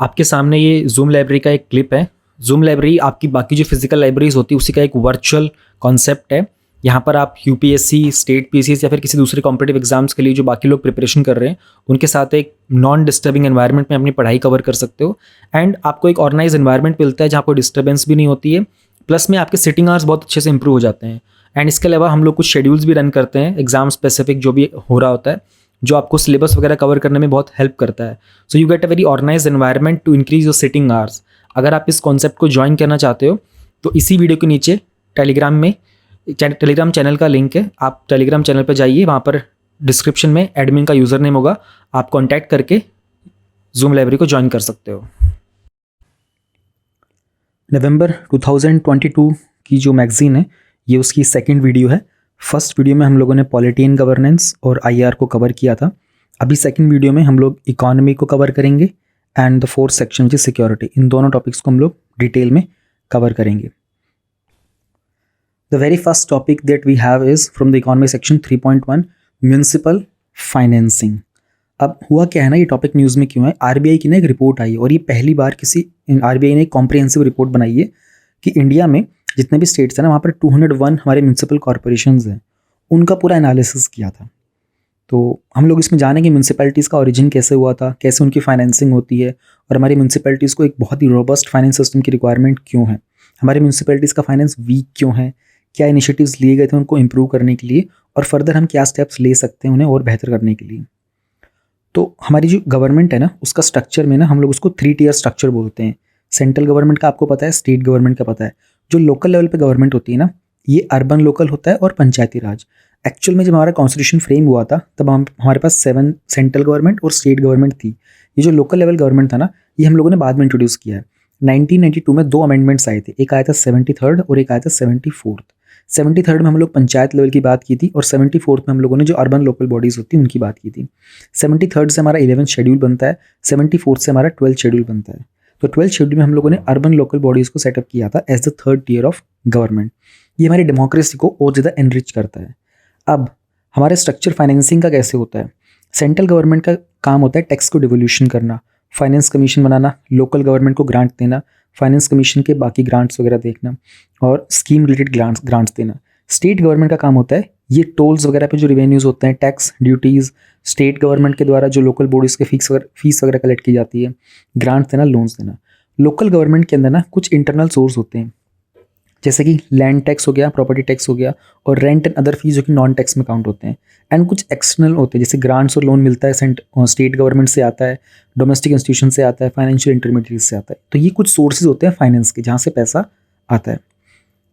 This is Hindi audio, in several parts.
आपके सामने ये जूम लाइब्रेरी का एक क्लिप है। जूम लाइब्रेरी आपकी बाकी जो फिजिकल लाइब्रेरीज होती है उसी का एक वर्चुअल कॉन्सेप्ट है। यहाँ पर आप यूपीएससी, स्टेट पीसीएस या फिर किसी दूसरे कॉम्पिटिटिव एग्जाम्स के लिए जो बाकी लोग प्रिपरेशन कर रहे हैं उनके साथ एक नॉन डिस्टर्बिंग एनवायरनमेंट में अपनी पढ़ाई कवर कर सकते हो। एंड आपको एक ऑर्गेनाइज एनवायरनमेंट मिलता है जहाँ कोई डिस्टर्बेंस भी नहीं होती है। प्लस में आपके सिटिंग आवर्स बहुत अच्छे से इंप्रूव हो जाते हैं। एंड इसके अलावा हम लोग कुछ शेड्यूल्स भी रन करते हैं एग्जाम स्पेसिफिक जो भी हो रहा होता है, जो आपको सिलेबस वगैरह कवर करने में बहुत हेल्प करता है। So you get a very organise environment to increase your sitting hours. अगर आप इस कॉन्सेप्ट को ज्वाइन करना चाहते हो तो इसी वीडियो के नीचे टेलीग्राम चैनल का लिंक है। आप टेलीग्राम चैनल पर जाइए, वहाँ पर डिस्क्रिप्शन में एडमिन का यूज़र नेम होगा, आप कॉन्टैक्ट करके जूम लाइब्रेरी को ज्वाइन कर सकते हो। नवंबर 2022 की जो मैगज़ीन है ये उसकी सेकंड वीडियो है। फर्स्ट वीडियो में हम लोगों ने पॉलिटी एंड गवर्नेंस और आईआर को कवर किया था। अभी सेकंड वीडियो में हम लोग इकोनॉमी को कवर करेंगे and the fourth section which is security. इन दोनों टॉपिक्स को हम लोग डिटेल में कवर करेंगे। The very first topic that we have is from the economy section 3.1 municipal financing. अब हुआ क्या है ना, ये टॉपिक न्यूज़ में क्यों है, आरबीआई की ना एक रिपोर्ट आई है और ये पहली बार किसी आरबीआई ने एक कॉम्प्रिहेंसिव रिपोर्ट बनाई है कि इंडिया में जितने भी स्टेट्स हैं ना वहाँ पर 201 हमारे म्यूनिसिपल कॉर्पोरेशंस हैं, उनका पूरा एनालिसिस किया था। तो हम लोग इसमें जानेंगे म्यूनिसिपैलिटीज़ का ओरिजिन कैसे हुआ था, कैसे उनकी फाइनेंसिंग होती है और हमारी म्यूनिसिपैलिटीज़ को एक बहुत ही रोबस्ट फाइनेंस सिस्टम की रिक्वायरमेंट क्यों है, हमारी म्यूनिसिपैलिटीज़ का फाइनेंस वीक क्यों है, क्या इनिशिएटिव्स लिए गए थे उनको इम्प्रूव करने के लिए और फर्दर हम क्या स्टेप्स ले सकते हैं उन्हें और बेहतर करने के लिए। तो हमारी जो गवर्नमेंट है ना उसका स्ट्रक्चर में ना हम लोग उसको 3 टियर स्ट्रक्चर बोलते हैं। सेंट्रल गवर्नमेंट का आपको पता है, स्टेट गवर्नमेंट का पता है, जो लोकल लेवल पे गवर्नमेंट होती है ना ये अर्बन लोकल होता है और पंचायती राज। एक्चुअल में जब हमारा कॉन्स्टिट्यूशन फ्रेम हुआ था तब हमारे पास 7 सेंट्रल गवर्नमेंट और स्टेट गवर्नमेंट थी। ये जो लोकल लेवल गवर्नमेंट था ना ये हम लोगों ने बाद में इंट्रोड्यूस किया है। 1992 में 2 अमेंडमेंट्स आए थे, एक आया था 73rd और एक आया था 74th। 73rd में हम लोग पंचायत लेवल की बात की थी और 74th में हम लोगों ने जो अर्बन लोकल बॉडीज़ होती है उनकी बात की थी। 73rd से हमारा 11th शेड्यूल बनता है, 74th से हमारा 12th शेड्यूल बनता है। तो 12th शेड्यूल में हम लोगों ने अर्बन लोकल बॉडीज़ को सेटअप किया था as the 3rd tier of government. ये हमारी डेमोक्रेसी को और ज़्यादा एनरिच करता है। अब हमारे स्ट्रक्चर फाइनेंसिंग का कैसे होता है, सेंट्रल गवर्नमेंट का काम होता है टैक्स को डिवोल्यूशन करना, फाइनेंस कमीशन बनाना, लोकल गवर्नमेंट को ग्रांट देना, फाइनेंस कमीशन के बाकी ग्रांट्स वगैरह देखना और स्कीम रिलेटेड ग्रांट्स देना। स्टेट गवर्नमेंट का काम होता है ये टोल्स वगैरह पे जो रिवेन्यूज़ होते हैं, टैक्स ड्यूटीज़, स्टेट गवर्नमेंट के द्वारा जो लोकल बॉडीज़ के फीस वगैरह कलेक्ट की जाती है, ग्रांट्स देना, लोन्स देना। लोकल गवर्नमेंट के अंदर ना कुछ इंटरनल सोर्स होते हैं जैसे कि लैंड टैक्स हो गया, प्रॉपर्टी टैक्स हो गया और रेंट एंड अदर फीस जो कि नॉन टैक्स में काउंट होते हैं। एंड कुछ एक्सटर्नल होते हैं जैसे ग्रांट्स और लोन मिलता है स्टेट गवर्नमेंट से आता है, डोमेस्टिक इंस्टीट्यूशन से आता है, फाइनेंशियल इंटरमीडिएट से आता है। तो ये कुछ सोर्सेज होते हैं फाइनेंस के जहाँ से पैसा आता है।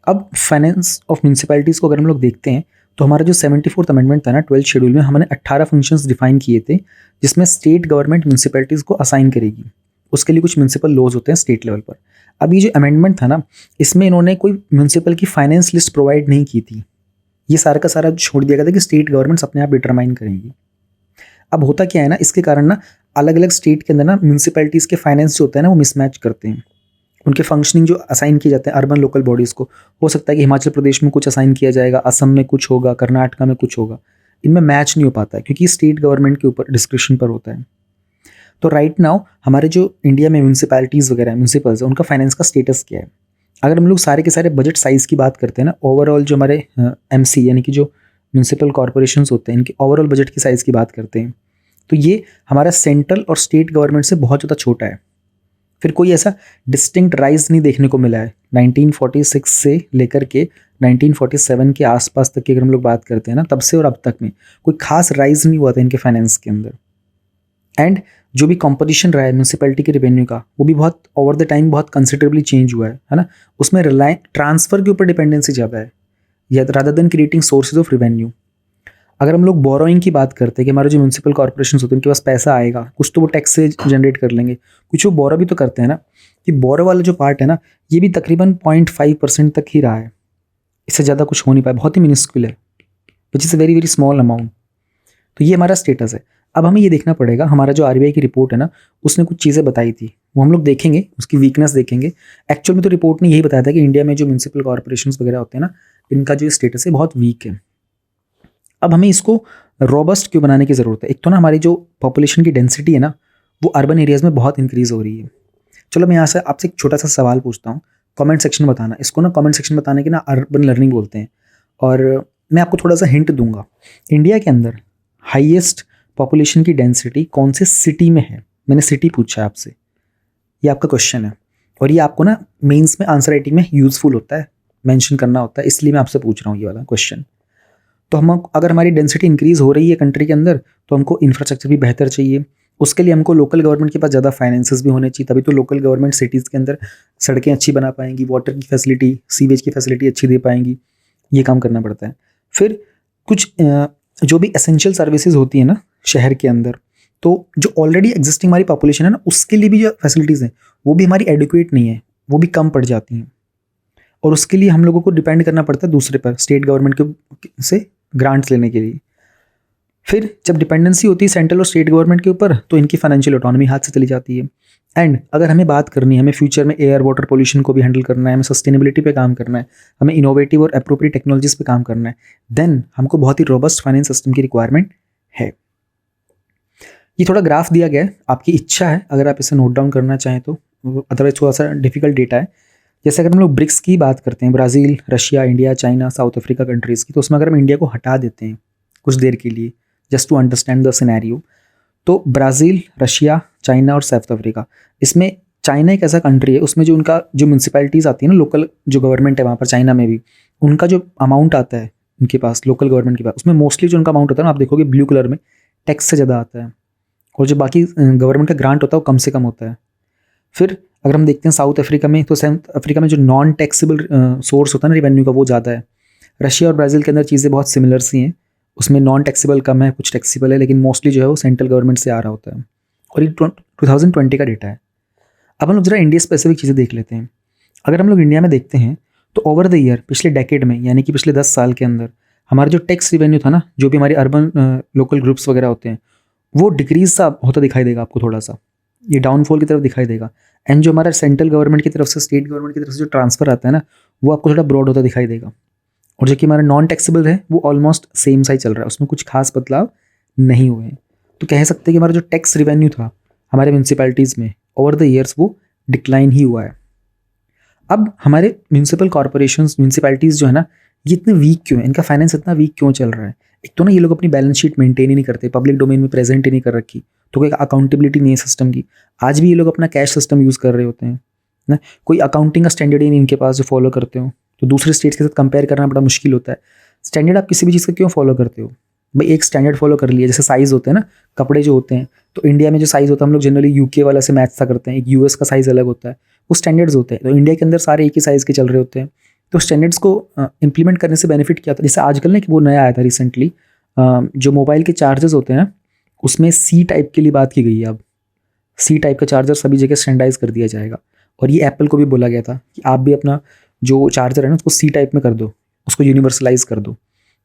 अब फाइनेंस ऑफ म्यूनिसिपैलिटीज़ को अगर हम लोग देखते हैं तो हमारा जो 74th अमेंडमेंट था ना 12th शेड्यूल में हमने 18 फंक्शंस डिफाइन किए थे जिसमें स्टेट गवर्नमेंट म्यूनिसिपैलिटीज़ को असाइन करेगी। उसके लिए कुछ म्यूनिसिपल लॉज होते हैं स्टेट लेवल पर। अब ये जो अमेंडमेंट था ना इसमें इन्होंने कोई म्यूनिसिपल की फाइनेंस लिस्ट प्रोवाइड नहीं की थी, ये सारा का सारा छोड़ दिया गया था कि स्टेट गवर्नमेंट्स अपने आप डिटरमाइन करेंगी। अब होता क्या है ना, इसके कारण ना अलग अलग स्टेट के अंदर ना म्यूनिसिपैलिटीज़ के फाइनेंस जो होते हैं ना वो मिसमैच करते हैं। उनके फंक्शनिंग जो असाइन किए जाते हैं अर्बन लोकल बॉडीज़ को, हो सकता है कि हिमाचल प्रदेश में कुछ असाइन किया जाएगा, असम में कुछ होगा, कर्नाटका में कुछ होगा, इनमें मैच नहीं हो पाता है क्योंकि स्टेट गवर्नमेंट के ऊपर डिस्क्रिप्शन पर होता है। तो राइट नाउ हमारे जो इंडिया में म्यूनिसिपैलिटीज़ वगैरह म्यूनिसिपल्स है उनका फाइनेंस का स्टेटस क्या है। अगर हम लोग सारे के सारे बजट साइज़ की बात करते हैं ना, ओवरऑल जो हमारे एमसी यानी कि जो म्यूनिसिपल कॉर्पोरेशंस होते हैं इनके ओवरऑल बजट की साइज़ की बात करते हैं तो ये हमारा सेंट्रल और स्टेट गवर्नमेंट से बहुत ज़्यादा छोटा है। फिर कोई ऐसा डिस्टिंक्ट राइज नहीं देखने को मिला है 1946 से लेकर के 1947 के आसपास तक की अगर हम लोग बात करते हैं ना, तब से और अब तक में कोई खास राइज नहीं हुआ था इनके फाइनेंस के अंदर। एंड जो भी कॉम्पोजिशन रहा है म्यूनिसिपैलिटी के रेवेन्यू का वो भी बहुत ओवर द टाइम बहुत कंसिडरेबली चेंज हुआ है ना। उसमें रिलाय ट्रांसफ़र के ऊपर डिपेंडेंसी ज़्यादा है या rather than creating sources of revenue. अगर हम लोग बोरोइंग की बात करते हैं कि हमारे जो म्यूनिसिपल कॉर्पोरेशन होते हैं उनके पास पैसा आएगा, कुछ तो वो टैक्स से जनरेट कर लेंगे, कुछ वो बोरो भी तो करते हैं ना, कि बोरो वाला जो पार्ट है ना ये भी तकरीबन 0.5% तक ही रहा है, इससे ज़्यादा कुछ हो नहीं पाया, बहुत ही मिनिस्क्यूल है, which is a very very small amount. तो ये हमारा स्टेटस है। अब हमें ये देखना पड़ेगा, हमारा जो आरबीआई की रिपोर्ट है ना उसने कुछ चीज़ें बताई थी वो हम लोग देखेंगे, उसकी वीकनेस देखेंगे। एक्चुअल में तो रिपोर्ट ने यही बताया था कि इंडिया में जो म्यूनिसिपल कॉर्पोरेशंस वगैरह होते हैं ना इनका जो स्टेटस है बहुत वीक है। अब हमें इसको रोबस्ट क्यों बनाने की ज़रूरत है। एक तो ना हमारी जो पॉपुलेशन की डेंसिटी है ना वो अर्बन एरियाज़ में बहुत इंक्रीज़ हो रही है। चलो मैं यहाँ से आपसे एक छोटा सा सवाल पूछता हूँ, कमेंट सेक्शन में बताना। इसको ना कमेंट सेक्शन बताने की ना अर्बन लर्निंग बोलते हैं। और मैं आपको थोड़ा सा हिंट दूंगा, इंडिया के अंदर हाईएस्ट पॉपुलेशन की डेंसिटी कौन से सिटी में है? मैंने सिटी पूछा है आपसे, ये आपका क्वेश्चन है। और ये आपको ना मेंस में आंसर राइटिंग में यूज़फुल होता है, मेंशन करना होता है, इसलिए मैं आपसे पूछ रहा हूँ ये वाला क्वेश्चन। तो हम अगर हमारी डेंसिटी इंक्रीज़ हो रही है कंट्री के अंदर, तो हमको इंफ्रास्ट्रक्चर भी बेहतर चाहिए। उसके लिए हमको लोकल गवर्नमेंट के पास ज़्यादा फाइनेंसेस भी होने चाहिए, तभी तो लोकल गवर्नमेंट सिटीज़ के अंदर सड़कें अच्छी बना पाएंगी, वाटर की फैसिलिटी, सीवेज की फैसिलिटी अच्छी दे पाएंगी। ये काम करना पड़ता है। फिर कुछ जो भी एसेंशियल सर्विसेज होती है ना शहर के अंदर, तो जो ऑलरेडी एग्जिस्टिंग हमारी पॉपुलेशन है ना, उसके लिए भी जो फैसिलिटीज़ हैं वो भी हमारी एडिक्वेट नहीं है, वो भी कम पड़ जाती हैं। और उसके लिए हम लोगों को डिपेंड करना पड़ता है दूसरे पर, स्टेट गवर्नमेंट के से ग्रांट्स लेने के लिए। फिर जब डिपेंडेंसी होती है सेंट्रल और स्टेट गवर्नमेंट के ऊपर, तो इनकी फाइनेंशियल ऑटोनॉमी हाथ से चली जाती है। एंड अगर हमें बात करनी है, हमें फ्यूचर में एयर वाटर पोल्यूशन को भी हैंडल करना है, हमें सस्टेनेबिलिटी पे काम करना है, हमें इनोवेटिव और एप्रोप्रिएट टेक्नोलॉजीज पे काम करना है, देन हमको बहुत ही रोबस्ट फाइनेंस सिस्टम की रिक्वायरमेंट है। ये थोड़ा ग्राफ दिया गया है, आपकी इच्छा है अगर आप इसे नोट डाउन करना चाहें तो, अदरवाइज थोड़ा सा डिफिकल्ट डेटा है। जैसे अगर हम लोग ब्रिक्स की बात करते हैं, Brazil, Russia, India, China, south Africa countries की, तो उसमें अगर हम इंडिया को हटा देते हैं कुछ देर के लिए, just to understand the scenario, तो ब्राज़ील, रशिया, चाइना और साउथ अफ्रीका, इसमें चाइना एक ऐसा कंट्री है उसमें जो उनका जो म्यूनसिपैलिटीज़ आती है ना, लोकल जो गवर्नमेंट है वहाँ पर चाइना में भी, उनका जो अमाउंट आता है उनके पास, लोकल गवर्नमेंट के पास, उसमें मोस्टली जो उनका अमाउंट होता है ना, आप देखोगे ब्लू कलर में, टैक्स से ज़्यादा आता है। और जो बाकी गवर्नमेंट का ग्रांट होता है वो कम से कम होता है। फिर अगर हम देखते हैं साउथ अफ्रीका में, तो साउथ अफ्रीका में जो नॉन टैक्सेबल सोर्स होता है ना रेवेन्यू का, वो ज़्यादा है। रशिया और ब्राज़ील के अंदर चीज़ें बहुत सिमिलर सी हैं, उसमें नॉन टैक्सेबल कम है, कुछ टैक्सेबल है, लेकिन मोस्टली जो है वो सेंट्रल गवर्नमेंट से आ रहा होता है। और ये 2020 का डेटा है। अब हम लोग जरा इंडिया स्पेसिफिक चीज़ें देख लेते हैं। अगर हम लोग इंडिया में देखते हैं तो ओवर द ईयर, पिछले डेकेड में, यानी कि पिछले 10 साल के अंदर, हमारा जो टैक्स रिवेन्यू था ना, जो भी हमारे अर्बन लोकल ग्रुप्स वगैरह होते हैं, वो डिक्रीज सा होता दिखाई देगा आपको, थोड़ा सा ये डाउनफॉल की तरफ दिखाई देगा। एंड जो हमारा सेंट्रल गवर्नमेंट की तरफ से, स्टेट गवर्नमेंट की तरफ से जो ट्रांसफर आता है ना, वो आपको थोड़ा ब्रॉड होता दिखाई देगा। और जो कि हमारा नॉन टैक्सेबल है वो ऑलमोस्ट सेम सा ही चल रहा है, उसमें कुछ खास बदलाव नहीं हुए हैं। तो कह सकते हैं कि हमारा जो टैक्स रिवेन्यू था हमारे म्यूनसिपैलिटीज़ में, ओवर द ईयर्स वो डिक्लाइन ही हुआ है। अब हमारे म्यूनसिपल कॉर्पोरेशंस, म्यूनसिपैलिटीज़ जो है ना, ये इतने वीक क्यों है, इनका फाइनेंस इतना वीक क्यों चल रहा है? एक तो ना ये लोग अपनी बैलेंस शीट मेंटेन ही नहीं करते, पब्लिक डोमेन में प्रेजेंट ही नहीं कर रखी, तो कोई अकाउंटेबिलिटी नहीं है सिस्टम की। आज भी ये लोग अपना कैश सिस्टम यूज़ कर रहे होते हैं ना, कोई अकाउंटिंग का स्टैंडर्ड ही नहीं इनके पास जो फॉलो करते हो, तो दूसरे स्टेट्स के साथ कंपेयर करना बड़ा मुश्किल होता है। स्टैंडर्ड आप किसी भी चीज़ का क्यों फॉलो करते हो भाई? एक स्टैंडर्ड फॉलो कर लिया, जैसे साइज़ होते हैं ना कपड़े जो होते हैं, तो इंडिया में जो साइज़ होता है हम लोग जनरली यूके वाला से मैच सा करते हैं, एक यूएस का साइज़ अलग होता है, वो स्टैंडर्ड्स होते हैं। तो इंडिया के अंदर सारे एक ही साइज़ के चल रहे होते हैं, तो स्टैंडर्ड्स को इम्प्लीमेंट करने से बेनिफिट क्या होता है? जैसे आजकल ना वो नया आया था रिसेंटली, जो मोबाइल के चार्जर्स होते हैं ना, उसमें सी टाइप के लिए बात की गई है। अब सी टाइप का चार्जर सभी जगह स्टैंडर्डाइज कर दिया जाएगा। और ये एप्पल को भी बोला गया था कि आप भी अपना जो चार्जर है ना उसको सी टाइप में कर दो, उसको यूनिवर्सलाइज कर दो।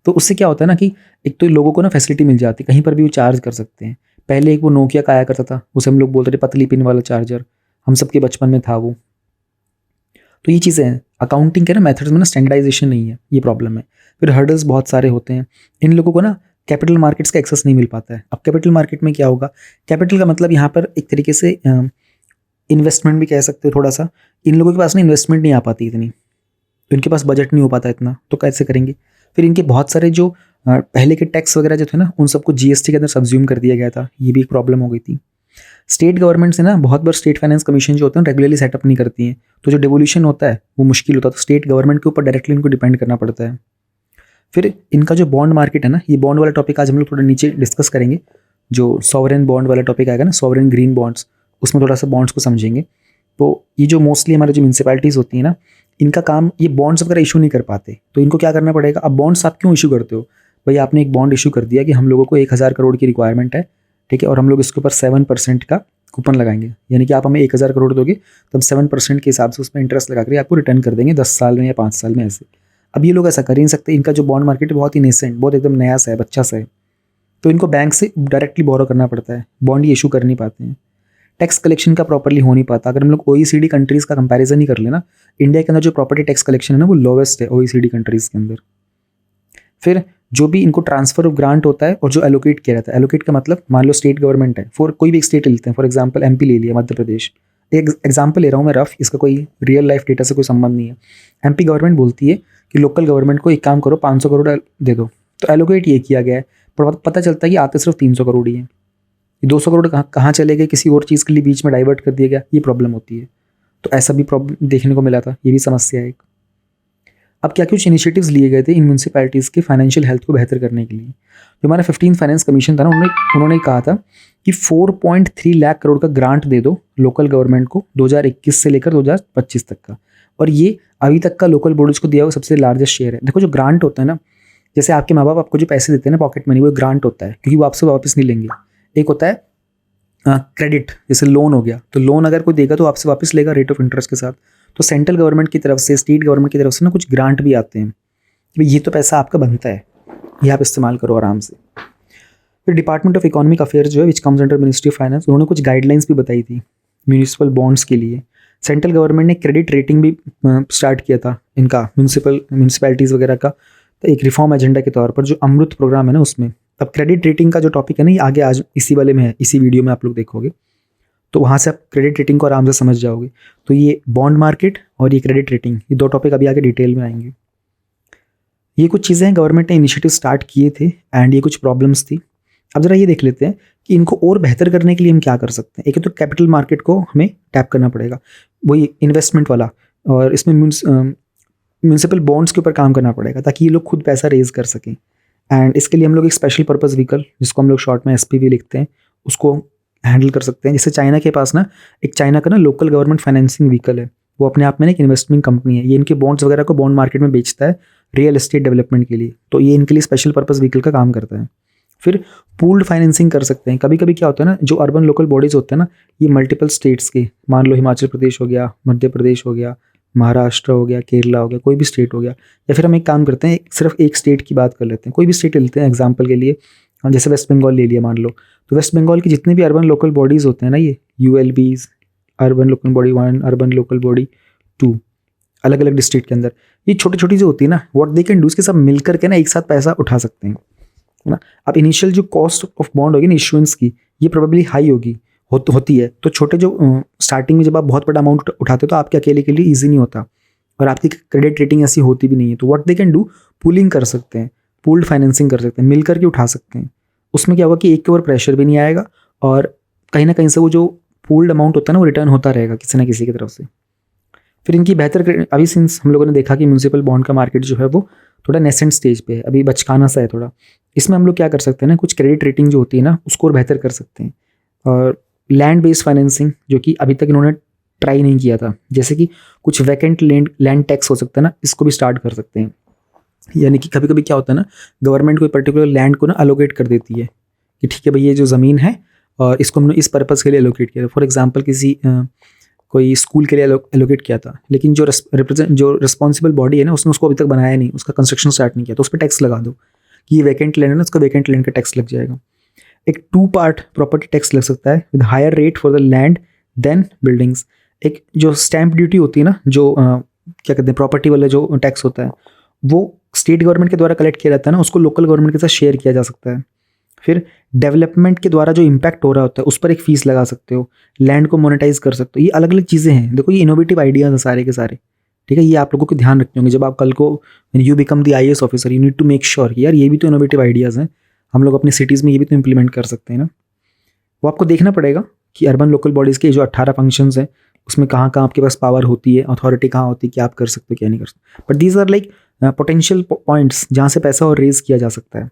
तो उससे क्या होता है ना कि एक तो लोगों को ना फैसिलिटी मिल जाती है, कहीं पर भी वो चार्ज कर सकते हैं। पहले एक वो नोकिया का आया करता था, उसे हम लोग बोलते थे पतली पिन वाला चार्जर, हम सबके बचपन में था वो। तो ये चीज़ें हैं, अकाउंटिंग के ना मेथड्स में ना स्टैंडर्डाइजेशन नहीं है, ये प्रॉब्लम है। फिर हर्डल्स बहुत सारे होते हैं, इन लोगों को ना कैपिटल मार्केट्स का एक्सेस नहीं मिल पाता है। अब कैपिटल मार्केट में क्या होगा? कैपिटल का मतलब यहाँ पर एक तरीके से इन्वेस्टमेंट भी कह सकते हो थोड़ा सा। इन लोगों के पास ना इन्वेस्टमेंट नहीं आ पाती इतनी, तो इनके पास बजट नहीं हो पाता इतना, तो कैसे करेंगे? फिर इनके बहुत सारे जो पहले के टैक्स वगैरह जो थे ना, उन सबको जीएसटी के अंदर सब्ज्यूम कर दिया गया था, ये भी एक प्रॉब्लम हो गई थी। स्टेट गवर्नमेंट से ना बहुत बार स्टेट फाइनेंस कमीशन जो होते हैं रेगुलरली सेटअप नहीं करती हैं, तो जो डेवोल्यूशन होता है वो मुश्किल होता है, तो स्टेट गवर्नमेंट के ऊपर डायरेक्टली इनको डिपेंड करना पड़ता है। फिर इनका जो बॉन्ड मार्केट है ना, ये बॉन्ड वाला टॉपिक आज हम लोग थोड़ा नीचे डिस्कस करेंगे। जो सॉवरेन बॉन्ड वाला टॉपिक आएगा ना, सॉवरेन ग्रीन बॉन्ड्स, उसमें थोड़ा सा बॉन्ड्स को समझेंगे। तो ये जो मोस्टली हमारे जो म्यूनसिपैलिटीज़ होती हैं ना, इनका काम ये बॉन्ड्स वगैरह इशू नहीं कर पाते, तो इनको क्या करना पड़ेगा? अब बॉन्ड्स आप क्यों इशू करते हो भाई? आपने एक बॉन्ड इशू कर दिया कि हम लोगों को 1000 करोड़ की रिक्वायरमेंट है, ठीक है, और हम लोग इसके ऊपर 7% का कूपन लगाएंगे, यानी कि आप हमें 1000 करोड़ दोगे तब 7% के हिसाब से उसमें इंटरेस्ट लगा कर आपको रिटर्न कर देंगे 10 साल में या 5 साल में, ऐसे। अब ये लोग ऐसा कर ही नहीं सकते, इनका जो बॉन्ड मार्केट है बहुत ही नेसेंट, बहुत एकदम नया सा है, बच्चा सा है, तो इनको बैंक से डायरेक्टली बोरो करना पड़ता है, बॉन्ड ये इशू कर नहीं पाते हैं। टैक्स कलेक्शन का प्रॉपर्ली हो नहीं पाता। अगर हम लोग OECD कंट्रीज़ का कंपैरिजन ही कर लेना, इंडिया के अंदर जो प्रॉपर्टी टैक्स कलेक्शन है ना वो लोवेस्ट है OECD कंट्रीज़ के अंदर। फिर जो भी इनको ट्रांसफर ऑफ ग्रांट होता है और जो एलोकेट किया जाता है, एलोकेट का मतलब मान लो स्टेट गवर्नमेंट है, फॉर कोई भी एक स्टेट लेते हैं, फॉर एग्जांपल एमपी ले लिया, मध्य प्रदेश, एक एग्जांपल ले रहा हूँ मैं रफ, इसका कोई रियल लाइफ डेटा से कोई संबंध नहीं है। एमपी गवर्नमेंट बोलती है कि लोकल गवर्नमेंट को एक काम करो 500 करोड़ दे दो, तो एलोकेट ये किया गया है, पर पता चलता है कि आते सिर्फ 300 करोड़ ही है, 200 करोड़ कहाँ चले गए, किसी और चीज़ के लिए बीच में डाइवर्ट कर दिया गया, ये प्रॉब्लम होती है। तो ऐसा भी प्रॉब्लम देखने को मिला था, ये भी समस्या है एक। अब क्या कुछ इनिशिएटिव्स लिए गए थे इन म्यूनसिपैलिटीज़ के फाइनेंशियल हेल्थ को बेहतर करने के लिए। जो हमारा 15 फाइनेंस कमीशन था ना, उन्होंने कहा था कि 4.3 लाख करोड़ का ग्रांट दे दो लोकल गवर्नमेंट को 2021 से लेकर 2025 तक का, और ये अभी तक का लोकल बॉडीज को दिया हुआ सबसे लार्जेस्ट शेयर है। देखो जो ग्रांट होता है ना, जैसे आपके माँ बाप आपको जो पैसे देते हैं ना पॉकेट मनी, वो ग्रांट होता है क्योंकि वो आपसे वापस नहीं लेंगे। एक होता है क्रेडिट, जैसे लोन हो गया, तो लोन अगर कोई देगा तो आपसे वापस लेगा रेट ऑफ इंटरेस्ट के साथ। तो सेंट्रल गवर्नमेंट की तरफ से, स्टेट गवर्नमेंट की तरफ से ना कुछ ग्रांट भी आते हैं कि ये तो पैसा आपका बनता है, ये आप इस्तेमाल करो आराम से। फिर डिपार्टमेंट ऑफ इकोनॉमिक अफेयर्स जो है which comes under ministry of finance, उन्होंने कुछ गाइडलाइंस भी बताई थी म्यूनिसिपल बॉन्ड्स के लिए। सेंट्रल गवर्नमेंट ने क्रेडिट रेटिंग भी स्टार्ट किया था इनका, म्यूनसिपैलिटीज़ वगैरह का, तो एक रिफॉर्म एजेंडा के तौर पर जो अमृत प्रोग्राम है ना उसमें। अब क्रेडिट रेटिंग का जो टॉपिक है ना, ये आगे आज इसी वाले में है, इसी वीडियो में आप लोग देखोगे, तो वहाँ से आप क्रेडिट रेटिंग को आराम से समझ जाओगे। तो ये बॉन्ड मार्केट और ये क्रेडिट रेटिंग, ये दो टॉपिक अभी आगे डिटेल में आएंगे। ये कुछ चीज़ें हैं गवर्नमेंट ने इनिशिएटिव स्टार्ट किए थे एंड ये कुछ प्रॉब्लम्स थी। अब जरा ये देख लेते हैं कि इनको और बेहतर करने के लिए हम क्या कर सकते हैं। एक तो कैपिटल मार्केट को हमें टैप करना पड़ेगा, वही इन्वेस्टमेंट वाला, और इसमें म्यूनसिपल बॉन्ड्स के ऊपर काम करना पड़ेगा ताकि ये लोग खुद पैसा रेज कर सकें। एंड इसके लिए हम लोग एक स्पेशल पर्पस व्हीकल, जिसको हम लोग शॉर्ट में SPV लिखते हैं, उसको हैंडल कर सकते हैं। जैसे चाइना के पास ना एक चाइना का ना लोकल गवर्नमेंट फाइनेंसिंग व्हीकल है, वो अपने आप में ना एक इन्वेस्टमेंट कंपनी है, ये इनके बॉन्ड्स वगैरह को बॉन्ड मार्केट में बेचता है रियल एस्टेट डेवलपमेंट के लिए, तो ये इनके लिए स्पेशल पर्पस व्हीकल का काम करता है। फिर पूल्ड फाइनेंसिंग कर सकते हैं। कभी कभी क्या होता है ना, जो अर्बन लोकल बॉडीज़ होते हैं ना, ये मल्टीपल स्टेट्स के, मान लो हिमाचल प्रदेश हो गया, मध्य प्रदेश हो गया, महाराष्ट्र हो गया, केरला हो गया, कोई भी स्टेट हो गया, या फिर हम एक काम करते हैं सिर्फ एक स्टेट की बात कर लेते हैं, कोई भी स्टेट लेते हैं एग्जाम्पल के लिए, जैसे वेस्ट बंगाल ले लिया मान लो, तो वेस्ट बंगाल की जितने भी अर्बन लोकल बॉडीज़ होते हैं ना, ये ULBs, urban local body 1, urban local body 2, अलग अलग डिस्ट्रिक्ट के अंदर, ये छोटी छोटी जो होती है ना, व्हाट दे कैन डू, इसके सब मिल करके ना एक साथ पैसा उठा सकते हैं, है ना। अब इनिशियल जो कॉस्ट ऑफ बॉन्ड होगी ना इशुएंस की, ये प्रोबेबली हाई होगी, होती है, तो छोटे जो स्टार्टिंग में जब आप बहुत बड़ा अमाउंट उठाते हो तो आपके अकेले के लिए ईजी नहीं होता, और आपकी क्रेडिट रेटिंग ऐसी होती भी नहीं है। तो what they can do, pooling कर सकते हैं, पूल्ड फाइनेंसिंग कर सकते हैं, मिल करके उठा सकते हैं। उसमें क्या होगा कि एक के ऊपर प्रेशर भी नहीं आएगा, और कहीं ना कहीं से वो जो पूल्ड अमाउंट होता है ना, वो रिटर्न होता रहेगा किसी ना किसी की तरफ से। फिर इनकी बेहतर, अभी सिंस हम लोगों ने देखा कि म्यूनसिपल बॉन्ड का मार्केट जो है वो थोड़ा नेसेंट स्टेज पे है, अभी बचकाना सा है थोड़ा, इसमें हम लोग क्या कर सकते हैं ना, कुछ क्रेडिट रेटिंग जो होती है ना उसको और बेहतर कर सकते हैं। और लैंड बेस्ड फाइनेंसिंग, जो कि अभी तक इन्होंने ट्राई नहीं किया था, जैसे कि कुछ वैकेंट लैंड टैक्स हो सकता है ना, इसको भी स्टार्ट कर सकते हैं। यानी कि कभी कभी क्या होता है ना, गवर्नमेंट कोई पर्टिकुलर लैंड को ना अलोकेट कर देती है कि ठीक है भाई, ये जो ज़मीन है और इसको हमने इस पर्पज़ के लिए एलोकेट किया। फॉर एग्जांपल किसी कोई स्कूल के लिए एलोकेट किया था, लेकिन जो रिस्पॉन्सिबल बॉडी है ना, उसने उसको अभी तक बनाया नहीं, उसका कंस्ट्रक्शन स्टार्ट नहीं किया, तो उस पर टैक्स लगा दो कि ये वैकेंट लैंड है ना, उसका वैकेंट लैंड का टैक्स लग जाएगा। एक 2 पार्ट प्रॉपर्टी टैक्स लग सकता है with higher rate for the land then buildings. एक जो स्टैंप ड्यूटी होती है ना, जो क्या कहते हैं प्रॉपर्टी वाला जो टैक्स होता है, वो स्टेट गवर्नमेंट के द्वारा कलेक्ट किया जाता है ना, उसको लोकल गवर्नमेंट के साथ शेयर किया जा सकता है। फिर डेवलपमेंट के द्वारा जो इम्पैक्ट हो रहा होता है उस पर एक फीस लगा सकते हो, लैंड को मोनेटाइज कर सकते हो। ये अलग अलग चीज़ें हैं, देखो ये इनोवेटिव आइडियाज़ हैं सारे के सारे, ठीक है। ये आप लोगों को ध्यान रखने होंगे जब आप कल को you become the IAS officer, you need to make sure यार ये भी तो इनोवेटिव आइडियाज़ हैं, हम लोग अपनी सिटीज़ में ये भी तो इम्प्लीमेंट कर सकते हैं ना। वो आपको देखना पड़ेगा कि अर्बन लोकल बॉडीज़ के जो 18 फंक्शंस हैं उसमें कहाँ कहाँ आपके पास पावर होती है, अथॉरिटी कहाँ होती है कि आप कर सकते हो क्या नहीं कर सकते। But these are like potential points जहाँ से पैसा और रेज किया जा सकता है।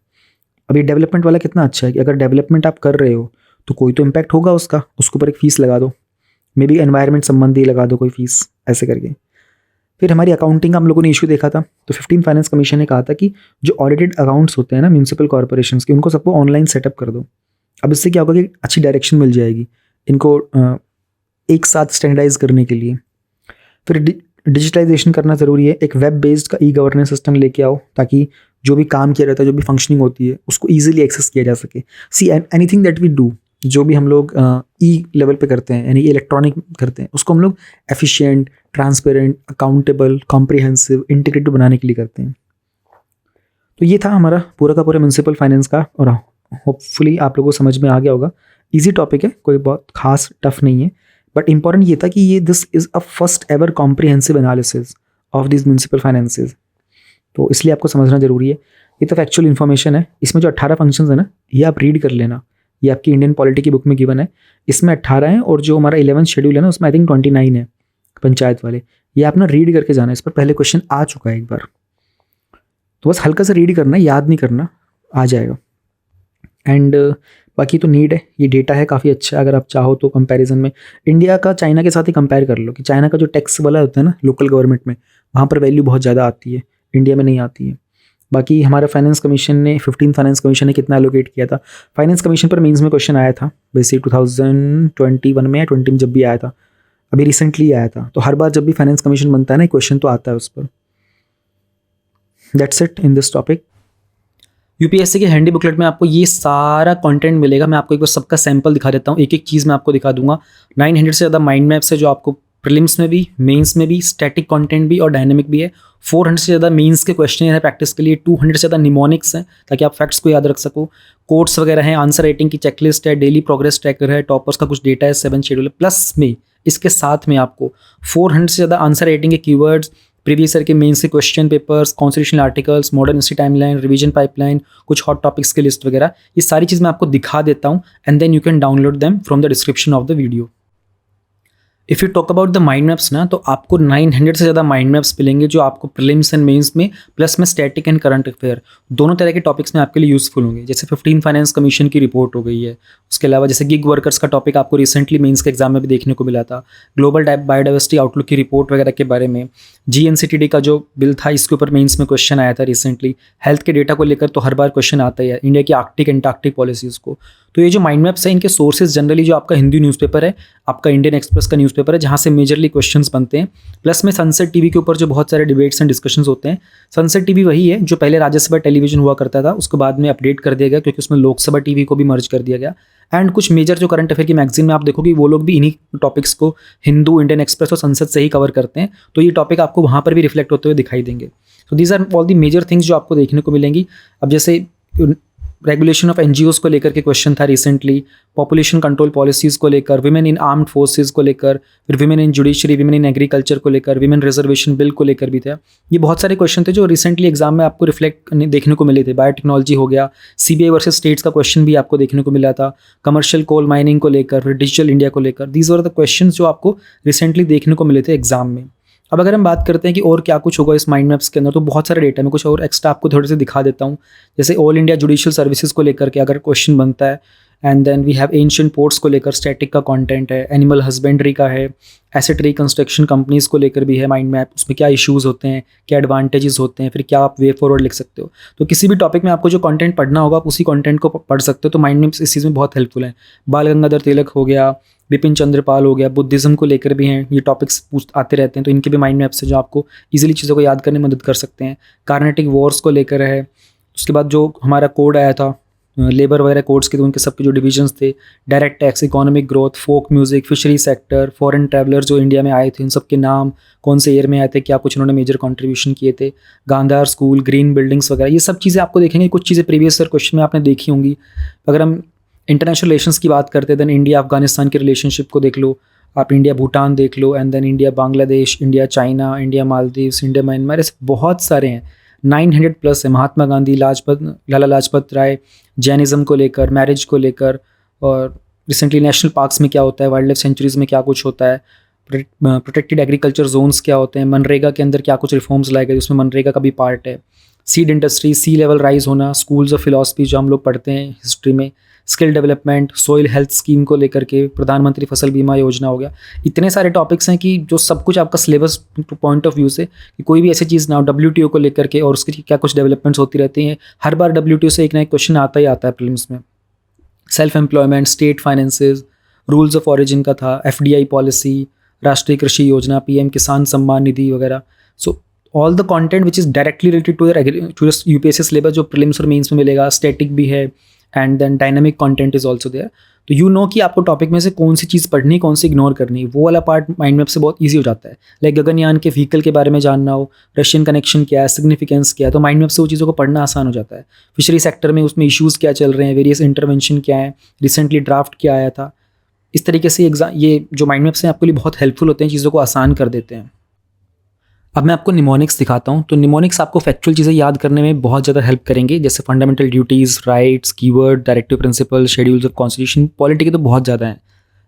अभी डेवलपमेंट वाला कितना अच्छा है कि अगर डेवलपमेंट आप कर रहे हो तो कोई तो इम्पैक्ट होगा उसका, उसके ऊपर एक फ़ीस लगा दो, मे बी एनवायरनमेंट संबंधी लगा दो कोई फीस, ऐसे करके। फिर हमारी अकाउंटिंग का हम लोगों ने इशू देखा था, तो 15 फाइनेंस कमीशन ने कहा था कि जो ऑडिटेड अकाउंट्स होते हैं ना म्यूनसिपल कॉर्पोरेशंस के, उनको सबको ऑनलाइन सेटअप कर दो। अब इससे क्या होगा कि अच्छी डायरेक्शन मिल जाएगी इनको एक साथ स्टैंडर्डाइज करने के लिए। फिर डिजिटलाइजेशन करना ज़रूरी है, एक वेब बेस्ड का गवर्नेंस सिस्टम लेके आओ ताकि जो भी काम किया रहता है, जो भी फंक्शनिंग होती है, उसको ईजिली एक्सेस किया जा सके। See anything that we do, जो भी हम लोग लेवल पे करते हैं यानी इलेक्ट्रॉनिक करते हैं, उसको हम लोग efficient, transparent, accountable, comprehensive, integrated बनाने के लिए करते हैं। तो ये था हमारा पूरा का पूरा म्यूनसिपल फाइनेंस का, और होपफुली आप लोगों को समझ में आ गया होगा। ईजी टॉपिक है, कोई बहुत खास टफ नहीं है, बट इंपॉर्टेंट ये था कि ये this is a first ever comprehensive analysis of this municipal finances, तो इसलिए आपको समझना जरूरी है। ये तो फैक्चुअल इन्फॉर्मेशन है। इसमें जो 18 फंक्शंस है ना, ये आप रीड कर लेना। ये आपकी इंडियन पॉलिटी की बुक में गिवन है। इसमें 18 हैं, और जो हमारा 11th शेड्यूल है ना, उसमें आई थिंक 29 है पंचायत वाले। ये आप ना रीड करके जाना। इस पर पहले क्वेश्चन आ चुका है एक बार, तो बस हल्का सा रीड करना है, याद नहीं करना, आ जाएगा। एंड बाकी तो नीड है, ये डेटा है काफ़ी अच्छा। अगर आप चाहो तो कंपैरिजन में इंडिया का चाइना के साथ ही कंपेयर कर लो, कि चाइना का जो टैक्स वाला होता है ना लोकल गवर्नमेंट में, वहाँ पर वैल्यू बहुत ज़्यादा आती है, इंडिया में नहीं आती है। बाकी हमारा फाइनेंस कमीशन ने 15 फाइनेंस कमीशन ने कितना एलोकेट किया था। फाइनेंस कमीशन पर मेंस में क्वेश्चन आया था वैसे 2021 में या 20 में, जब भी आया था, अभी रिसेंटली आया था। तो हर बार जब भी फाइनेंस कमीशन बनता है ना, क्वेश्चन तो आता है उस पर। That's it in this topic. UPSC के हैंडी बुकलेट में आपको ये सारा कंटेंट मिलेगा। मैं आपको एक बार सबका सैंपल दिखा देता हूँ, एक एक चीज़ मैं आपको दिखा दूंगा। 900 से ज़्यादा माइंड मैप्स है जो आपको प्रीलिम्स में भी, मेंस में भी, स्टैटिक कंटेंट भी और डायनेमिक भी है। 400 से ज़्यादा मेंस के क्वेश्चन है प्रैक्टिस के लिए। 200 से ज़्यादा निमोनिक्स हैं ताकि आप फैक्ट्स को याद रख सको। कोड्स वगैरह हैं, आंसर राइटिंग की चेकलिस्ट है, डेली प्रोग्रेस ट्रैकर है, टॉपर्स का कुछ डेटा है, 7 शेड्यूल है। प्लस में इसके साथ में आपको 400 से ज़्यादा आंसर राइटिंग के कीवर्ड्स, प्रीवियस ईयर के मेंस के question papers, constitutional articles, modern history timeline, revision pipeline, कुछ हॉट टॉपिक्स की लिस्ट वगैरह, ये सारी चीज़ मैं आपको दिखा देता हूँ। And then you can download them from the description of the video. If you talk about the mind maps ना, तो आपको 900 से ज़्यादा माइंड मैप्स मिलेंगे जो आपको प्रीलिम्स एंड मेंस में, प्लस में स्टैटिक एंड करंट अफेयर, दोनों तरह के टॉपिक्स में आपके लिए यूज़फुल होंगे। जैसे 15 फाइनेंस कमीशन की रिपोर्ट हो गई है, उसके अलावा जैसे गिग वर्कर्स का टॉपिक आपको रिसेंटली मेंस के एग्जाम में भी देखने को मिला था, ग्लोबल बायोडाइवर्सिटी आउटलुक की रिपोर्ट वगैरह के बारे में, GNCTD का जो बिल था इसके ऊपर मेंस में क्वेश्चन आया था रिसेंटली। हेल्थ के डेटा को लेकर तो हर बार क्वेश्चन आता ही है, इंडिया की आर्कटिक एंटार्कटिक पॉलिसीज़ को। तो ये जो माइंड मैप्स है, इनके सोर्सेज जनरली जो आपका हिंदी न्यूज़पेपर है, आपका इंडियन एक्सप्रेस का न्यूज़पेपर है, जहाँ से मेजरली क्वेश्चंस बनते हैं। प्लस में सनसेट टीवी के ऊपर जो बहुत सारे डिबेट्स एंड डिस्कशंस होते हैं। सनसेट टीवी वही है जो पहले राज्यसभा टेलीविजन हुआ करता था, उसको बाद में अपडेट कर दिया गया क्योंकि उसमें लोकसभा टीवी को भी मर्ज कर दिया गया। एंड कुछ मेजर जो करंट अफेयर की मैगजीन में आप देखोगे, वो लोग भी इन्हीं टॉपिक्स को हिंदू, इंडियन एक्सप्रेस और संसद से ही कवर करते हैं। तो ये टॉपिक आपको वहाँ पर भी रिफ्लेक्ट होते हुए दिखाई देंगे। तो these are all the major things जो आपको देखने को मिलेंगी। अब जैसे रेगुलेशन ऑफ NGOs को लेकर के क्वेश्चन था रिसेंटली, पॉपुलेशन कंट्रोल पॉलिसीज़ को लेकर, विमेन इन आर्म्ड फोर्सेज को लेकर, फिर women in judiciary, women in agriculture को लेकर, विमेन रिजर्वेशन बिल को लेकर भी था। ये बहुत सारे क्वेश्चन थे जो रिसेंटली एग्जाम में आपको रिफ्लेक्ट देखने को मिले थे। बायोटेक्नोलॉजी हो गया, CBI वर्सेस स्टेट्स का क्वेश्चन भी आपको देखने को मिला था, कमर्शियल कोल माइनिंग को लेकर, फिर डिजिटल इंडिया को लेकर। दीज वर द क्वेश्चन जो आपको रिसेंटली देखने को मिले थे एग्जाम में। अब अगर हम बात करते हैं कि और क्या कुछ होगा इस माइंड मैप्स के अंदर, तो बहुत सारे डेटा में कुछ और एक्स्ट्रा आपको थोड़े से दिखा देता हूँ। जैसे ऑल इंडिया जुडिशियल सर्विसेज को लेकर के अगर क्वेश्चन बनता है, and then we have ancient ports को लेकर स्टैटिक का कंटेंट है, एनिमल हस्बेंड्री का है, एसेट रिकंस्ट्रक्शन कंपनीज को लेकर भी है माइंड मैप, उसमें क्या इश्यूज़ होते हैं, क्या एडवांटेजेस होते हैं, फिर क्या आप वे फॉरवर्ड लिख सकते हो। तो किसी भी टॉपिक में आपको जो कंटेंट पढ़ना होगा आप उसी कंटेंट को पढ़ सकते हो। तो माइंड मैप्स इस चीज़ में बहुत हेल्पफुल है। बाल गंगाधर तिलक हो गया, बिपिन चंद्र पाल हो गया, बुद्धिज़्म को लेकर भी हैं, ये टॉपिक्स आते रहते हैं। तो इनके भी माइंड मैप्स है जो आपको ईजिली चीज़ों को याद करने में मदद कर सकते हैं। कार्नेटिक वॉर्स को लेकर है। उसके बाद जो हमारा कोड आया था लेबर वगैरह कोड्स के, तो उनके सबके जो डिविजन्स थे, direct tax, economic growth, folk music, fishery sector, foreign traveller जो इंडिया में आए थे, उन सबके नाम, कौन से ईयर में आए थे, क्या कुछ उन्होंने मेजर कंट्रीब्यूशन किए थे, गांधार स्कूल, ग्रीन बिल्डिंग्स वगैरह, ये सब चीज़ें आपको देखेंगे। कुछ चीज़ें प्रीवियस ईयर क्वेश्चन में आपने देखी होंगी। अगर हम इंटरनेशनल रिलेशंस की बात करते हैं, देन इंडिया अफगानिस्तान की रिलेशनशिप को देख लो, आप इंडिया भूटान देख लो, and then India Bangladesh, India China, India Maldives, India Myanmar, ऐसे बहुत सारे हैं। 900 प्लस है। महात्मा गांधी, लाला लाजपत राय, जैनिज़्म को लेकर, मैरिज को लेकर, और रिसेंटली नेशनल पार्क्स में क्या होता है, वाइल्ड लाइफ सेंचुरीज़ में क्या कुछ होता है, प्रोटेक्टेड एग्रीकल्चर जोन्स क्या होते हैं, मनरेगा के अंदर क्या कुछ रिफॉर्म्स लाए गए, उसमें मनरेगा का भी पार्ट है। सीड इंडस्ट्री, सी लेवल राइज होना, स्कूल्स ऑफ फिलॉसफी जो हम लोग पढ़ते हैं हिस्ट्री में, skill development, soil health scheme को लेकर के, प्रधानमंत्री फसल बीमा योजना हो गया। इतने सारे टॉपिक्स हैं कि जो सब कुछ आपका सिलेबस पॉइंट ऑफ व्यू से, कि कोई भी ऐसी चीज़ ना हो, WTO को लेकर के और उसकी क्या कुछ डेवलपमेंट्स होती रहती हैं। हर बार WTO से एक ना एक क्वेश्चन आता ही आता है प्रीलिम्स में। Self employment, state finances, rules of origin का था, FDI पॉलिसी, राष्ट्रीय कृषि योजना, PM किसान सम्मान निधि वगैरह। So all the content which is directly related to your UPSC syllabus जो प्रीलिम्स और मेंस में मिलेगा। स्टैटिक भी है, and then dynamic content is also there. तो यू नो कि आपको टॉपिक में से कौन सी चीज़ पढ़नी, कौन सी इग्नोर करनी, वो वाला पार्ट माइंड मैप से बहुत ईजी हो जाता है। लाइक गगनयान के व्हीकल के बारे में जानना हो, रशियन कनेक्शन क्या है, सिग्निफिकेंस क्या है, तो माइंड मैप से वो चीज़ों को पढ़ना आसान हो जाता है। फिशरी सेक्टर में उसमें इश्यूज़ क्या चल रहे हैं, वेरियस इंटरवेंशन क्या है, रिसेंटली ड्राफ्ट क्या आया था। इस तरीके से ये जो माइंड मैप्स हैं आपके लिए बहुत हेल्पफुल होते हैं, चीज़ों को आसान कर देते हैं। अब मैं आपको निमोनिक्स दिखाता हूँ। तो निमोनिक्स आपको फैक्चुअल चीज़ें याद करने में बहुत ज़्यादा हेल्प करेंगे, जैसे fundamental duties, rights, keyword, directive principle, schedules of constitution. Polity के तो बहुत ज़्यादा हैं,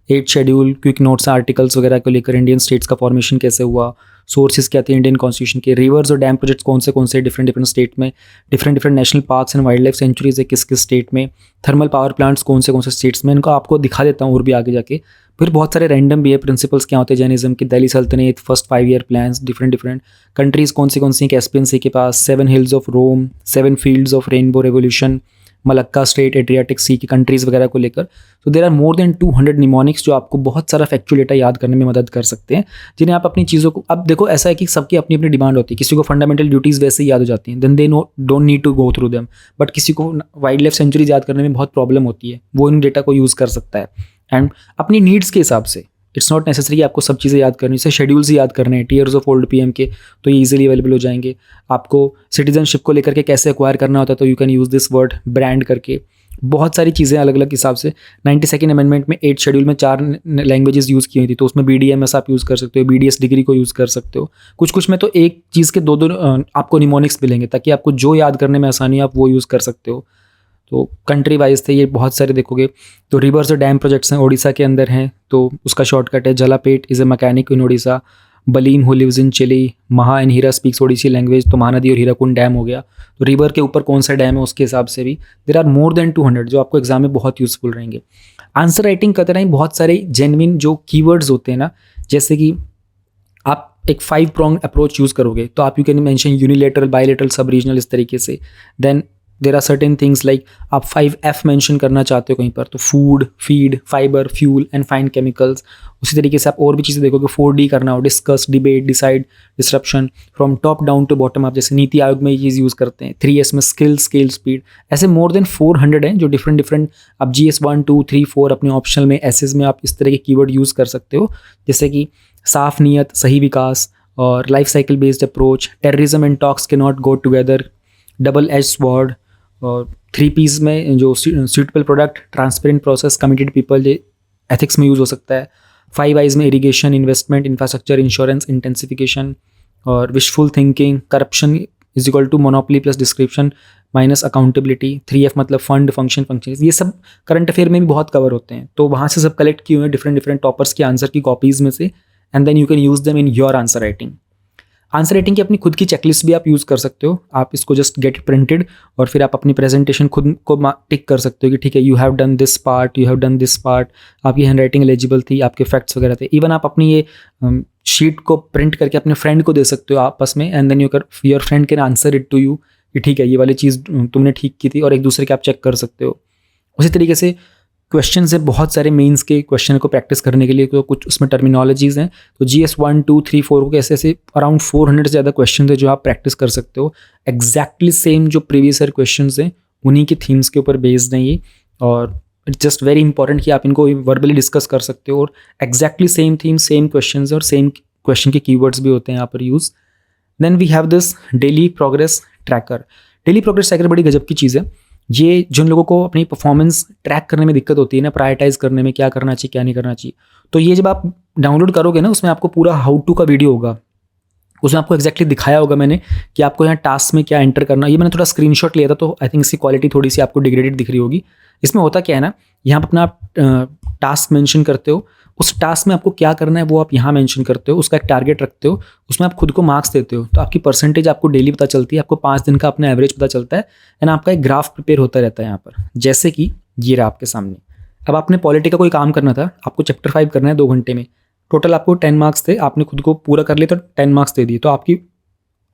8 शेड्यूल, क्विक नोट्स, आर्टिकल्स वगैरह को लेकर, इंडियन स्टेट्स का फॉर्मेशन कैसे हुआ, सोर्सेज क्या थे इंडियन कॉन्स्टिट्यूशन के, रिवर्स और डैम प्रोजेक्ट्स कौन से डिफरेंट स्टेट में, different national parks and wild life sanctuaries है किस स्टेट में, थर्मल पावर प्लांट्स कौन से स्टेट्स में, इनको आपको दिखा देता हूँ और भी आगे जाके। फिर बहुत सारे रैंडम भी है, प्रिंसिपल्स क्या होते हैं जैनिज्म के, Delhi Sultanat, first 5 year plans, different countries कौन सी कैस्पियन सी के पास, 7 hills of Rome, 7 fields of rainbow revolution, Malacca strait, Adriatic sea की कंट्रीज़ वगैरह को लेकर। तो there are more than 200 mnemonics जो आपको बहुत सारा फैक्चुअल डेटा याद करने में मदद कर सकते हैं, जिन्हें आप अपनी चीज़ों को, अब देखो ऐसा है कि सबकी अपनी अपनी डिमांड होती है। किसी को फंडामेंटल ड्यूटीज़ वैसे ही याद हो जाती हैं, then they don't need to go through them. But किसी को वाइल्ड लाइफ सेंचुरीज याद करने में बहुत प्रॉब्लम होती है, वो इन डेटा को यूज़ कर सकता है एंड अपनी नीड्स के हिसाब से। इट्स नॉट नेसेसरी कि आपको सब चीज़ें याद करनी, जैसे शेड्यूल्स ही याद करने हैं, टीयर्स ऑफ ओल्ड पीएम के, तो ये ईजिली अवेलेबल हो जाएंगे। आपको सिटीजनशिप को लेकर के कैसे एक्वायर करना होता है, तो you can use this word brand करके। बहुत सारी चीज़ें अलग अलग हिसाब से। 92nd अमेंडमेंट में 8 शेड्यूल में 4 लैंग्वेजेस यूज़ की हुई थी, तो उसमें BDMS आप यूज़ कर सकते हो, BDS डिग्री को यूज़ कर सकते हो। कुछ में तो एक चीज़ के दो आपको निमोनिक्स मिलेंगे, ताकि आपको जो याद करने में आसानी आप वो यूज़ कर सकते हो। तो कंट्री वाइज थे ये बहुत सारे देखोगे। तो रिवर्स और डैम प्रोजेक्ट्स हैं, ओडिशा के अंदर हैं, तो उसका शॉर्टकट है Jalapet is a mechanic in Odisha, Baleen who lives in Chile, Maha and Hira speaks Odissi language, तो महानदी और हीराकुंड डैम हो गया। तो रिवर के ऊपर कौन सा डैम है उसके हिसाब से भी देर आर मोर देन 200 जो आपको एग्जाम में बहुत यूजफुल रहेंगे। आंसर राइटिंग करते रहें, बहुत सारे जेन्युइन जो कीवर्ड्स होते हैं ना, जैसे कि आप एक 5 pronged अप्रोच यूज़ करोगे, तो आप you can mention unilateral, bilateral, sub regional, इस तरीके से। Then there are certain things like आप 5F मेंशन करना चाहते हो कहीं पर, तो food, feed, fibre, fuel and fine chemicals. उसी तरीके से आप और भी चीज़ें देखोगे, 4D करना हो, discuss, debate, decide, disruption, from top down to bottom up, जैसे नीति आयोग में ये चीज़ यूज़ करते हैं। 3S में स्किल, स्केल, स्पीड, ऐसे मोर देन 400 हैं जो डिफरेंट आप GS 1, 2, 3, 4 अपने ऑप्शनल में, एसेज में आप इस तरह के कीवर्ड यूज़ कर सकते हो, जैसे कि साफ नीयत, सही विकास, और life cycle based approach, terrorism and talks के not go together, double edge sword, और 3Ps में जो suitable product, transparent process, committed people, ये एथिक्स में यूज़ हो सकता है। 5Is में irrigation, investment, infrastructure, insurance, intensification, और wishful thinking, corruption is equal to monopoly plus description minus accountability. 3F मतलब फंड, फंक्शन, ये सब करंट अफेयर में भी बहुत कवर होते हैं, तो वहाँ से सब कलेक्ट किए हुए हैं डिफरेंट टॉपर्स के आंसर की कॉपीज़ में से, and then you can use them in your answer writing. Answer writing की अपनी खुद की चेकलिस्ट भी आप यूज़ कर सकते हो। आप इसको जस्ट गेट प्रिंटेड और फिर आप अपनी प्रेजेंटेशन खुद को टिक कर सकते हो कि ठीक है, you have done this part, you have done this part, आपकी हैंड राइटिंग एलिजिबल थी, आपके फैक्ट्स वगैरह थे। इवन आप अपनी ये शीट को प्रिंट करके अपने फ्रेंड को दे सकते हो आपस में, and then your friend can answer it to you कि ठीक है, ये वाली चीज़ तुमने ठीक की थी, और एक दूसरे के आप चेक कर सकते हो। उसी तरीके से क्वेश्चन है बहुत सारे मेंस के क्वेश्चन को प्रैक्टिस करने के लिए, तो कुछ उसमें टर्मिनोलॉजीज़ हैं। तो GS 1, 2, 3, 4 को ऐसे अराउंड 400 से ज़्यादा क्वेश्चन है जो आप प्रैक्टिस कर सकते हो। एग्जैक्टली सेम जो प्रीवियस ईयर क्वेश्चन हैं उन्हीं के थीम्स के ऊपर बेस्ड हैं ये, और इट्स जस्ट वेरी इंपॉर्टेंट कि आप इनको वर्बली डिस्कस कर सकते हो, और exactly same theme, same question और सेम क्वेश्चन के कीवर्ड्स भी होते हैं यहाँ पर use. Then we have this daily progress tracker. Daily progress tracker बड़ी गजब की चीज़ है। ये जिन लोगों को अपनी परफॉर्मेंस ट्रैक करने में दिक्कत होती है ना, प्रायोरिटाइज करने में, क्या करना चाहिए क्या नहीं करना चाहिए, तो ये जब आप डाउनलोड करोगे ना, उसमें आपको पूरा हाउ टू का वीडियो होगा, उसमें आपको एक्जैक्टली दिखाया होगा मैंने कि आपको यहाँ टास्क में क्या एंटर करना। ये मैंने थोड़ा स्क्रीनशॉट लिया था, तो आई थिंक इसकी क्वालिटी थोड़ी सी आपको डिग्रेडेड दिख रही होगी। इसमें होता क्या है ना, यहाँ पर अपना आप टास्क मेंशन करते हो, उस टास्क में आपको क्या करना है वो आप यहाँ मेंशन करते हो, उसका एक टारगेट रखते हो, उसमें आप खुद को मार्क्स देते हो, तो आपकी परसेंटेज आपको डेली पता चलती है, आपको 5 दिन का अपना एवरेज पता चलता है, एंड आपका एक ग्राफ प्रिपेयर होता रहता है यहाँ पर, जैसे कि ये रहा आपके सामने। अब आपने पॉलिटी का कोई काम करना था, आपको चैप्टर 5 करना है 2 घंटे में, टोटल आपको 10 मार्क्स थे, आपने खुद को पूरा कर लिया तो 10 मार्क्स दे दिए। तो आपकी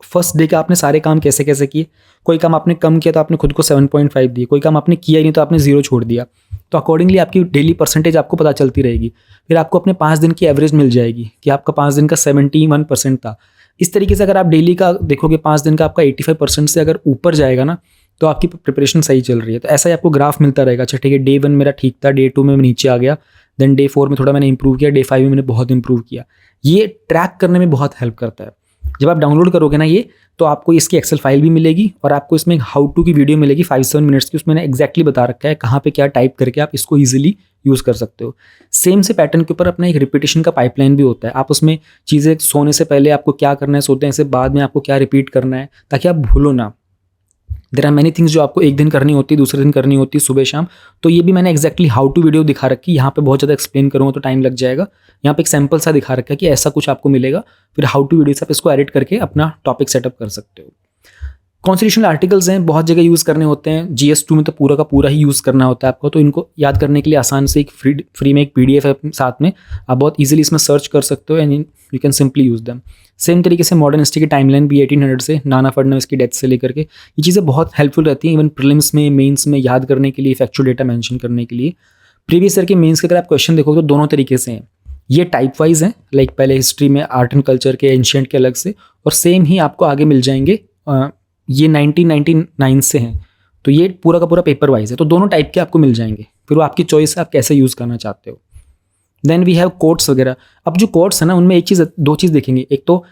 फर्स्ट डे के आपने सारे काम कैसे कैसे किए, कोई काम आपने कम किया तो आपने खुद को 7.5 दिए, कोई काम आपने किया ही नहीं तो आपने 0 छोड़ दिया। तो अकॉर्डिंगली आपकी डेली परसेंटेज आपको पता चलती रहेगी। फिर आपको अपने 5 दिन की एवरेज मिल जाएगी कि आपका 5 दिन का 71% था। इस तरीके से अगर आप डेली का देखोगे 5 दिन का आपका 85% से अगर ऊपर जाएगा ना, तो आपकी प्रिपरेशन सही चल रही है। तो ऐसा ही आपको ग्राफ मिलता रहेगा, अच्छा ठीक है डे 1 मेरा ठीक था, डे 2 में नीचे आ गया, देन डे 4 में थोड़ा मैंने इंप्रूव किया, डे 5 में मैंने बहुत इंप्रूव किया। ये ट्रैक करने में बहुत हेल्प करता है। जब आप डाउनलोड करोगे ना ये, तो आपको इसकी एक्सेल फाइल भी मिलेगी और आपको इसमें एक हाउ टू की वीडियो मिलेगी 5-7 मिनट्स की, उसमें मैंने एक्जैक्टली बता रखा है कहाँ पे क्या टाइप करके आप इसको ईजिली यूज़ कर सकते हो। सेम से पैटर्न के ऊपर अपना एक रिपीटेशन का पाइपलाइन भी होता है। आप उसमें चीज़ें सोने से पहले आपको क्या करना है, सोते हैं से बाद में आपको क्या रिपीट करना है, ताकि आप भूलो ना। देयर आर मैनी थिंग्स जो आपको एक दिन करनी होती है, दूसरे दिन करनी होती है, सुबह शाम। तो ये भी मैंने एक्जैक्टली हाउ टू वीडियो दिखा रखी है। यहाँ पे बहुत ज़्यादा एक्सप्लेन करूँगा तो टाइम लग जाएगा। यहाँ पे एक सैम्पल सा दिखा रखा है कि ऐसा कुछ आपको मिलेगा, फिर हाउ टू वीडियो से आप इसको एडिट करके अपना टॉपिक सेटअप कर सकते हो। कॉन्स्टिट्यूशनल आर्टिकल्स हैं, बहुत जगह यूज़ करने होते हैं। GS2 में तो पूरा का पूरा ही यूज़ करना होता है आपको, तो इनको याद करने के लिए आसान से एक फ्री में एक PDF है साथ में, आप बहुत इजीली इसमें सर्च कर सकते हो and you can simply use them. Same तरीके से मॉडर्न हिस्ट्री की टाइमलाइन भी 1800 से नाना फडणवीस की डेथ से लेकर के, ये चीज़ें बहुत हेल्पफुल रहती हैं इवन प्रीलिम्स में, मेंस में याद करने के लिए, फैक्चुअल डेटा मेंशन करने के लिए। प्रीवियस ईयर के मेंस के अगर आप क्वेश्चन देखोगे तो दोनों तरीके से हैं। ये टाइप वाइज हैं, लाइक पहले हिस्ट्री में आर्ट एंड कल्चर के, एंशिएंट के अलग से, और सेम ही आपको आगे मिल जाएंगे। ये 1999 से हैं, तो ये पूरा का पूरा पेपर वाइज है, तो दोनों टाइप के आपको मिल जाएंगे। फिर वो आपकी चॉइस है आप कैसे यूज़ करना चाहते हो। देन वी हैव कोट्स वगैरह। अब जो कोट्स है ना, उनमें एक चीज़, दो चीज़ देखेंगे। एक तो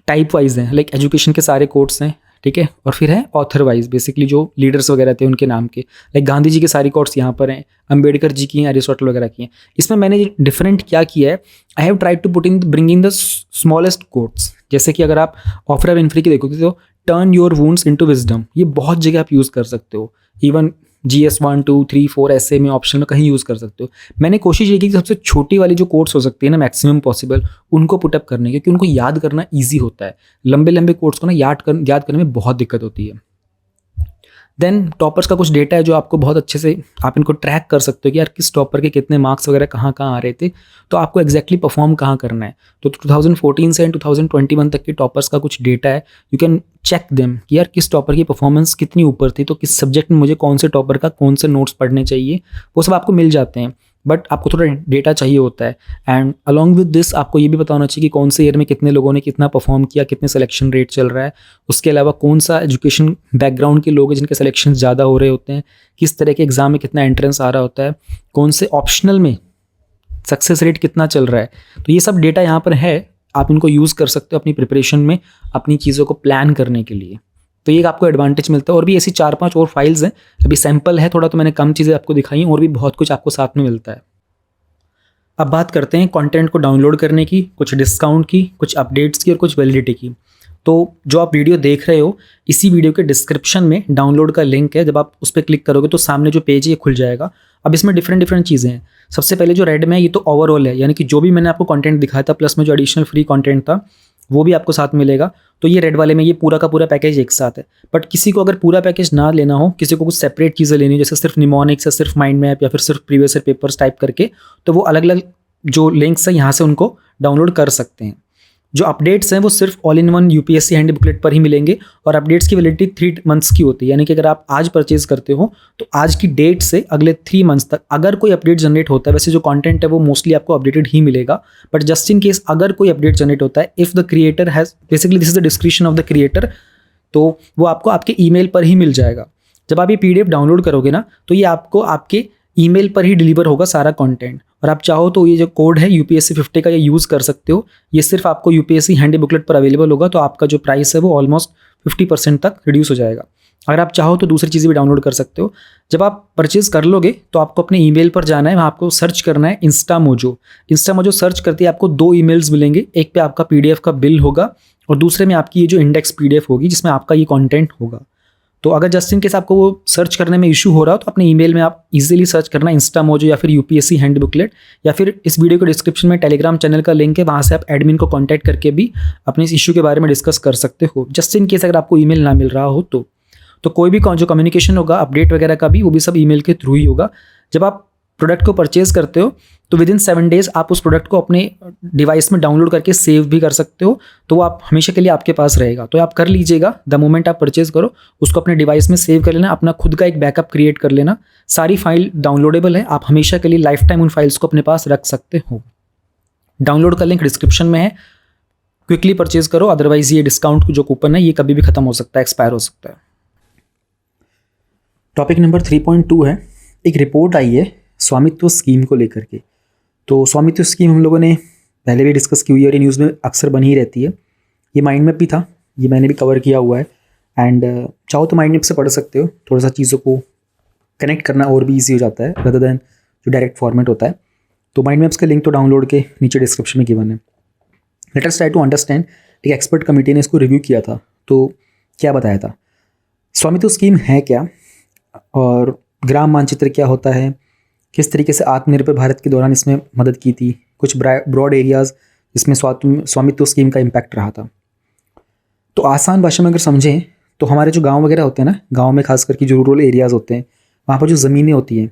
टाइप वाइज हैं, लाइक एजुकेशन के सारे कोट्स हैं, ठीक है, और फिर है ऑथर वाइज, बेसिकली जो लीडर्स वगैरह थे उनके नाम के, लाइक गांधी जी के सारी कोट्स यहाँ पर हैं, अंबेडकर जी की हैं, अरिस्टोटल वगैरह की हैं। इसमें मैंने डिफरेंट क्या किया है, I have tried to put in bringing the smallest quotes. जैसे कि अगर आप ऑफ्रा विनफ्री की देखोगे तो turn your wounds into wisdom, ये बहुत जगह आप यूज़ कर सकते हो। इवन GS 1, 2, 3, 4 ऐसे में ऑप्शन में कहीं यूज़ कर सकते हो। मैंने कोशिश ये की कि सबसे छोटी वाली जो कोट्स हो सकती है ना, मैक्सिमम पॉसिबल, उनको पुटअप करने की, क्योंकि उनको याद करना ईजी होता है। लंबे लंबे कोट्स को ना याद करने में बहुत दिक्कत होती है। देन टॉपर्स का कुछ डेटा है जो आपको बहुत अच्छे से आप इनको ट्रैक कर सकते हो कि यार किस टॉपर के कितने मार्क्स वगैरह कहाँ कहाँ आ रहे थे, तो आपको एक्जैक्टली परफॉर्म कहाँ करना है। तो 2014 से 2021 तक के टॉपर्स का कुछ डेटा है, यू कैन चेक देम कि यार किस टॉपर की परफॉर्मेंस कितनी ऊपर थी, तो किस सब्जेक्ट में मुझे कौन से टॉपर का कौन से नोट्स पढ़ने चाहिए, वो सब आपको मिल जाते हैं। बट आपको थोड़ा डेटा चाहिए होता है। एंड अलॉन्ग विद दिस आपको ये भी पता होना चाहिए कि कौन से ईयर में कितने लोगों ने कितना परफॉर्म किया, कितने सिलेक्शन रेट चल रहा है। उसके अलावा कौन सा एजुकेशन बैकग्राउंड के लोग हैं जिनके सिलेक्शन ज़्यादा हो रहे होते हैं, किस तरह के एग्जाम में कितना एंट्रेंस आ रहा होता है, कौन से ऑप्शनल में सक्सेस रेट कितना चल रहा है। तो ये सब डेटा यहाँ पर है, आप इनको यूज़ कर सकते हो अपनी प्रिपरेशन में, अपनी चीज़ों को प्लान करने के लिए। तो ये आपको एडवांटेज मिलता है। और भी ऐसी 4-5 और फाइल्स हैं, अभी सैम्पल है थोड़ा, तो मैंने कम चीज़ें आपको दिखाई, और भी बहुत कुछ आपको साथ में मिलता है। अब बात करते हैं कंटेंट को डाउनलोड करने की, कुछ डिस्काउंट की, कुछ अपडेट्स की और कुछ वैलिडिटी की। तो जो आप वीडियो देख रहे हो, इसी वीडियो के डिस्क्रिप्शन में डाउनलोड का लिंक है, जब आप उस पर क्लिक करोगे तो सामने जो पेज है ये खुल जाएगा। अब इसमें डिफरेंट चीज़ें हैं। सबसे पहले जो रेड में है ये तो ओवरऑल है, यानी कि जो भी मैंने आपको कंटेंट दिखाया था प्लस में जो एडिशनल फ्री कंटेंट था वो भी आपको साथ मिलेगा। तो ये रेड वाले में ये पूरा का पूरा पैकेज एक साथ है। बट किसी को अगर पूरा पैकेज ना लेना हो, किसी को कुछ सेपरेट चीज़ें लेनी हो, जैसे सिर्फ निमोनिक्स या सिर्फ माइंड मैप या फिर सिर्फ प्रीवियस ईयर पेपर्स टाइप करके, तो वो अलग अलग जो लिंक्स हैं यहाँ से उनको डाउनलोड कर सकते हैं। जो अपडेट्स हैं वो सिर्फ all in one UPSC handy booklet पर ही मिलेंगे, और अपडेट्स की वैलिडिटी 3 मंथ्स की होती है। यानी कि अगर आप आज परचेज करते हो तो आज की डेट से अगले 3 मंथ्स तक अगर कोई अपडेट जनरेट होता है, वैसे जो कंटेंट है वो मोस्टली आपको अपडेटेड ही मिलेगा, बट जस्ट इन केस अगर कोई अपडेट जनरेट होता है, if the creator has, basically this is the description of the creator, तो वो आपको आपके ईमेल पर ही मिल जाएगा। जब आप ये PDF डाउनलोड करोगे ना, तो ये आपको आपके ईमेल पर ही डिलीवर होगा सारा कंटेंट। और आप चाहो तो ये जो कोड है UPSC 50 का, ये यूज़ कर सकते हो। ये सिर्फ आपको UPSC हैंडी बुकलेट पर अवेलेबल होगा, तो आपका जो प्राइस है वो ऑलमोस्ट 50% तक रिड्यूस हो जाएगा। अगर आप चाहो तो दूसरी चीज़ें भी डाउनलोड कर सकते हो। जब आप परचेज कर लोगे तो आपको अपने ईमेल पर जाना है, वहाँ आपको सर्च करना है इंस्टामोजो सर्च करते ही आपको 2 ईमेल्स मिलेंगे। एक पे आपका PDF का बिल होगा और दूसरे में आपकी ये जो इंडेक्स PDF होगी जिसमें आपका ये कंटेंट होगा। तो अगर जस्ट इन केस आपको वो सर्च करने में इशू हो रहा हो तो अपने ईमेल में आप इजीली सर्च करना इंस्टामोजो या फिर UPSC हैंडी बुकलेट, या फिर इस वीडियो के डिस्क्रिप्शन में टेलीग्राम चैनल का लिंक है, वहाँ से आप एडमिन को कॉन्टैक्ट करके भी अपने इस इशू के बारे में डिस्कस कर सकते हो। जस्ट इन केस अगर आपको ईमेल ना मिल रहा हो तो कोई भी जो कम्युनिकेशन होगा अपडेट वगैरह का भी, वो भी सब ईमेल के थ्रू ही होगा। जब आप प्रोडक्ट को परचेज करते हो तो विद इन 7 डेज आप उस प्रोडक्ट को अपने डिवाइस में डाउनलोड करके सेव भी कर सकते हो, तो वो आप हमेशा के लिए आपके पास रहेगा। तो आप कर लीजिएगा, द मोमेंट आप परचेज करो उसको अपने डिवाइस में सेव कर लेना, अपना खुद का एक बैकअप क्रिएट कर लेना। सारी फाइल डाउनलोडेबल है, आप हमेशा के लिए लाइफ टाइम उन फाइल्स को अपने पास रख सकते हो। डाउनलोड का लिंक डिस्क्रिप्शन में है, क्विकली परचेज करो, अदरवाइज ये डिस्काउंट जो कूपन है ये कभी भी खत्म हो सकता है, एक्सपायर हो सकता है। टॉपिक नंबर 3.2 है, एक रिपोर्ट आई है स्वामित्व स्कीम को लेकर के। तो स्वामित्व स्कीम हम लोगों ने पहले भी डिस्कस की हुई है और ये न्यूज़ में अक्सर बनी ही रहती है। ये माइंड मैप भी था, ये मैंने भी कवर किया हुआ है एंड चाहो तो माइंड मैप से पढ़ सकते हो, थोड़ा सा चीज़ों को कनेक्ट करना और भी ईजी हो जाता है रदर देन जो डायरेक्ट फॉर्मेट होता है। तो माइंड मैप्स का लिंक तो डाउनलोड के नीचे डिस्क्रिप्शन में गिवन है। Let us try to understand. एक एक्सपर्ट कमेटी ने इसको रिव्यू किया था, तो क्या बताया था, स्वामित्व स्कीम है क्या और ग्राम मानचित्र क्या होता है, किस तरीके से आत्मनिर्भर भारत के दौरान इसमें मदद की थी, कुछ ब्रॉड एरियाज़ जिसमें स्वामित्व स्कीम का इम्पैक्ट रहा था। तो आसान भाषा में अगर समझें तो हमारे जो गांव वगैरह होते हैं ना, गांव में खास करके जो रूरल एरियाज़ होते हैं, वहाँ पर जो ज़मीनें होती हैं,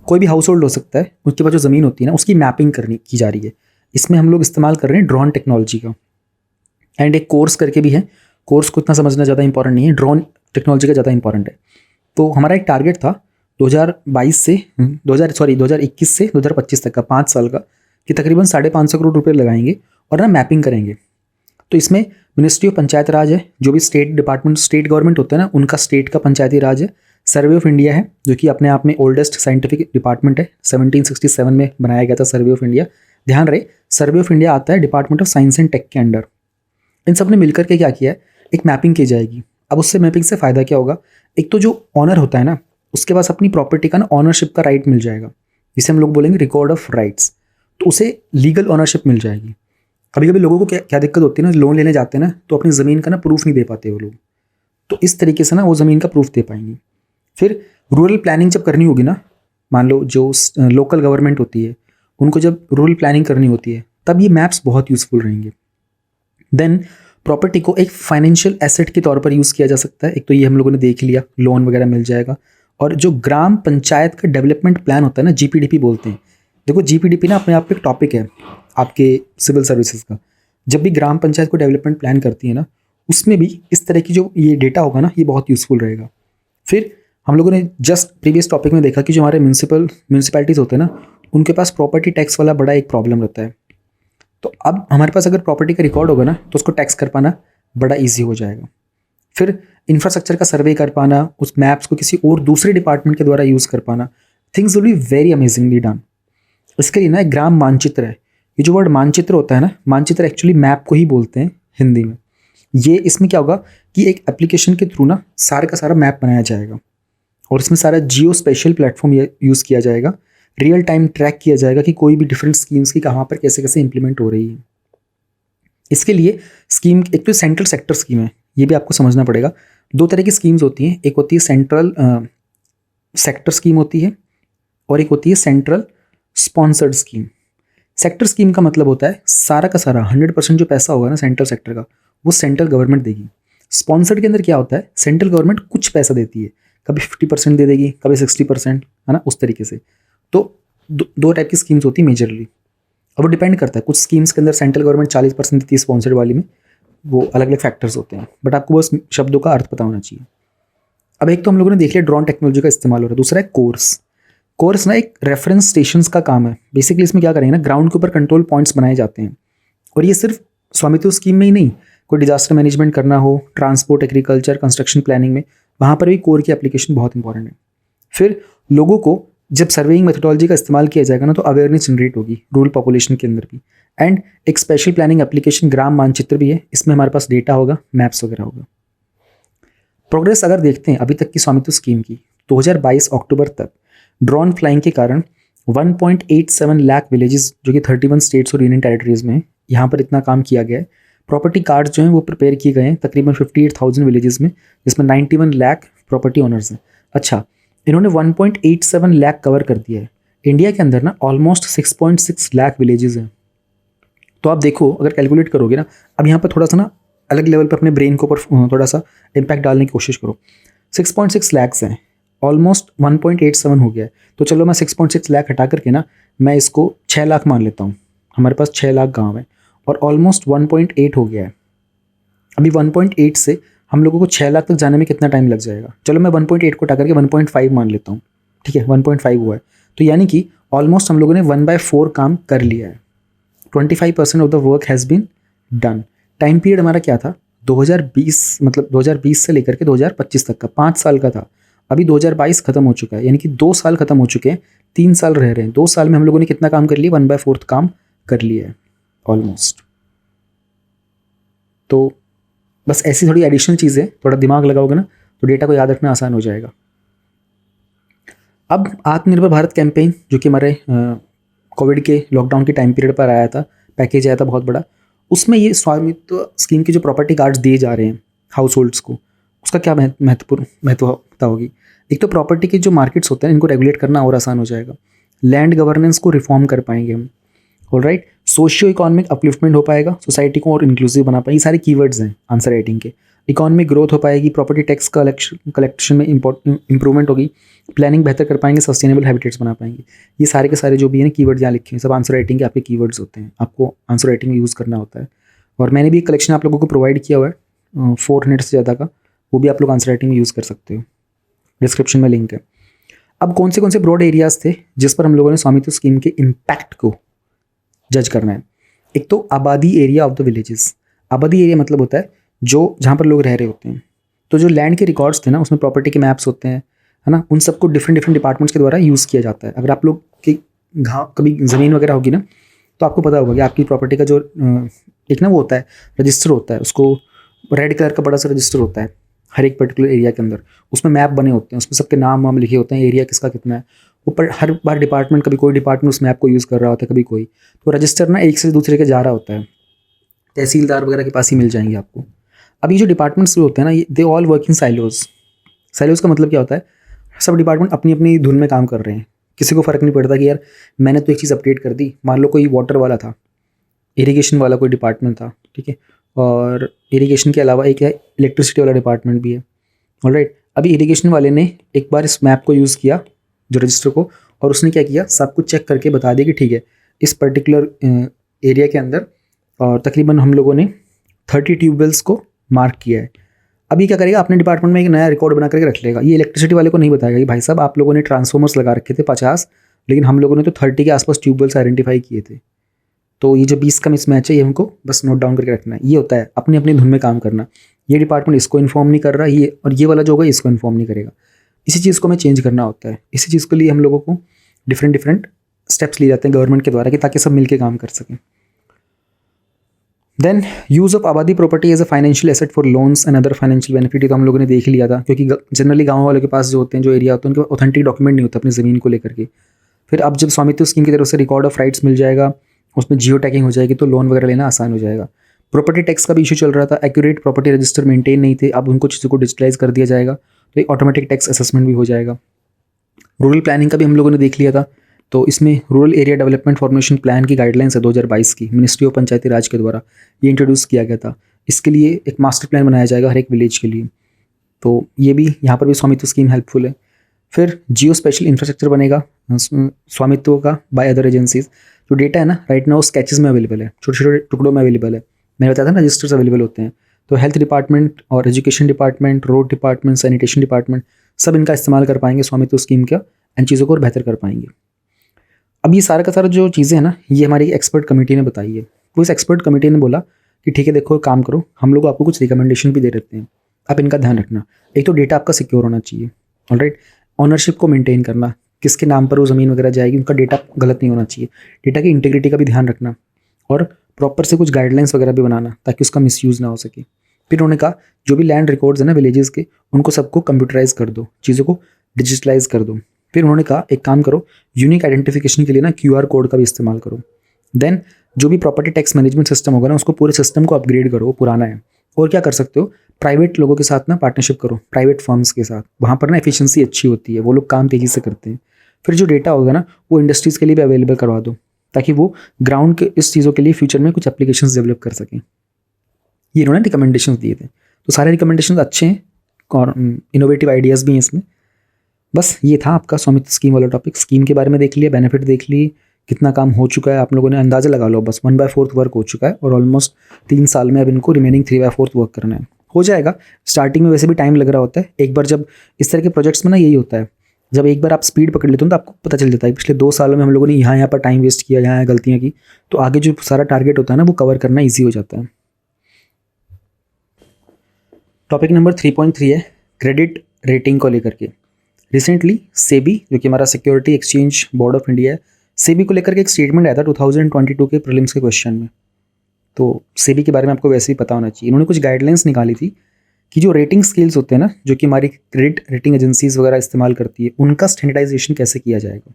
कोई भी हाउस होल्ड हो सकता है, उसके पास जो ज़मीन होती है ना, उसकी मैपिंग की जा रही है। इसमें हम लोग इस्तेमाल कर रहे हैं ड्रोन टेक्नोलॉजी का। एंड एक कोर्स करके भी है, कोर्स को इतना समझना ज़्यादा इंपॉर्टेंट नहीं है, ड्रोन टेक्नोलॉजी का ज़्यादा इंपॉर्टेंट है। तो हमारा एक टारगेट था 2021 से 2025 तक का, 5 साल का, कि तकरीबन 550 करोड़ रुपए लगाएंगे और ना मैपिंग करेंगे। तो इसमें मिनिस्ट्री ऑफ पंचायत राज है, जो भी स्टेट गवर्नमेंट होता है ना, उनका स्टेट का पंचायती राज है। सर्वे ऑफ इंडिया है, जो कि अपने आप में ओल्डेस्ट साइंटिफिक डिपार्टमेंट है, 1767 में बनाया गया था सर्वे ऑफ इंडिया। ध्यान रहे, सर्वे ऑफ इंडिया आता है department of science and tech के अंडर। इन सब ने मिलकर के क्या किया है, एक मैपिंग की जाएगी। अब उससे मैपिंग से फ़ायदा क्या होगा, एक तो जो ऑनर होता है ना, उसके पास अपनी प्रॉपर्टी का ना ऑनरशिप का राइट मिल जाएगा, जिसे हम लोग बोलेंगे रिकॉर्ड ऑफ राइट्स। तो उसे लीगल ऑनरशिप मिल जाएगी। कभी कभी लोगों को क्या दिक्कत होती है ना, लोन लेने जाते हैं ना, तो अपनी ज़मीन का ना प्रूफ नहीं दे पाते वो लोग, तो इस तरीके से ना वो ज़मीन का प्रूफ दे पाएंगे। फिर रूरल प्लानिंग जब करनी होगी ना, मान लो जो लोकल गवर्नमेंट होती है, उनको जब रूरल प्लानिंग करनी होती है, तब ये मैप्स बहुत यूज़फुल रहेंगे। देन प्रॉपर्टी को एक फाइनेंशियल एसेट के तौर पर यूज़ किया जा सकता है। एक तो ये हम लोगों ने देख लिया, लोन वगैरह मिल जाएगा। और जो ग्राम पंचायत का डेवलपमेंट प्लान होता है ना, जीपीडीपी बोलते हैं। देखो जीपीडीपी ना अपने आप पे एक टॉपिक है आपके सिविल सर्विसेज का। जब भी ग्राम पंचायत को डेवलपमेंट प्लान करती है ना, उसमें भी इस तरह की जो ये डेटा होगा ना, ये बहुत यूज़फुल रहेगा। फिर हम लोगों ने जस्ट प्रीवियस टॉपिक में देखा कि जो हमारे म्यूनसिपैलिटीज़ होते हैं ना, उनके पास प्रॉपर्टी टैक्स वाला बड़ा एक प्रॉब्लम रहता है। तो अब हमारे पास अगर प्रॉपर्टी का रिकॉर्ड होगा ना, तो उसको टैक्स कर पाना बड़ा इजी हो जाएगा। फिर इंफ्रास्ट्रक्चर का सर्वे कर पाना, उस मैप्स को किसी और दूसरे डिपार्टमेंट के द्वारा यूज़ कर पाना, things will be very amazingly done. इसके लिए ना एक ग्राम मानचित्र है। ये जो वर्ड मानचित्र होता है ना, मानचित्र एक्चुअली मैप को ही बोलते हैं हिंदी में। ये इसमें क्या होगा कि एक एप्लीकेशन के थ्रू ना सारा का सारा मैप बनाया जाएगा और इसमें सारा जियो स्पेशल प्लेटफॉर्म यूज़ किया जाएगा। रियल टाइम ट्रैक किया जाएगा कि कोई भी डिफरेंट स्कीम्स की कहाँ पर कैसे कैसे इंप्लीमेंट हो रही है। इसके लिए स्कीम, एक तो सेंट्रल सेक्टर स्कीम है, ये भी आपको समझना पड़ेगा। 2 तरह की स्कीम्स होती हैं, एक होती है सेंट्रल सेक्टर स्कीम होती है और एक होती है central sponsored scheme. Sector scheme का मतलब होता है सारा का सारा 100% जो पैसा होगा ना सेंट्रल सेक्टर का, वो सेंट्रल गवर्नमेंट देगी। स्पॉन्सर्ड के अंदर क्या होता है, सेंट्रल गवर्नमेंट कुछ पैसा देती है, कभी 50% दे देगी, कभी 60%, है ना, उस तरीके से। तो 2 टाइप की स्कीम्स होती है मेजरली। अब वो डिपेंड करता है, कुछ स्कीम्स के अंदर सेंट्रल गवर्नमेंट 40% देती है स्पॉन्सर्ड वाली में, वो अलग अलग फैक्टर्स होते हैं, बट आपको बस शब्दों का अर्थ पता होना चाहिए। अब एक तो हम लोगों ने देख लिया ड्रोन टेक्नोलॉजी का इस्तेमाल हो रहा है, दूसरा है कोर्स ना एक रेफरेंस स्टेशंस का काम है। बेसिकली इसमें क्या करेंगे ना, ग्राउंड के ऊपर कंट्रोल पॉइंट्स बनाए जाते हैं। और ये सिर्फ स्वामित्व स्कीम में ही नहीं, कोई डिजास्टर मैनेजमेंट करना हो, ट्रांसपोर्ट, एग्रीकल्चर, कंस्ट्रक्शन प्लानिंग में, वहाँ पर भी कोर की एप्लीकेशन बहुत इंपॉर्टेंट है। फिर लोगों को जब सर्वेइंग मेथोडोलॉजी का इस्तेमाल किया जाएगा ना, तो अवेयरनेस जनरेट होगी रूरल पॉपुलेशन के अंदर भी। एंड एक स्पेशल प्लानिंग एप्लीकेशन ग्राम मानचित्र भी है, इसमें हमारे पास डेटा होगा, मैप्स वगैरह होगा। प्रोग्रेस अगर देखते हैं अभी तक की स्वामित्व स्कीम की, 2022 अक्टूबर तक ड्रोन फ्लाइंग के कारण 1.87 लाख विलेजेस, जो कि 31 स्टेट्स और यूनियन टेरिटरीज में, यहाँ पर इतना काम किया गया है। प्रॉपर्टी कार्ड जो हैं वो प्रिपेयर किए गए हैं तकरीबन 58,000 विलेजेस में, जिसमें 91 लाख प्रॉपर्टी ओनर्स हैं। अच्छा, इन्होंने 1.87 लाख कवर कर दिया है। इंडिया के अंदर ना ऑलमोस्ट 6.6 लाख विलेजेस हैं। तो आप देखो, अगर कैलकुलेट करोगे ना, अब यहाँ पर थोड़ा सा ना अलग लेवल पर अपने ब्रेन के ऊपर थोड़ा सा इम्पैक्ट डालने की कोशिश करो। 6.6 लाख हैं, ऑलमोस्ट 1.87 हो गया है। तो चलो मैं 6.6 लाख हटा करके ना, मैं इसको 6 लाख मान लेता हूँ। हमारे पास 6 लाख गाँव है और ऑलमोस्ट 1.8 हो गया है। अभी 1.8 से हम लोगों को 6 लाख तक जाने में कितना टाइम लग जाएगा? चलो मैं 1.8 को हटा करके 1.5 मान लेता हूँ, ठीक है, 1.5 हुआ है। तो यानी कि ऑलमोस्ट हम लोगों ने 1/4 काम कर लिया है। 25% of the work has been done. Time period हमारा क्या था? 2020, मतलब 2020 से लेकर के 2025 तक का 5 साल का था। अभी 2022 खत्म हो चुका है, यानी कि 2 साल खत्म हो चुके हैं, 3 साल रह रहे हैं। 2 साल में हम लोगों ने कितना काम कर लिया, 1/4 काम कर लिया है ऑलमोस्ट। तो बस ऐसी थोड़ी एडिशनल चीज़ें, थोड़ा दिमाग लगाओगे ना तो डेटा को याद रखना आसान हो जाएगा। अब आत्मनिर्भर भारत कैंपेन जो कि हमारे कोविड के लॉकडाउन के टाइम पीरियड पर आया था, पैकेज आया था बहुत बड़ा, उसमें ये स्वामित्व स्कीम के जो प्रॉपर्टी कार्ड्स दिए जा रहे हैं हाउस होल्ड्स को, उसका क्या महत्वता होगी। एक तो प्रॉपर्टी के जो मार्केट्स होते हैं इनको रेगुलेट करना और आसान हो जाएगा, लैंड गवर्नेंस को रिफॉर्म कर पाएंगे हम, ऑलराइट, सोशियो इकोनॉमिक अपलिफ्टमेंट हो पाएगा, सोसाइटी को और इंक्लूसिव बना पाएंगे। ये सारे कीवर्ड्स हैं आंसर राइटिंग के। इकोनॉमिक ग्रोथ हो पाएगी, प्रॉपर्टी टैक्स कलेक्शन में इंप्रूवमेंट होगी, प्लानिंग बेहतर कर पाएंगे, सस्टेनेबल हैबिटेट्स बना पाएंगे। ये सारे के सारे जो भी है ना कीवर्ड्स यहाँ लिखे हैं, सब आंसर राइटिंग के आपके कीवर्ड्स होते हैं, आपको आंसर राइटिंग में यूज़ करना होता है। और मैंने भी एक कलेक्शन आप लोगों को प्रोवाइड किया हुआ है 400 से ज़्यादा का, वो भी आप लोग आंसर राइटिंग में यूज़ कर सकते हो, डिस्क्रिप्शन में लिंक है। अब कौन से ब्रॉड एरियाज थे जिस पर हम लोगों ने स्वामित्व स्कीम के इम्पैक्ट को जज करना है। एक तो आबादी एरिया ऑफ द विलेजेस। आबादी एरिया मतलब होता है जो जहाँ पर लोग रह रहे होते हैं। तो जो लैंड के रिकॉर्ड्स थे ना, उसमें प्रॉपर्टी के मैप्स होते हैं, है ना, उन सबको डिफरेंट डिपार्टमेंट्स के द्वारा यूज़ किया जाता है। अगर आप लोग की कभी ज़मीन वगैरह होगी ना, तो आपको पता होगा कि आपकी प्रॉपर्टी का जो एक ना वो होता है रजिस्टर होता है, उसको रेड कलर का बड़ा सा रजिस्टर होता है हर एक पर्टिकुलर एरिया के अंदर, उसमें मैप बने होते हैं, उसमें सबके नाम वाम लिखे होते हैं, एरिया किसका कितना है ऊपर। हर बार डिपार्टमेंट, कभी कोई डिपार्टमेंट उस मैप को यूज़ कर रहा होता है, कभी कोई, तो रजिस्टर ना एक से दूसरे के जा रहा होता है, तहसीलदार वगैरह के पास ही मिल जाएंगे आपको। अब ये जो डिपार्टमेंट्स होते हैं ना, they all work in silos. Silos का मतलब क्या होता है, सब डिपार्टमेंट अपनी अपनी धुन में काम कर रहे हैं, किसी को फ़र्क नहीं पड़ता कि यार मैंने तो एक चीज़ अपडेट कर दी। मान लो कोई वाटर वाला था, इरिगेशन वाला कोई डिपार्टमेंट था, ठीक है, और इरिगेशन के अलावा एक है इलेक्ट्रिसिटी वाला डिपार्टमेंट भी है, ऑलराइट। अभी इरिगेशन वाले ने एक बार इस मैप को यूज़ किया, जो रजिस्टर को, और उसने क्या किया, सब कुछ चेक करके बता दिया कि ठीक है इस पर्टिकुलर एरिया के अंदर और तकरीबन हम लोगों ने 30 ट्यूबवेल्स को मार्क किया है। अभी क्या करेगा, अपने डिपार्टमेंट में एक नया रिकॉर्ड बना करके रख लेगा। ये इलेक्ट्रिसिटी वाले को नहीं बताएगा कि भाई साहब आप लोगों ने ट्रांसफॉर्मर्स लगा रखे थे 50, लेकिन हम लोगों ने तो 30 के आसपास ट्यूबवेल्स आइडेंटिफाई किए थे। तो ये जो 20 का मिसमैच है, ये हमको बस नोट डाउन करके रखना है। ये होता है अपनी अपनी धुन में काम करना। ये डिपार्टमेंट इसको इन्फॉर्म नहीं कर रहा, ये और ये वाला जो होगा इसको इन्फॉर्म नहीं करेगा। इसी चीज़ को हमें चेंज करना होता है। इसी चीज़ के लिए हम लोगों को डिफरेंट स्टेप्स लिए जाते हैं गवर्नमेंट के द्वारा कि ताकि सब मिलकर काम कर सकें। Then use of abadi property as a financial asset for loans and other financial benefit, तो हम लोगों ने देख लिया था, क्योंकि जनरली गाँव वालों के पास जो होते हैं, जो एरिया होते हैं, उनके ऑथेंटिक डॉक्यूमेंट नहीं होता अपनी ज़मीन को लेकर के। फिर अब जब स्वामित्व स्कीम की तरफ से रिकॉर्ड ऑफ राइट्स मिल जाएगा, उसमें जियो टैगिंग हो जाएगी, तो लोन वगैरह लेना आसान हो जाएगा। प्रॉपर्टी टैक्स का भी इशू चल रहा था, एक्यूरेट प्रॉपर्टी रजिस्टर मेंटेन नहीं थे, अब उनको चीज़ों को डिजिटलाइज कर दिया जाएगा, तो एक ऑटोमेटिक टैक्स असेसमेंट भी हो जाएगा। रूरल प्लानिंग का भी हम लोगों ने देख लिया था, तो इसमें rural area development formation plan की गाइडलाइंस है 2022 की, मिनिस्ट्री ऑफ पंचायती राज के द्वारा ये इंट्रोड्यूस किया गया था। इसके लिए एक मास्टर प्लान बनाया जाएगा हर एक विलेज के लिए, तो ये भी यहाँ पर भी स्वामित्व स्कीम हेल्पफुल है। फिर जियो स्पेशल इंफ्रास्ट्रक्चर बनेगा स्वामित्व का बाय अदर एजेंसीज। जो डेटा है ना राइट नाउ स्केचेस में अवेलेबल है, छोटे छोटे टुकड़ों में अवेलेबल है। मैंने बताया था ना रजिस्टर्स अवेलेबल होते हैं, तो हेल्थ डिपार्टमेंट और education department, road department, sanitation department सब इनका इस्तेमाल कर पाएंगे स्वामित्व स्कीम का, इन चीज़ों को और बेहतर कर पाएंगे। अब ये सारा का सारा जो चीज़ें हैं ना, ये हमारी एक्सपर्ट कमेटी ने बताई है। तो इस एक्सपर्ट कमेटी ने बोला कि ठीक है देखो काम करो, हम लोग आपको कुछ रिकमेंडेशन भी दे देते हैं, आप इनका ध्यान रखना। एक तो डेटा आपका सिक्योर होना चाहिए, ऑलराइट। ऑनरशिप को मेंटेन करना, किसके नाम पर वो ज़मीन वगैरह जाएगी, उनका डेटा गलत नहीं होना चाहिए। डेटा की इंटीग्रिटी का भी ध्यान रखना, और प्रॉपर से कुछ गाइडलाइंस वगैरह भी बनाना ताकि उसका मिसयूज़ ना हो सके। फिर उन्होंने कहा जो भी लैंड रिकॉर्ड्स है ना विलेजेस के, उनको सबको कंप्यूटराइज कर दो, चीज़ों को डिजिटलाइज कर दो। फिर उन्होंने कहा एक काम करो, यूनिक आइडेंटिफिकेशन के लिए ना QR कोड का भी इस्तेमाल करो। देन जो भी प्रॉपर्टी टैक्स मैनेजमेंट सिस्टम होगा ना, उसको पूरे सिस्टम को अपग्रेड करो, वो पुराना है। और क्या कर सकते हो, प्राइवेट लोगों के साथ ना पार्टनरशिप करो, प्राइवेट फर्म्स के साथ, वहाँ पर ना एफिशिएंसी अच्छी होती है, वो लोग काम तेज़ी से करते हैं। फिर जो डेटा होगा ना, वो इंडस्ट्रीज़ के लिए भी अवेलेबल करवा दो, ताकि वो ग्राउंड के इस चीज़ों के लिए फ्यूचर में कुछ एप्लीकेशंस डेवलप कर सकें। ये इन्होंने रिकमेंडेशंस दिए थे, तो सारे रिकमेंडेशंस अच्छे हैं और इनोवेटिव आइडियाज़ भी हैं इसमें। बस ये था आपका स्वामित्व स्कीम वाला टॉपिक। स्कीम के बारे में देख लिया, बेनिफिट देख लिए, कितना काम हो चुका है आप लोगों ने अंदाज़ा लगा लो, बस 1/4 वर्क हो चुका है और ऑलमोस्ट 3 साल में अब इनको रिमेनिंग 3/4 वर्क करना है। हो जाएगा, स्टार्टिंग में वैसे भी टाइम लग रहा होता है। एक बार जब इस तरह के प्रोजेक्ट्स में ना यही होता है, जब एक बार आप स्पीड पकड़ लेते हो तो आपको पता चल जाता है पिछले 2 सालों में हम लोगों ने यहाँ पर टाइम वेस्ट किया, यहाँ गलतियाँ की, तो आगे जो सारा टारगेट होता है ना वो कवर करना ईजी हो जाता है। टॉपिक नंबर 3.3 है क्रेडिट रेटिंग को लेकर के। रिसेंटली सेबी, जो कि हमारा security exchange board of India है, सेबी को लेकर के एक स्टेटमेंट आया था 2022 के प्रीलिम्स के क्वेश्चन में। तो सेबी के बारे में आपको वैसे ही पता होना चाहिए। इन्होंने कुछ गाइडलाइंस निकाली थी कि जो रेटिंग स्केल्स होते हैं ना, जो कि हमारी क्रेडिट रेटिंग एजेंसीज वगैरह इस्तेमाल करती है, उनका स्टैंडर्डाइजेशन कैसे किया जाएगा।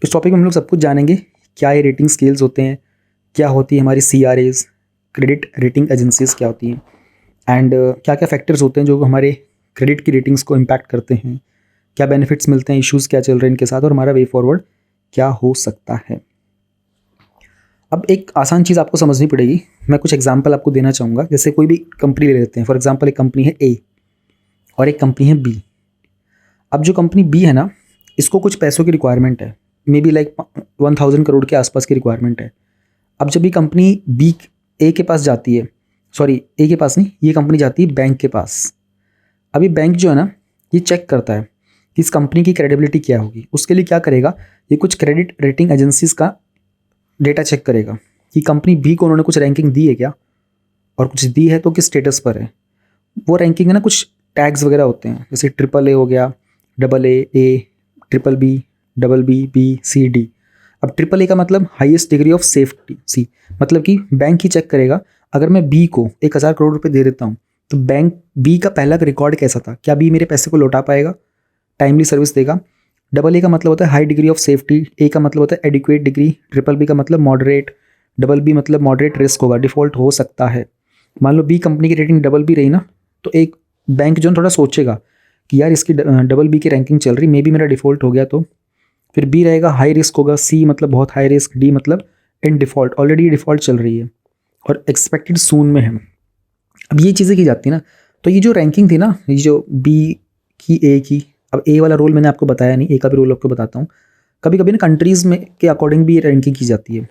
इस टॉपिक में हम लोग सब कुछ जानेंगे, क्या ये रेटिंग स्केल्स होते हैं, क्या होती है हमारी CRAs, क्रेडिट रेटिंग एजेंसीज क्या होती हैं, एंड क्या क्या फैक्टर्स होते हैं जो हमारे क्रेडिट की रेटिंग्स को इम्पैक्ट करते हैं, क्या बेनिफिट्स मिलते हैं, इश्यूज़ क्या चल रहे हैं इनके साथ, और हमारा वे फॉरवर्ड क्या हो सकता है। अब एक आसान चीज़ आपको समझनी पड़ेगी। मैं कुछ एग्जांपल आपको देना चाहूँगा। जैसे कोई भी कंपनी ले लेते हैं, फॉर एग्जांपल एक कंपनी है A और एक कंपनी है B। अब जो कंपनी B है ना, इसको कुछ पैसों की रिक्वायरमेंट है, मे बी लाइक 1000 करोड़ के आसपास की रिक्वायरमेंट है। अब जब ये कंपनी A के पास जाती है, सॉरी A के पास नहीं, ये कंपनी जाती है बैंक के पास। अभी बैंक जो है ना, ये चेक करता है कि इस कंपनी की क्रेडिबिलिटी क्या होगी। उसके लिए क्या करेगा, ये कुछ क्रेडिट रेटिंग एजेंसीज का डेटा चेक करेगा कि कंपनी B को उन्होंने कुछ रैंकिंग दी है क्या, और कुछ दी है तो किस स्टेटस पर है। वो रैंकिंग है ना, कुछ टैग्स वगैरह होते हैं, जैसे AAA हो गया, AA, BBB, BBB, CD। अब AAA का मतलब highest degree of safety, C मतलब कि बैंक ही चेक करेगा, अगर मैं B को 1000 करोड़ रुपए दे देता हूँ तो बैंक B का पहला रिकॉर्ड कैसा था, क्या B मेरे पैसे को लौटा पाएगा, टाइमली सर्विस देगा। AA का मतलब होता है high degree of safety, A का मतलब होता है एडिक्वेट डिग्री, BBB का मतलब मॉडरेट, BB मतलब मॉडरेट रिस्क होगा, डिफ़ॉल्ट हो सकता है। मान लो B कंपनी की रेटिंग BB रही ना, तो एक बैंक जो है थोड़ा सोचेगा कि यार इसकी BB की रैंकिंग चल रही, मे बी मेरा डिफ़ॉल्ट हो गया तो। फिर B रहेगा हाई रिस्क होगा, C मतलब बहुत हाई रिस्क, D मतलब इन डिफ़ॉल्ट, ऑलरेडी डिफ़ॉल्ट चल रही है और एक्सपेक्टेड सून में है। अब ये चीज़ें की जाती है ना, तो ये जो रैंकिंग थी ना, ये जो B की A की, अब A वाला रोल मैंने आपको बताया नहीं, A का भी रोल आपको बताता हूँ। कभी कभी ना कंट्रीज़ में के अकॉर्डिंग भी रैंकिंग की जाती है,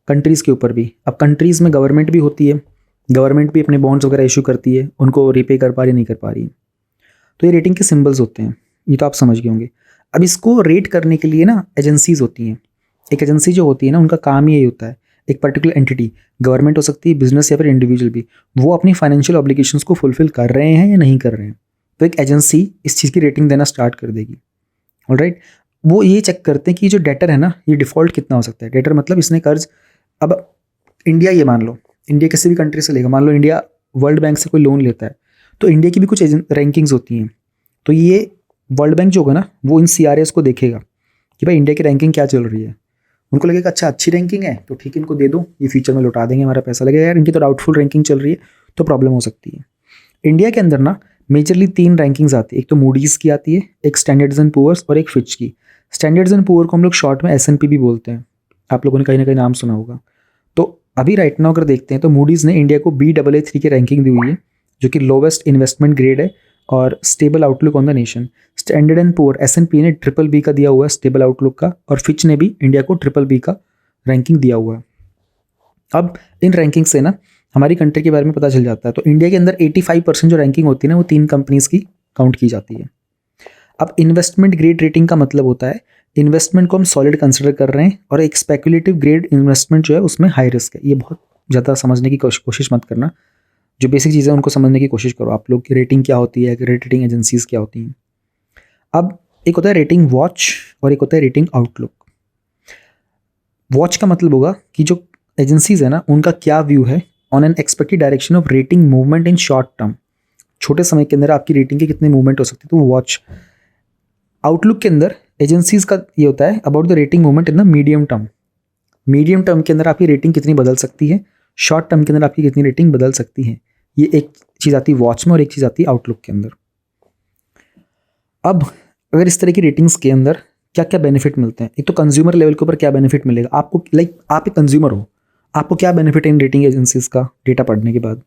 कंट्रीज़ के ऊपर भी। अब कंट्रीज़ में गवर्नमेंट भी होती है, गवर्नमेंट भी अपने बॉन्ड्स वगैरह इशू करती है, उनको रिपे कर पा रही नहीं कर पा रही। तो ये रेटिंग के सिंबल्स होते हैं, ये तो आप समझ गए होंगे। अब इसको रेट करने के लिए ना एजेंसीज होती हैं। एक एजेंसी जो होती है ना, उनका काम ही यही होता है, एक पर्टिकुलर एंटिटी, गवर्नमेंट हो सकती है, बिजनेस या फिर इंडिविजुअल भी, वो अपनी फाइनेंशियल ऑब्लिगेशंस को फुलफिल कर रहे हैं या नहीं कर रहे हैं, तो एक एजेंसी इस चीज़ की रेटिंग देना स्टार्ट कर देगी। ऑलराइट, वो ये चेक करते हैं कि जो डेटर है ना, ये डिफ़ॉल्ट कितना हो सकता है। डेटर मतलब इसने कर्ज, अब इंडिया, ये मान लो इंडिया किसी भी कंट्री से लेगा, मान लो इंडिया वर्ल्ड बैंक से कोई लोन लेता है, तो इंडिया की भी कुछ रैंकिंग्स होती हैं। तो ये वर्ल्ड बैंक जो होगा ना, वो इन CRAs को देखेगा कि भाई इंडिया की रैंकिंग क्या चल रही है। उनको लगेगा अच्छा अच्छी रैंकिंग है तो ठीक है, इनको दे दो, ये फ्यूचर में लौटा देंगे, हमारा पैसा लगेगा। यार इनकी तो डाउटफुल रैंकिंग चल रही है तो प्रॉब्लम हो सकती है। इंडिया के अंदर ना मेजरली 3 रैंकिंग्स आती है, एक तो मूडीज़ की आती है, एक स्टैंडर्ड्स एंड पुअर्स और एक फिच की। स्टैंडर्ड्स एंड पुअर को हम लोग शॉर्ट में S&P भी बोलते हैं, आप लोगों ने कहीं ना कहीं नाम सुना होगा। तो अभी राइट नाउ अगर देखते हैं तो मूडीज़ ने इंडिया को Baa3 की रैंकिंग दी हुई है, जो कि लोवेस्ट इन्वेस्टमेंट ग्रेड है और stable outlook on the nation. Standard and poor S&P ने BBB का दिया हुआ है स्टेबल आउटलुक का, और फिच ने भी इंडिया को BBB का रैंकिंग दिया हुआ है। अब इन रैंकिंग से ना हमारी कंट्री के बारे में पता चल जाता है। तो इंडिया के अंदर 85% जो रैंकिंग होती है ना, वो 3 कंपनीज़ की काउंट की जाती है। अब इन्वेस्टमेंट ग्रेड रेटिंग का मतलब होता है इन्वेस्टमेंट को हम सॉलिड कंसिडर कर रहे हैं, और एक स्पेकुलेटिव ग्रेड इन्वेस्टमेंट जो है उसमें हाई रिस्क है। ये बहुत ज़्यादा समझने की कोशिश मत करना, जो बेसिक चीज़ें उनको समझने की कोशिश करो आप लोग की रेटिंग क्या होती है, रेटिंग एजेंसीज क्या होती हैं। अब एक होता है रेटिंग वॉच और एक होता है रेटिंग आउटलुक। वॉच का मतलब होगा कि जो एजेंसीज है ना, उनका क्या व्यू है on an expected direction of rating movement in short term, छोटे समय के अंदर आपकी रेटिंग के कितने मूवमेंट हो सकते हैं, तो वो वॉच। आउटलुक के अंदर एजेंसीज का ये होता है about the rating movement in the medium term. Medium term के अंदर आपकी रेटिंग कितनी बदल सकती है, शॉर्ट टर्म के अंदर आपकी कितनी रेटिंग बदल सकती है। ये एक चीज़ आती है वॉच में और एक चीज़ आती है आउटलुक के अंदर। अब अगर इस तरह की रेटिंग्स के अंदर क्या क्या बेनिफिट मिलते हैं, एक तो कंज्यूमर लेवल के ऊपर क्या बेनिफिट मिलेगा आपको, लाइक आप एक कंज्यूमर हो, आपको क्या बेनिफिट है इन रेटिंग एजेंसीज का डेटा पढ़ने के बाद।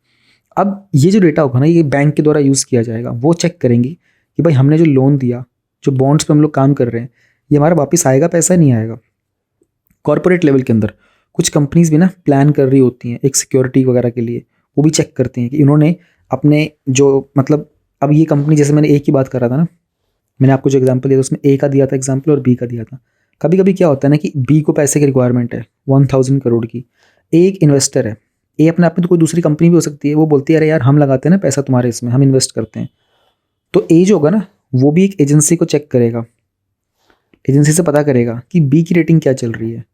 अब ये जो डेटा होगा ना, ये बैंक के द्वारा यूज़ किया जाएगा। वो चेक करेंगी कि भाई हमने जो लोन दिया, जो बॉन्ड्स पे हम लोग काम कर रहे हैं, ये हमारा वापस आएगा, पैसा नहीं आएगा। कॉर्पोरेट लेवल के अंदर कुछ कंपनीज भी ना प्लान कर रही होती हैं एक सिक्योरिटी वगैरह के लिए, वो भी चेक करती हैं कि इन्होंने अपने जो मतलब, अब ये कंपनी जैसे मैंने A की बात कर रहा था ना, मैंने आपको जो एग्जांपल दिया था उसमें A का दिया था एग्जांपल और B का दिया था। कभी कभी क्या होता है ना कि B को पैसे की रिक्वायरमेंट है 1000 करोड़ की, एक इन्वेस्टर है, A अपने आप में तो कोई दूसरी कंपनी भी हो सकती है, वो बोलती है अरे यार हम लगाते हैं ना पैसा तुम्हारे इसमें, हम इन्वेस्ट करते हैं। तो A जो होगा ना, वो भी एक एजेंसी को चेक करेगा, एजेंसी से पता करेगा कि बी की रेटिंग क्या चल रही है।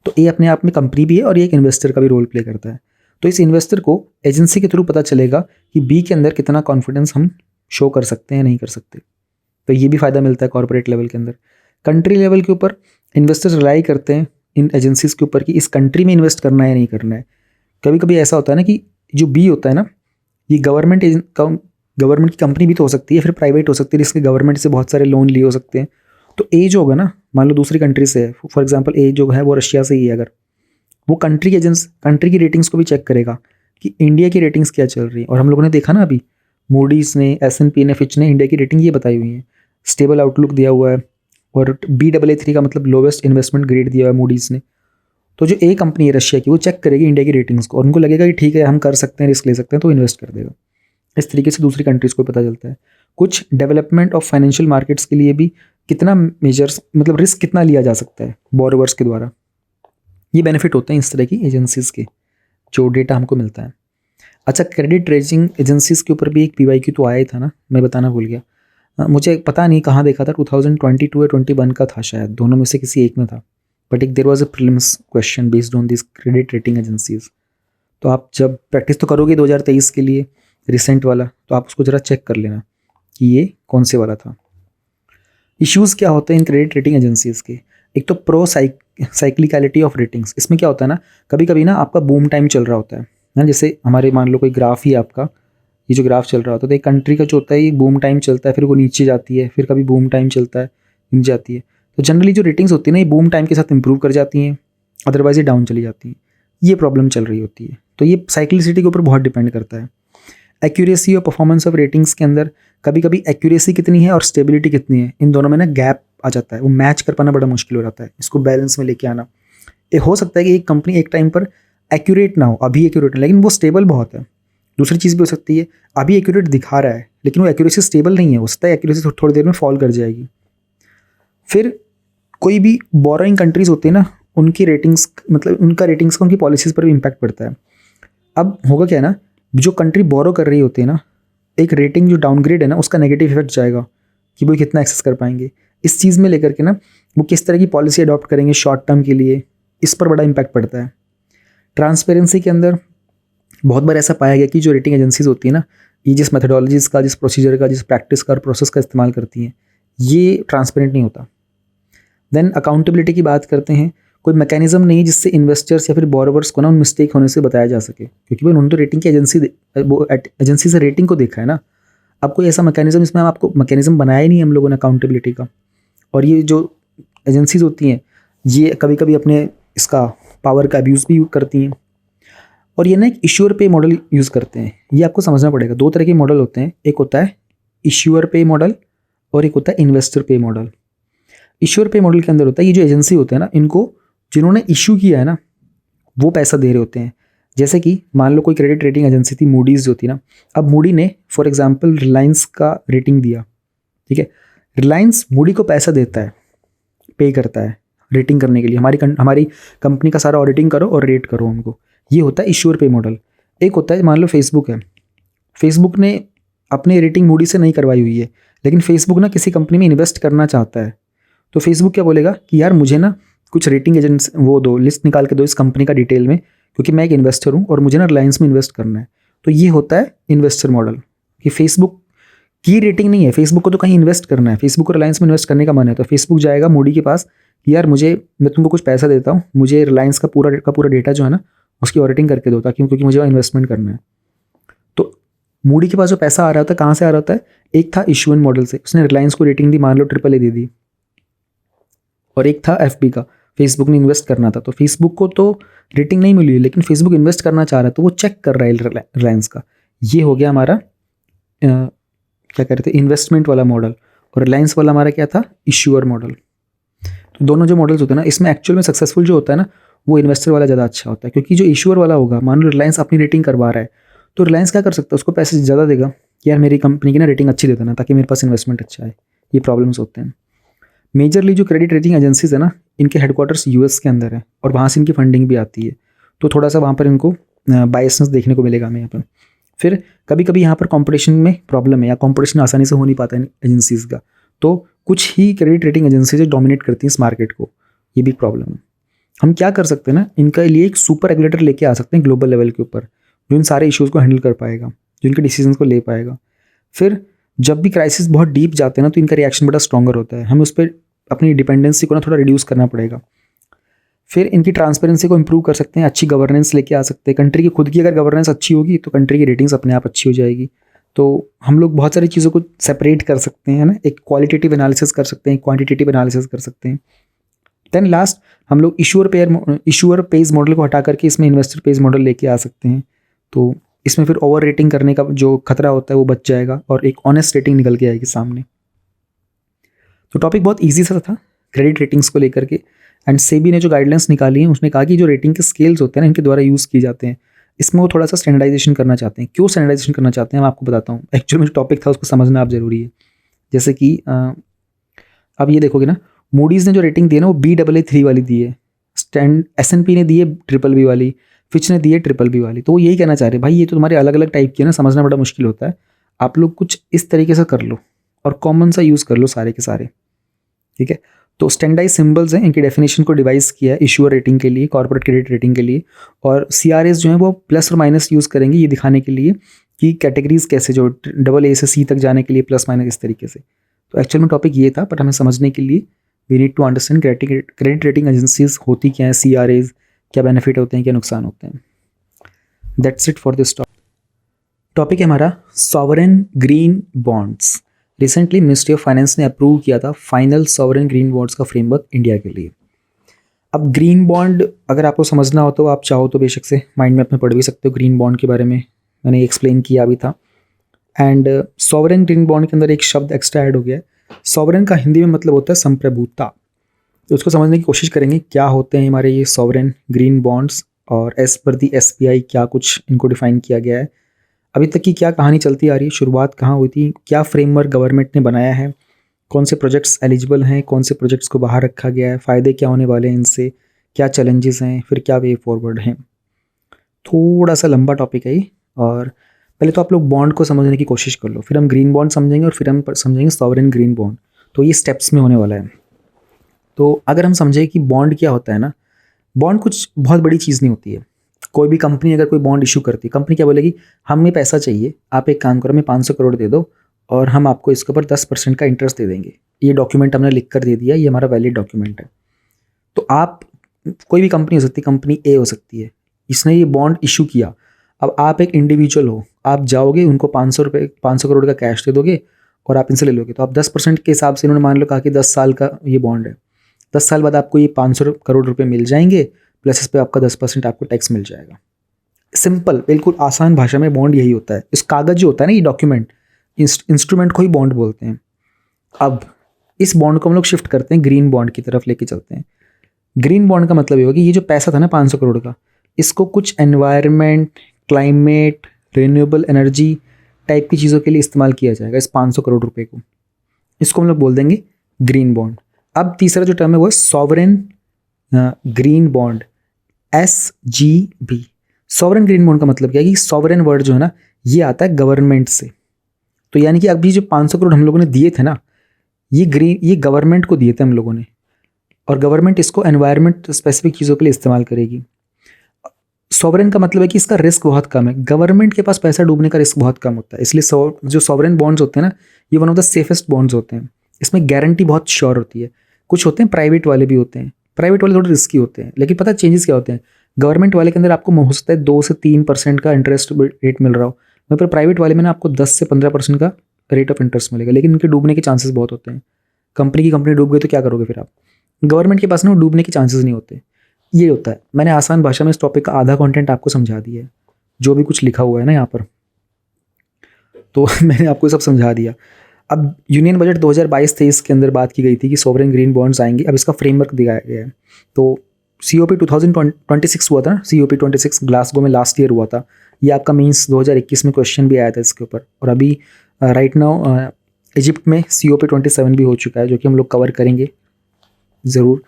तो ए अपने आप में कंपनी भी है और ये एक इन्वेस्टर का भी रोल प्ले करता है। तो इस इन्वेस्टर को एजेंसी के थ्रू पता चलेगा कि बी के अंदर कितना कॉन्फिडेंस हम शो कर सकते हैं, नहीं कर सकते। तो ये भी फ़ायदा मिलता है कॉर्पोरेट लेवल के अंदर। कंट्री लेवल के ऊपर इन्वेस्टर्स रिलाई करते हैं इन एजेंसीज़ के ऊपर कि इस कंट्री में इन्वेस्ट करना है या नहीं करना है। कभी कभी ऐसा होता है ना कि जो बी होता है ना, ये गवर्नमेंट की कंपनी भी तो हो सकती है, फिर प्राइवेट हो सकती है, जिसके गवर्नमेंट से बहुत सारे लोन लिए हो सकते हैं। तो ए जो होगा ना, मान लो दूसरी कंट्री से है, फॉर एग्जांपल ए जो है वो रशिया से ही है, अगर वो कंट्री की रेटिंग्स को भी चेक करेगा कि इंडिया की रेटिंग्स क्या चल रही है। और हम लोगों ने देखा ना अभी, मूडीज़ ने, S&P ने, फिच ने इंडिया की रेटिंग ये बताई हुई है, स्टेबल आउटलुक दिया हुआ है, और Baa3 का मतलब लोवेस्ट इन्वेस्टमेंट ग्रेड दिया हुआ है मूडीज़ ने। तो जो ए कंपनी है रशिया की, वो चेक करेगी इंडिया की रेटिंग्स को और उनको लगेगा कि ठीक है हम कर सकते हैं, रिस्क ले सकते हैं, तो इन्वेस्ट कर देगा। इस तरीके से दूसरी कंट्रीज़ को पता चलता है। कुछ डेवलपमेंट ऑफ फाइनेंशियल मार्केट्स के लिए भी कितना मेजर्स, मतलब रिस्क कितना लिया जा सकता है बोरोवर्स के द्वारा, ये बेनिफिट होते हैं इस तरह की एजेंसीज़ के, जो डेटा हमको मिलता है। अच्छा, क्रेडिट रेटिंग एजेंसीज़ के ऊपर भी एक PYQ तो आया ही था ना, मैं बताना भूल गया। मुझे पता नहीं कहाँ देखा था, 2022 या 21 का था शायद, दोनों में से किसी एक में था। बट एक there was a prelims question based on this credit rating agencies. तो आप जब प्रैक्टिस तो करोगे 2023 के लिए रिसेंट वाला, तो आप उसको ज़रा चेक कर लेना कि ये कौन से वाला था। इश्यूज़ क्या होते हैं इन क्रेडिट रेटिंग एजेंसीज़ के? एक तो साइक्लिकलिटी ऑफ रेटिंग्स। इसमें क्या होता है ना, कभी कभी ना आपका बूम टाइम चल रहा होता है ना, जैसे हमारे मान लो कोई ग्राफ ही आपका, ये जो ग्राफ चल रहा होता है, तो एक कंट्री का जो होता है ये बूम टाइम चलता है, फिर वो नीचे जाती है, फिर कभी बूम टाइम चलता है, नीचे जाती है। तो जनरली जो रेटिंग्स होती है ना, ये बूम टाइम के साथ इंप्रूव कर जाती हैं, अदरवाइज ये डाउन चली जाती हैं। ये प्रॉब्लम चल रही होती है। तो ये साइक्लिसिटी के ऊपर बहुत डिपेंड करता है। एक्यूरेसी और परफॉर्मेंस ऑफ रेटिंग्स के अंदर कभी कभी एक्यूरेसी कितनी है और स्टेबिलिटी कितनी है, इन दोनों में ना गैप आ जाता है, वो मैच कर पाना बड़ा मुश्किल हो जाता है, इसको बैलेंस में लेके आना। ये हो सकता है कि एक कंपनी एक टाइम पर एक्यूरेट ना हो, अभी एक्यूरेट है लेकिन वो स्टेबल बहुत है। दूसरी चीज़ भी हो सकती है, अभी एक्यूरेट दिखा रहा है लेकिन वो एक्यूरेसी स्टेबल नहीं है, हो सकता है एक्यूरेसी थोड़ी देर में फॉल कर जाएगी। फिर कोई भी बोरोइंग कंट्रीज़ होती है ना, उनकी रेटिंग्स, मतलब उनका रेटिंग्स का उनकी पॉलिसीज़ पर भी इम्पैक्ट पड़ता है। अब होगा क्या है ना, जो कंट्री बोरो कर रही होती है ना, एक रेटिंग जो डाउनग्रेड है ना, उसका नेगेटिव इफेक्ट जाएगा कि वो कितना एक्सेस कर पाएंगे। इस चीज़ में लेकर के ना वो किस तरह की पॉलिसी अडॉप्ट करेंगे शॉर्ट टर्म के लिए, इस पर बड़ा इम्पैक्ट पड़ता है। ट्रांसपेरेंसी के अंदर बहुत बार ऐसा पाया गया कि जो रेटिंग एजेंसीज होती है ना, ये जिस मेथडोलॉजीज़ का, जिस प्रोसीजर का, जिस प्रैक्टिस का और प्रोसेस का इस्तेमाल करती हैं, ये ट्रांसपेरेंट नहीं होता। देन अकाउंटेबिलिटी की बात करते हैं, कोई मैकेनिज्म नहीं है जिससे इन्वेस्टर्स या फिर बोरोवर्स को ना उन मिस्टेक होने से बताया जा सके, क्योंकि भाई उन्होंने तो रेटिंग की एजेंसी से रेटिंग को देखा है ना। अब कोई ऐसा मैकेनिज्म, इसमें आपको मैकेनिज्म बनाया ही नहीं हम लोगों ने अकाउंटेबिलिटी का। और ये जो एजेंसीज होती हैं, ये कभी कभी अपने इसका पावर का अब्यूज़ भी करती हैं। और ये ना एक इश्यूअर पे मॉडल यूज़ करते हैं, ये आपको समझना पड़ेगा। दो तरह के मॉडल होते हैं, एक होता है इश्यूअर पे मॉडल और एक होता है इन्वेस्टर पे मॉडल। इश्यूअर पे मॉडल के अंदर होता है, ये जो एजेंसी होते हैं ना, इनको जिन्होंने इशू किया है ना, वो पैसा दे रहे होते हैं। जैसे कि मान लो कोई क्रेडिट रेटिंग एजेंसी थी, मूडीज़ जो थी ना, अब मूडी ने फॉर एग्जांपल रिलायंस का रेटिंग दिया, ठीक है। रिलायंस मूडी को पैसा देता है, पे करता है रेटिंग करने के लिए, हमारी कंपनी का सारा ऑडिटिंग करो और रेट करो हमको। ये होता है इश्यूअर पे मॉडल। एक होता है, मान लो फेसबुक है, फेसबुक ने अपनी रेटिंग मूडी से नहीं करवाई हुई है, लेकिन फेसबुक ना किसी कंपनी में इन्वेस्ट करना चाहता है, तो फेसबुक क्या बोलेगा कि यार मुझे ना कुछ रेटिंग एजेंट्स वो दो, लिस्ट निकाल के दो इस कंपनी का डिटेल में, क्योंकि मैं एक इन्वेस्टर हूँ और मुझे ना रिलायंस में इन्वेस्ट करना है। तो ये होता है इन्वेस्टर मॉडल, कि फेसबुक की रेटिंग नहीं है, फेसबुक को तो कहीं इन्वेस्ट करना है, फेसबुक को रिलायंस में इन्वेस्ट करने का मन है, तो फेसबुक जाएगा मूडी के पास कि यार मैं तुमको कुछ पैसा देता हूँ, मुझे रिलायंस का पूरा डेटा जो है ना उसकी ऑडिटिंग करके दो, ताकि क्योंकि मुझे वहाँ इन्वेस्टमेंट करना है। तो मूडी के पास जो पैसा आ रहा होता है, कहाँ से आ रहा होता है? एक था इशुएंस मॉडल से, उसने रिलायंस को रेटिंग दी, मान लो AAA दे दी, और एक था FB का, फेसबुक ने इन्वेस्ट करना था, तो फेसबुक को तो रेटिंग नहीं मिली, लेकिन फेसबुक इन्वेस्ट करना चाह रहा है, तो वो चेक कर रहा है रिलायंस का। ये हो गया हमारा क्या कहते थे, इन्वेस्टमेंट वाला मॉडल। और रिलायंस वाला हमारा क्या था, इश्यूअर मॉडल। तो दोनों जो मॉडल्स होते हैं ना, इसमें एक्चुअल में सक्सेसफुल जो होता है ना, वो इन्वेस्टर वाला ज़्यादा अच्छा होता है, क्योंकि जो इश्यूअर वाला होगा, मान लो रिलायंस अपनी रेटिंग करवा रहा है, तो रिलायंस क्या कर सकता है, उसको पैसे ज़्यादा देगा कि यार मेरी कंपनी की ना रेटिंग अच्छी दे देना, ताकि मेरे पास इन्वेस्टमेंट अच्छा है। ये प्रॉब्लम्स होते हैं। मेजरली जो क्रेडिट रेटिंग एजेंसीज है ना, इनके हेडक्वार्टर्स US के अंदर है, और वहाँ से इनकी फंडिंग भी आती है, तो थोड़ा सा वहाँ पर इनको बायसनेस देखने को मिलेगा हमें यहाँ पर। फिर कभी कभी यहाँ पर कंपटीशन में प्रॉब्लम है या कंपटीशन आसानी से हो नहीं पाता है एजेंसीज़ का, तो कुछ ही क्रेडिट रेटिंग एजेंसीज डोमिनेट करती हैं इस मार्केट को, ये भी प्रॉब्लम है। हम क्या कर सकते हैं ना, इनका लिए एक सुपर रेगुलेटर लेके आ सकते हैं ग्लोबल लेवल के ऊपर, जो इन सारे इश्यूज़ को हैंडल कर पाएगा, जो इनके डिसीजंस को ले पाएगा। फिर जब भी क्राइसिस बहुत डीप जाते हैं ना, तो इनका रिएक्शन बड़ा स्ट्रॉन्गर होता है, हमें उस पर अपनी डिपेंडेंसी को ना थोड़ा रिड्यूस करना पड़ेगा। फिर इनकी ट्रांसपेरेंसी को इंप्रूव कर सकते हैं, अच्छी गवर्नेंस लेके आ सकते हैं। कंट्री की खुद की अगर गवर्नेंस अच्छी होगी तो कंट्री की रेटिंग्स अपने आप अच्छी हो जाएगी। तो हम लोग बहुत सारी चीज़ों को सेपरेट कर सकते हैं ना, एक क्वालिटेटिव एनालिसिस कर सकते हैं, क्वांटिटेटिव एनालिसिस कर सकते हैं। देन लास्ट हम लोग इशूअर पेज मॉडल को हटा करके इसमें इन्वेस्टर पेज मॉडल लेके आ सकते हैं। तो इसमें फिर ओवर रेटिंग करने का जो खतरा होता है वो बच जाएगा और एक ऑनेस्ट रेटिंग निकल के आएगी सामने। तो टॉपिक बहुत ईजी सा था क्रेडिट रेटिंग्स को लेकर के। एंड सेबी ने जो गाइडलाइंस निकाली हैं उसने कहा कि जो रेटिंग के स्केल्स होते हैं ना, इनके द्वारा यूज़ किए जाते हैं, इसमें वो थोड़ा सा स्टैंडर्डाइजेशन करना चाहते हैं। क्यों स्टैंडर्डाइजेशन करना चाहते हैं मैं आपको बताता हूँ। एक्चुअली में जो टॉपिक था उसको समझना आप ज़रूरी है। जैसे कि अब ये देखोगे ना, मूडीज़ ने जो रेटिंग दी है ना वो Baa3 वाली दी है, S&P ने दी है BBB वाली, फिच ने दी है BBB वाली। तो वो यही कहना चाह रहे हैं भाई ये तो तुम्हारे अलग अलग टाइप की है ना, समझना बड़ा मुश्किल होता है, आप लोग कुछ इस तरीके से कर लो और कॉमन सा यूज़ कर लो सारे के सारे, ठीक है। तो स्टैंडर्डाइज सिंबल्स हैं, इनकी डेफिनेशन को डिवाइस किया है इशूअर रेटिंग के लिए, कॉर्पोरेट क्रेडिट रेटिंग के लिए। और CRAs जो हैं वो प्लस और माइनस यूज़ करेंगे ये दिखाने के लिए कि कैटेगरीज कैसे, जो AA से C तक जाने के लिए प्लस माइनस इस तरीके से। तो एक्चुअल में टॉपिक ये था, बट हमें समझने के लिए we need to understand credit rating agencies होती क्या है, CRAs क्या बेनिफिट होते हैं, क्या नुकसान होते हैं। That's it for this topic है हमारा sovereign green bonds. Recently ministry of finance ने अप्रूव किया था फाइनल सॉवरेन ग्रीन बॉन्ड्स का फ्रेमवर्क इंडिया के लिए। अब ग्रीन बॉन्ड अगर आपको समझना हो तो आप चाहो तो बेशक से माइंड में अपने पढ़ भी सकते हो, ग्रीन बॉन्ड के बारे में मैंने एक्सप्लेन किया भी था। एंड सॉवरेन ग्रीन बॉन्ड के अंदर एक शब्द एक्स्ट्रा ऐड हो गया है। सॉवरेन का हिंदी में मतलब होता है संप्रभुता। तो उसको समझने की कोशिश करेंगे क्या होते हैं हमारे ये सॉवरेन ग्रीन बॉन्ड्स, और एज पर दी SBI क्या कुछ इनको डिफाइन किया गया है, अभी तक की क्या कहानी चलती आ रही है, शुरुआत कहाँ हुई थी, क्या फ्रेमवर्क गवर्नमेंट ने बनाया है, कौन से प्रोजेक्ट्स एलिजिबल हैं, कौन से प्रोजेक्ट्स को बाहर रखा गया है, फ़ायदे क्या होने वाले हैं इनसे, क्या चैलेंजेस हैं, फिर क्या वे फॉरवर्ड हैं। थोड़ा सा लंबा टॉपिक है ये, और पहले तो आप लोग बॉन्ड को समझने की कोशिश कर लो, फिर हम ग्रीन बॉन्ड समझेंगे और फिर हम समझेंगे सॉवरेन ग्रीन बॉन्ड। तो ये स्टेप्स में होने वाला है। तो अगर हम समझें कि बॉन्ड क्या होता है ना, बॉन्ड कुछ बहुत बड़ी चीज़ नहीं होती है। कोई भी कंपनी अगर कोई बॉन्ड इशू करती है, कंपनी क्या बोलेगी, हमें पैसा चाहिए, आप एक काम करो, हमें 500 करोड़ दे दो और हम आपको इसके ऊपर 10% का इंटरेस्ट दे देंगे। ये डॉक्यूमेंट हमने लिख कर दे दिया, ये हमारा वैलिड डॉक्यूमेंट है। तो आप, कोई भी कंपनी हो सकती है, कंपनी A हो सकती है, इसने ये बॉन्ड इशू किया। अब आप एक इंडिविजुअल हो, आप जाओगे उनको 500 करोड़ का कैश दे दोगे और आप इनसे ले लोगे। तो आप 10% के हिसाब से, इन्होंने मान लो कहा कि 10 साल का ये बॉन्ड है, 10 साल बाद आपको ये 500 करोड़ रुपए मिल जाएंगे, प्लस इस पर आपका 10% आपको टैक्स मिल जाएगा। सिंपल, बिल्कुल आसान भाषा में बॉन्ड यही होता है। इस कागज़ जो होता है ना, ये डॉक्यूमेंट, इंस्ट्रूमेंट को ही बॉन्ड बोलते हैं। अब इस बॉन्ड को हम लोग शिफ्ट करते हैं, ग्रीन बॉन्ड की तरफ लेके चलते हैं। ग्रीन बॉन्ड का मतलब ये होगा कि ये जो पैसा था ना 500 करोड़ का, इसको कुछ environment, climate, renewable energy type की चीज़ों के लिए इस्तेमाल किया जाएगा। इस 500 करोड़ रुपए को, इसको हम लोग बोल देंगे ग्रीन बॉन्ड। अब तीसरा जो टर्म है वो है sovereign green bond, SGB। Sovereign green bond का मतलब क्या है कि सॉवरेन वर्ड जो है ना, ये आता है गवर्नमेंट से। तो यानी कि अभी जो 500 करोड़ हम लोगों ने दिए थे ना, ये गवर्नमेंट को दिए थे हम लोगों ने, और गवर्नमेंट इसको एनवायरनमेंट स्पेसिफिक चीज़ों के लिए इस्तेमाल करेगी। सॉवरेन का मतलब है कि इसका रिस्क बहुत कम है, गवर्नमेंट के पास पैसा डूबने का रिस्क बहुत कम होता है। इसलिए जो सॉवरेन बॉन्ड्स होते हैं ना, ये one of the safest bonds होते हैं। इसमें गारंटी बहुत श्योर होती है। कुछ होते हैं प्राइवेट वाले भी होते हैं, प्राइवेट वाले थोड़े रिस्की होते हैं, लेकिन पता है चेंजेस क्या होते हैं। गवर्नमेंट वाले के अंदर आपको हो सकता है 2 से 3% का इंटरेस्ट रेट मिल रहा हो, वहीं पर प्राइवेट वाले में ना आपको 10 से 15% का रेट ऑफ इंटरेस्ट मिलेगा, लेकिन इनके डूबने के चांसेस बहुत होते हैं। कंपनी डूब गई तो क्या करोगे फिर आप। गवर्नमेंट के पास ना डूबने के चांसेस नहीं होते। ये होता है। मैंने आसान भाषा में इस टॉपिक का आधा कंटेंट आपको समझा दिया है, जो भी कुछ लिखा हुआ है ना यहाँ पर, तो मैंने आपको सब समझा दिया। अब यूनियन बजट 2022-23 के अंदर बात की गई थी कि सॉवरेन ग्रीन बॉन्ड्स आएंगे, अब इसका फ्रेमवर्क दिखाया गया है। तो COP 2026 हुआ था ना, COP 26 ग्लासगो में लास्ट ईयर हुआ था। ये आपका मीन्स 2021 में क्वेश्चन भी आया था इसके ऊपर। और अभी राइट नाउ इजिप्ट में COP 27 भी हो चुका है, जो कि हम लोग कवर करेंगे ज़रूर।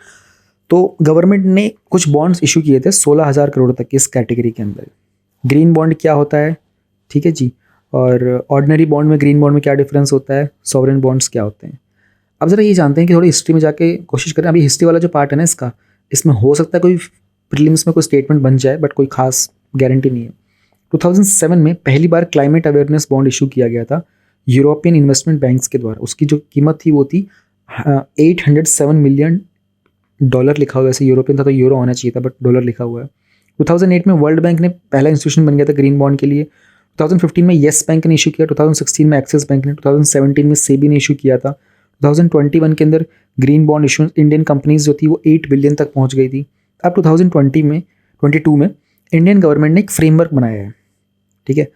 तो गवर्नमेंट ने कुछ बॉन्ड्स इशू किए थे 16,000 करोड़ तक की इस कैटेगरी के अंदर। ग्रीन बॉन्ड क्या होता है, ठीक है जी। और ऑर्डिनरी बॉन्ड में, ग्रीन बॉन्ड में क्या डिफरेंस होता है, सॉवरेन बॉन्ड्स क्या होते हैं। अब ज़रा ये जानते हैं कि थोड़ी हिस्ट्री में जाके कोशिश करें। अभी हिस्ट्री वाला जो पार्ट है ना इसका, इसमें हो सकता है कोई प्रीलिम्स में कोई स्टेटमेंट बन जाए, बट कोई खास गारंटी नहीं है। 2007 में पहली बार क्लाइमेट अवेयरनेस बॉन्ड इशू किया गया था यूरोपियन इन्वेस्टमेंट बैंक्स के द्वारा। उसकी जो कीमत थी वो थी $807 मिलियन लिखा हुआ है, वैसे यूरोपियन था तो यूरो होना चाहिए था, बट डॉलर लिखा हुआ है। 2008 में वर्ल्ड बैंक ने पहला इंस्टीट्यूशन बन गया था ग्रीन बॉन्ड के लिए। 2015 में येस बैंक ने इशू किया, 2016 में एक्सिस बैंक ने, 2017 में सेबी ने इशू किया था। 2021 के अंदर green bond issue Indian companies जो थी वो 8 बिलियन तक पहुंच गई थी। अब 2022 में इंडियन गवर्नमेंट ने एक फ्रेमवर्क बनाया है, ठीक है।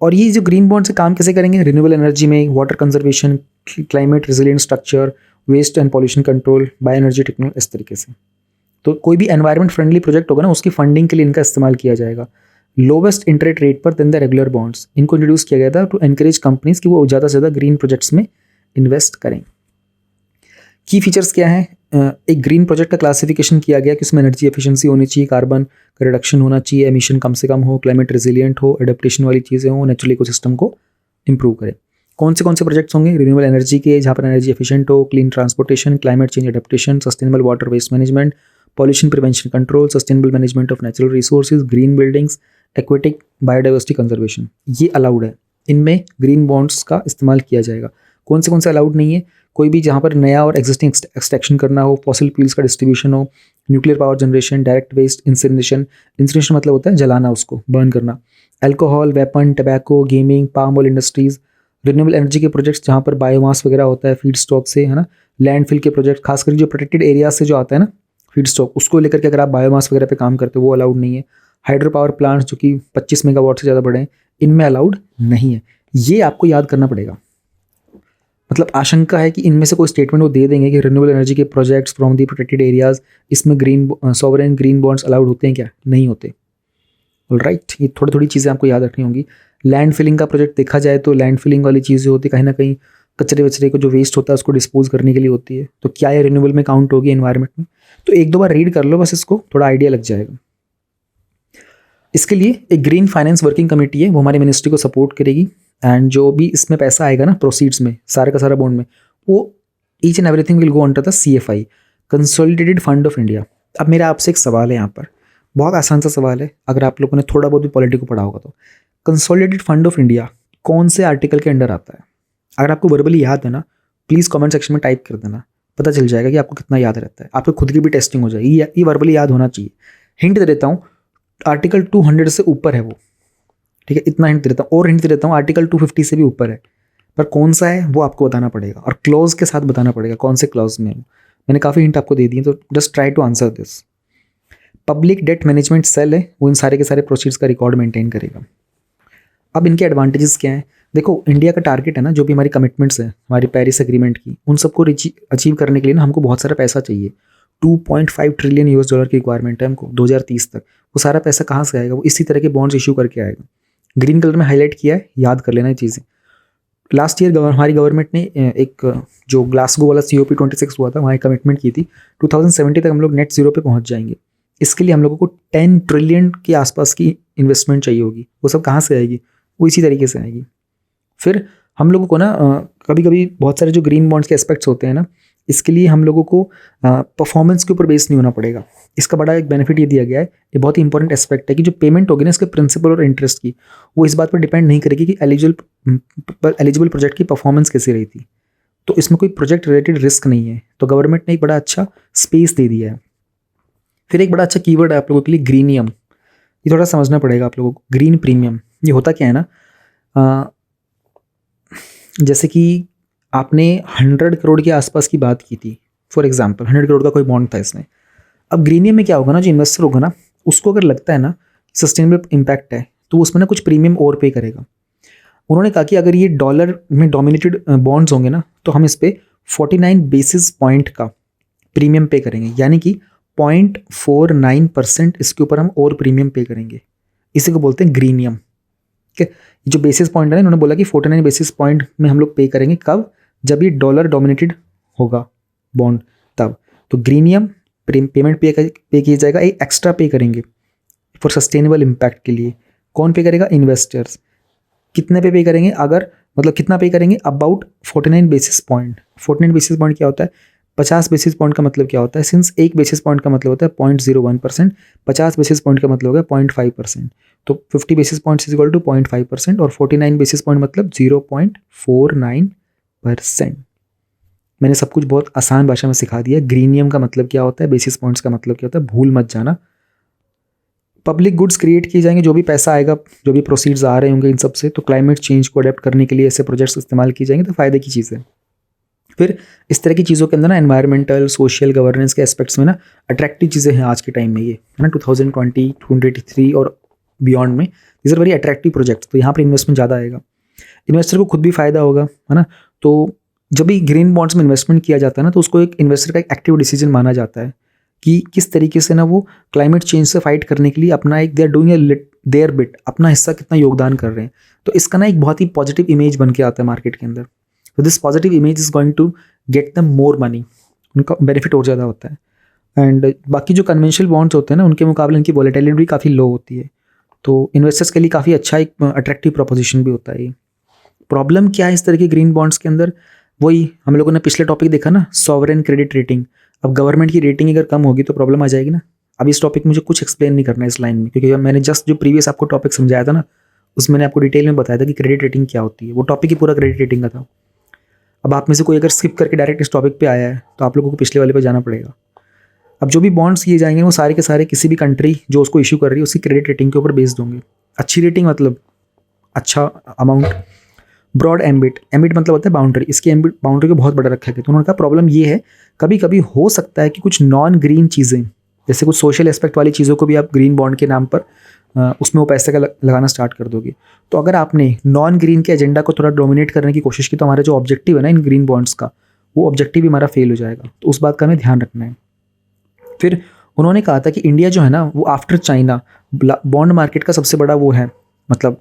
और ये जो ग्रीन बॉन्ड से काम कैसे करेंगे, रिन्यूएबल एनर्जी में, water conservation, climate resilient structure, waste and pollution control, bio energy technology, इस तरीके से। तो कोई भी एनवायरमेंट फ्रेंडली प्रोजेक्ट होगा ना, उसकी फंडिंग के लिए इनका इस्तेमाल किया जाएगा। लोवेस्ट इंटरेस्ट रेट पर देन द रेगुलर बॉन्ड्स, इनको इंट्रोड्यूस किया गया था टू एनकरेज कंपनीज कि वो ज़्यादा से ज़्यादा ग्रीन प्रोजेक्ट्स में इन्वेस्ट करें। की फीचर्स क्या है, एक ग्रीन प्रोजेक्ट का क्लासिफिकेशन किया गया कि उसमें एनर्जी एफिशिएंसी होनी चाहिए, कार्बन का रिडक्शन होना चाहिए, एमिशन कम से कम हो, क्लाइमेट रेजिलिएंट हो, एडेप्टेशन वाली चीज़ें हो, नेचुरल इकोसिस्टम को इंप्रूव करें। कौन से प्रोजेक्ट्स होंगे, रिन्यूएबल एनर्जी के जहाँ पर एनर्जी एफिशिएंट हो, clean transportation, climate change adaptation, sustainable water waste management, pollution prevention control, sustainable management of natural resources, green buildings, aquatic biodiversity conservation, ये अलाउड है। इनमें ग्रीन बॉन्ड्स का इस्तेमाल किया जाएगा। कौन से अलाउड नहीं है, कोई भी जहाँ पर नया और एग्जिस्टिंग एक्सट्रैक्शन करना हो, फॉसिल फ्यूल्स का डिस्ट्रीब्यूशन हो, nuclear power generation, direct waste, incineration मतलब होता है जलाना, उसको बर्न करना, alcohol, weapon, tobacco, gaming, palm oil industries, renewable energy के प्रोजेक्ट्स जहाँ पर बायोमास वगैरह होता है फीड स्टॉक से, है ना, लैंडफिल के प्रोजेक्ट, खासकर जो प्रोटेक्टेड एरिया से जो आता है ना फीड स्टॉक, उसको लेकर के अगर आप बायोमास वगैरह पे काम करते हो वो अलाउड नहीं है। हाइड्रो पावर प्लांट्स जो कि 25 मेगावाट से ज़्यादा बड़े हैं, इनमें अलाउड नहीं है। ये आपको याद करना पड़ेगा। मतलब आशंका है कि इनमें से कोई स्टेटमेंट वो दे देंगे कि रिन्यूएबल एनर्जी के projects from the protected areas, इसमें सॉवरेन ग्रीन बॉन्ड्स अलाउड होते हैं क्या, नहीं होते। ऑलराइट, ये थोड़ी चीज़ें आपको याद रखनी होंगी। लैंड फिलिंग का प्रोजेक्ट देखा जाए तो लैंड फिलिंग वाली चीज़ें होती है, कहीं ना कहीं कचरे वचरे को जो वेस्ट होता है उसको डिस्पोज करने के लिए होती है। तो क्या ये रिन्यूएबल में काउंट होगी एनवायरनमेंट में, तो एक दो बार रीड कर लो बस, इसको थोड़ा आइडिया लग जाएगा। इसके लिए एक ग्रीन फाइनेंस वर्किंग कमेटी है, वो हमारे मिनिस्ट्री को सपोर्ट करेगी। एंड जो भी इसमें पैसा आएगा ना प्रोसीड्स में, सारा का सारा बॉन्ड में, वो each and everything will go under the CFI, consolidated fund of India. अब मेरा आपसे एक सवाल है यहाँ पर, बहुत आसान सा सवाल है, अगर आप लोगों ने थोड़ा बहुत भी पॉलिटी को पढ़ा होगा तो, कंसोलिडेटेड फंड ऑफ इंडिया कौन से आर्टिकल के अंडर आता है? अगर आपको वर्बली याद है ना, प्लीज़ कमेंट सेक्शन में टाइप कर देना, पता चल जाएगा कि आपको कितना याद रहता है। आपको खुद की भी टेस्टिंग हो जाएगी, ये वर्बली याद होना चाहिए। हिंट दे देता हूँ, आर्टिकल 200 से ऊपर है वो, ठीक है, इतना हिंट दे देता हूँ। और हिंट दे देता हूँ, आर्टिकल 250 से भी ऊपर है, पर कौन सा है वो आपको बताना पड़ेगा, और क्लॉज के साथ बताना पड़ेगा कौन से क्लॉज में है। मैंने काफ़ी हिंट आपको दे दी है, तो just try to answer this. Public debt management cell है, वो इन सारे के सारे प्रोसीड्स का रिकॉर्ड मेंटेन करेगा। अब इनके एडवांटेजेस क्या हैं, देखो इंडिया का टारगेट है ना, जो भी हमारी कमिटमेंट्स हैं हमारी पेरिस एग्रीमेंट की, उन सबको अचीव करने के लिए ना हमको बहुत सारा पैसा चाहिए। 2.5 ट्रिलियन US डॉलर की रिक्वायरमेंट है हमको 2030 तक। वो सारा पैसा कहाँ से आएगा, वो इसी तरह के बॉन्ड्स इशू करके आएगा। ग्रीन कलर में हाईलाइट किया है, याद कर लेना ये चीज़ें। लास्ट ईयर हमारी गवर्नमेंट ने एक जो ग्लासगो वाला COP26 हुआ था, वहाँ कमिटमेंट की थी 2070 तक हम लोग नेट जीरो पे पहुँच जाएंगे। इसके लिए हम लोगों को 10 ट्रिलियन के आसपास की इन्वेस्टमेंट चाहिए होगी। वो सब कहाँ से आएगी, वो इसी तरीके से आएगी। फिर हम लोगों को ना कभी कभी बहुत सारे जो ग्रीन बॉन्ड्स के एस्पेक्ट्स होते हैं ना, इसके लिए हम लोगों को परफॉर्मेंस के ऊपर बेस नहीं होना पड़ेगा। इसका बड़ा एक बेनिफिट ये दिया गया है, ये बहुत ही इंपॉर्टेंट एस्पेक्ट है कि जो पेमेंट होगी ना इसके प्रिंसिपल और इंटरेस्ट की, वो इस बात पर डिपेंड नहीं करेगी कि एलिजिबल प्रोजेक्ट की परफॉर्मेंस कैसी रही थी। तो इसमें कोई प्रोजेक्ट रिलेटेड रिस्क नहीं है, तो गवर्नमेंट ने एक बड़ा अच्छा स्पेस दे दिया है। फिर एक बड़ा अच्छा कीवर्ड है आप लोगों के लिए, ग्रीनियम। ये थोड़ा समझना पड़ेगा आप लोगों को। ग्रीन प्रीमियम, ये होता क्या है ना, जैसे कि आपने 100 करोड़ के आसपास की बात की थी, फॉर एग्जांपल 100 करोड़ का कोई बॉन्ड था इसमें। अब ग्रीनियम में क्या होगा ना, जो इन्वेस्टर होगा ना, उसको अगर लगता है ना सस्टेनेबल इम्पैक्ट है, तो उसमें ना कुछ प्रीमियम और पे करेगा। उन्होंने कहा कि अगर ये डॉलर में डोमिनेटेड बॉन्ड्स होंगे ना, तो हम इस पर 49 बेसिस पॉइंट का प्रीमियम पे करेंगे, यानी कि 0.49% इसके ऊपर हम और प्रीमियम पे करेंगे। इसी को बोलते हैं ग्रीनियम। ठीक है, जो बेसिस पॉइंट है, इन्होंने बोला कि 49 बेसिस पॉइंट में हम लोग पे करेंगे। कब? जब ये डॉलर डोमिनेटेड होगा बॉन्ड, तब। तो ग्रीनियम पेमेंट पे किया जाएगा, एक एक्स्ट्रा पे करेंगे फॉर सस्टेनेबल इम्पैक्ट के लिए। कौन पे करेगा? इन्वेस्टर्स। कितने पे करेंगे, अगर मतलब कितना पे करेंगे, about 49 basis point. 49 basis point क्या होता है, 50 बेसिस पॉइंट का मतलब क्या होता है, सिंस 1 बेसिस पॉइंट का मतलब होता है 0.01%, 50 बेसिस पॉइंट का मतलब होगा 0.5%, तो 50 basis point is equal to 0.5% और 49 बेसिस पॉइंट मतलब 0.49%। मैंने सब कुछ बहुत आसान भाषा में सिखा दिया। ग्रीनियम का मतलब क्या होता है, बेसिस पॉइंट्स का मतलब क्या होता है, भूल मत जाना। पब्लिक गुड्स क्रिएट किए जाएंगे, जो भी पैसा आएगा, जो भी प्रोसीड्स आ रहे होंगे इन सब से, तो क्लाइमेट चेंज को अडेप्ट करने के लिए ऐसे प्रोजेक्ट्स इस्तेमाल किए जाएंगे, तो फ़ायदे की चीज़ है। फिर इस तरह की चीज़ों के अंदर ना एनवायरमेंटल सोशल गवर्नेंस के एस्पेक्ट्स में ना अट्रैक्टिव चीज़ें हैं आज के टाइम में, ये है ना 2020 2023 और बियॉन्ड में these are very attractive projects. तो यहाँ पर इन्वेस्टमेंट ज़्यादा आएगा, इन्वेस्टर को खुद भी फ़ायदा होगा, है ना। तो जब भी ग्रीन बॉन्ड्स में इन्वेस्टमेंट किया जाता है ना, तो उसको एक इन्वेस्टर का एक एक्टिव डिसीजन माना जाता है कि किस तरीके से ना वो क्लाइमेट चेंज से फाइट करने के लिए अपना एक they are doing their bit, अपना हिस्सा कितना योगदान कर रहे हैं। तो इसका ना एक बहुत ही पॉजिटिव इमेज बन के आता है मार्केट के अंदर। तो this positive image is going to get them more money, उनका बेनिफिट और ज़्यादा होता है। एंड बाकी जो कन्वेंशनल बॉन्ड्स होते हैं ना, उनके मुकाबले इनकी वॉलेटिलिटी भी काफ़ी लो होती है, तो इन्वेस्टर्स के लिए काफ़ी अच्छा एक अट्रैक्टिव प्रोपोजिशन भी होता है ये। प्रॉब्लम क्या है इस तरह के ग्रीन बॉन्ड्स के अंदर, वही हम लोगों ने पिछले टॉपिक देखा ना, सॉवरेन क्रेडिट रेटिंग। अब गवर्नमेंट की रेटिंग अगर कम होगी तो प्रॉब्लम आ जाएगी ना। अब इस टॉपिक मुझे कुछ एक्सप्लेन नहीं करना है इस लाइन में, क्योंकि मैंने जस्ट जो प्रीवियस आपको टॉपिक समझाया था ना, उसमें मैंने आपको डिटेल में बताया था कि क्रेडिट रेटिंग क्या होती है। वो टॉपिक ही पूरा क्रेडिट रेटिंग का था। अब आप में से कोई अगर स्किप करके डायरेक्ट इस टॉपिक पे आया है तो आप लोगों को पिछले वाले पे जाना पड़ेगा। अब जो भी बॉन्ड्स किए जाएंगे वो सारे के सारे किसी भी कंट्री जो उसको इशू कर रही है उसकी क्रेडिट रेटिंग के ऊपर बेस्ड होंगे। अच्छी रेटिंग मतलब अच्छा अमाउंट। ब्रॉड एम्बिट, एम्बिट मतलब होता है बाउंड्री, इसकी एम्बिट बाउंड्री को बहुत बड़ा रखा गया। तो उन्होंने कहा प्रॉब्लम ये है, कभी कभी हो सकता है कि कुछ नॉन ग्रीन चीज़ें, जैसे कुछ सोशल एस्पेक्ट वाली चीज़ों को भी आप ग्रीन बॉन्ड के नाम पर उसमें वो पैसे का लगाना स्टार्ट कर दोगे। तो अगर आपने नॉन ग्रीन के एजेंडा को थोड़ा डोमिनेट करने की कोशिश की, तो हमारा जो ऑब्जेक्टिव है ना इन ग्रीन बॉन्ड्स का, वो ऑब्जेक्टिव भी हमारा फेल हो जाएगा। तो उस बात का हमें ध्यान रखना है। फिर उन्होंने कहा था कि इंडिया जो है ना, वो आफ्टर चाइना बॉन्ड मार्केट का सबसे बड़ा वो है, मतलब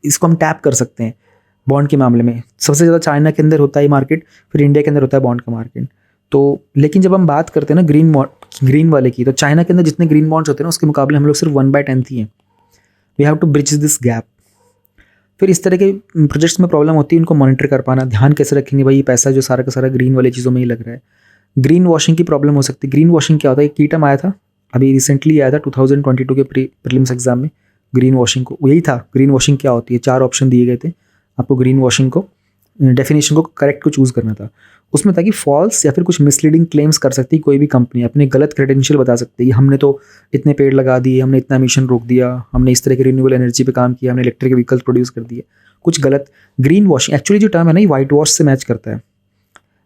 इसको हम टैप कर सकते हैं बॉन्ड के मामले में। सबसे ज़्यादा चाइना के अंदर होता है मार्केट, फिर इंडिया के अंदर होता है बॉन्ड का मार्केट। तो लेकिन जब हम बात करते हैं ना ग्रीन वाले की, तो चाइना के अंदर जितने ग्रीन बॉन्ड्स होते हैं ना, उसके मुकाबले हम लोग सिर्फ 1/10 ही हैं। We have to bridge this gap. फिर इस तरह के प्रोजेक्ट्स में प्रॉब्लम होती है उनको मॉनिटर कर पाना, ध्यान कैसे रखेंगे भाई, पैसा जो सारा का सारा ग्रीन वाली चीज़ों में ही लग रहा है। ग्रीन वॉशिंग की प्रॉब्लम हो सकती है। ग्रीन वॉशिंग क्या होता है, एक की टर्म आया था अभी रिसेंटली आया था 2022 के प्रीलिम्स एग्जाम में, ग्रीन वॉशिंग को यही था। ग्रीन वॉशिंग क्या होती है, 4 ऑप्शन दिए गए थे आपको ग्रीन वॉशिंग को, डेफिनेशन को करेक्ट को चूज़ करना था। उसमें था कि फॉल्स या फिर कुछ मिसलीडिंग क्लेम्स कर सकती है कोई भी कंपनी, अपने गलत क्रेडेंशियल बता सकती है, हमने तो इतने पेड़ लगा दिए, हमने इतना एमिशन रोक दिया, हमने इस तरह के रिन्यूएबल एनर्जी पे काम किया, हमने इलेक्ट्रिक व्हीकल्स प्रोड्यूस कर दिए, कुछ गलत। ग्रीन वॉशिंग एक्चुअली जो टर्म है ना, ये वाइट वॉश से मैच करता है।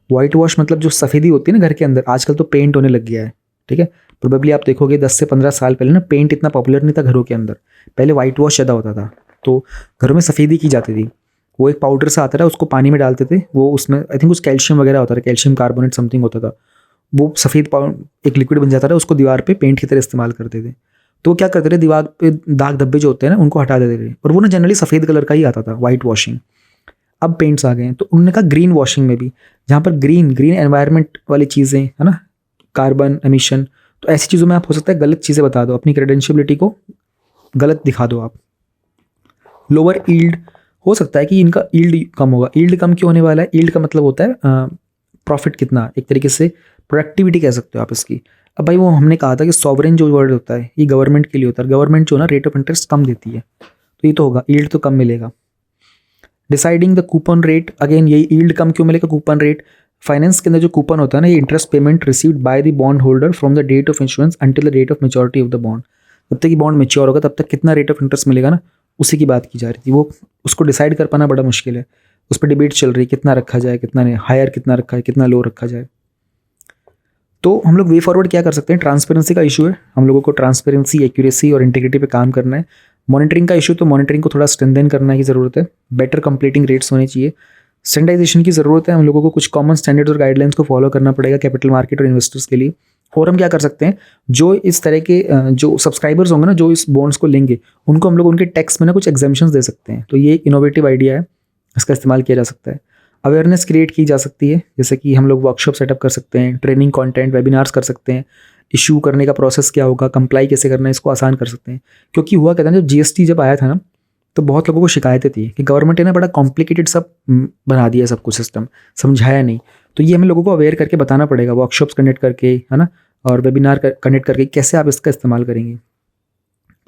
वाइट वॉश मतलब जो सफ़ेदी होती है ना घर के अंदर, आजकल तो पेंट होने लग गया है, ठीक है। प्रोबेबली आप देखोगे 10 से 15 साल पहले ना पेंट इतना पॉपुलर नहीं था घरों के अंदर, पहले वाइट वॉश ज़्यादा होता था, तो घरों में सफ़ेदी की जाती थी। वो एक पाउडर सा आता था, उसको पानी में डालते थे, वो उसमें आई थिंक कुछ कैल्शियम वगैरह होता था, कैल्शियम कार्बोनेट समथिंग होता था, वो सफ़ेद एक लिक्विड बन जाता था, उसको दीवार पे पेंट की तरह इस्तेमाल करते थे। तो क्या करते थे, दीवार पे दाग धब्बे जो होते हैं ना उनको हटा देते थे, और वो ना जनरली सफ़ेद कलर का ही आता था, वाइट वॉशिंग। अब पेंट्स आ गए हैं, तो उन्होंने कहा ग्रीन वॉशिंग में भी, जहाँ पर ग्रीन एनवायरनमेंट वाली चीज़ें है ना, कार्बन एमिशन, तो ऐसी चीज़ों में आप हो सकता है गलत चीज़ें बता दो, अपनी क्रेडेंशियबिलिटी को गलत दिखा दो आप। लोअर ईल्ड, हो सकता है कि इनका ईल्ड कम होगा। ईल्ड कम क्यों होने वाला है, ईल्ड का मतलब होता है प्रॉफिट कितना, एक तरीके से प्रोडक्टिविटी कह सकते हो आप इसकी। अब भाई वो हमने कहा था कि सॉवरेन जो वर्ड होता है ये गवर्नमेंट के लिए होता है, गवर्नमेंट जो ना रेट ऑफ इंटरेस्ट कम देती है, तो ये तो होगा, ईल्ड तो कम मिलेगा। Deciding the coupon rate, again यही ईल्ड कम क्यों मिलेगा, कूपन रेट। फाइनेंस के अंदर जो कूपन होता है ना, ये interest payment received by the bond holder from the date of insurance until the date of maturity of the bond. जब तक कि बॉन्ड मेच्योर होगा तब तक कितना रेट ऑफ इंटरेस्ट मिलेगा ना, उसी की बात की जा रही थी। वो उसको डिसाइड कर पाना बड़ा मुश्किल है, उस पर डिबेट चल रही है कितना रखा जाए, कितना नहीं, हायर कितना रखा है, कितना लो रखा जाए। तो हम लोग वे फॉरवर्ड क्या कर सकते हैं, ट्रांसपेरेंसी का इशू है, हम लोगों को ट्रांसपेरेंसी, एक्यूरेसी और इंटीग्रिटी पे काम करना है। मॉनिटरिंग का इशू, तो मॉनिटरिंग को थोड़ा स्ट्रेंथन करने की ज़रूरत है, बेटर कंप्लीटिंग रेट्स होने चाहिए। स्टैंडर्डाइजेशन की ज़रूरत है, हम लोगों को कुछ कॉमन स्टैंडर्ड्स और गाइडलाइंस को फॉलो करना पड़ेगा कैपिटल मार्केट और इन्वेस्टर्स के लिए। और हम क्या कर सकते हैं, जो इस तरह के जो सब्सक्राइबर्स होंगे ना, जो इस बॉन्ड्स को लेंगे, उनको हम लोग उनके टैक्स में ना कुछ एग्जाम्पशंस दे सकते हैं। तो ये एक इनोवेटिव आइडिया है, इसका इस्तेमाल किया जा सकता है। अवेयरनेस क्रिएट की जा सकती है, जैसे कि हम लोग वर्कशॉप सेटअप कर सकते हैं, ट्रेनिंग कंटेंट वेबिनार्स कर सकते हैं, इशू करने का प्रोसेस क्या होगा, कंप्लाई कैसे करना है, इसको आसान कर सकते हैं। क्योंकि हुआ कहता है जब जीएसटी जब आया था ना, तो बहुत लोगों को शिकायतें थी कि गवर्नमेंट ने बड़ा कॉम्प्लिकेटेड सब बना दिया, सब कुछ सिस्टम समझाया नहीं। तो ये हमें लोगों को अवेयर करके बताना पड़ेगा, वर्कशॉप्स कंडक्ट करके, है ना, और वेबिनार कंडक्ट करके कैसे आप इसका इस्तेमाल करेंगे।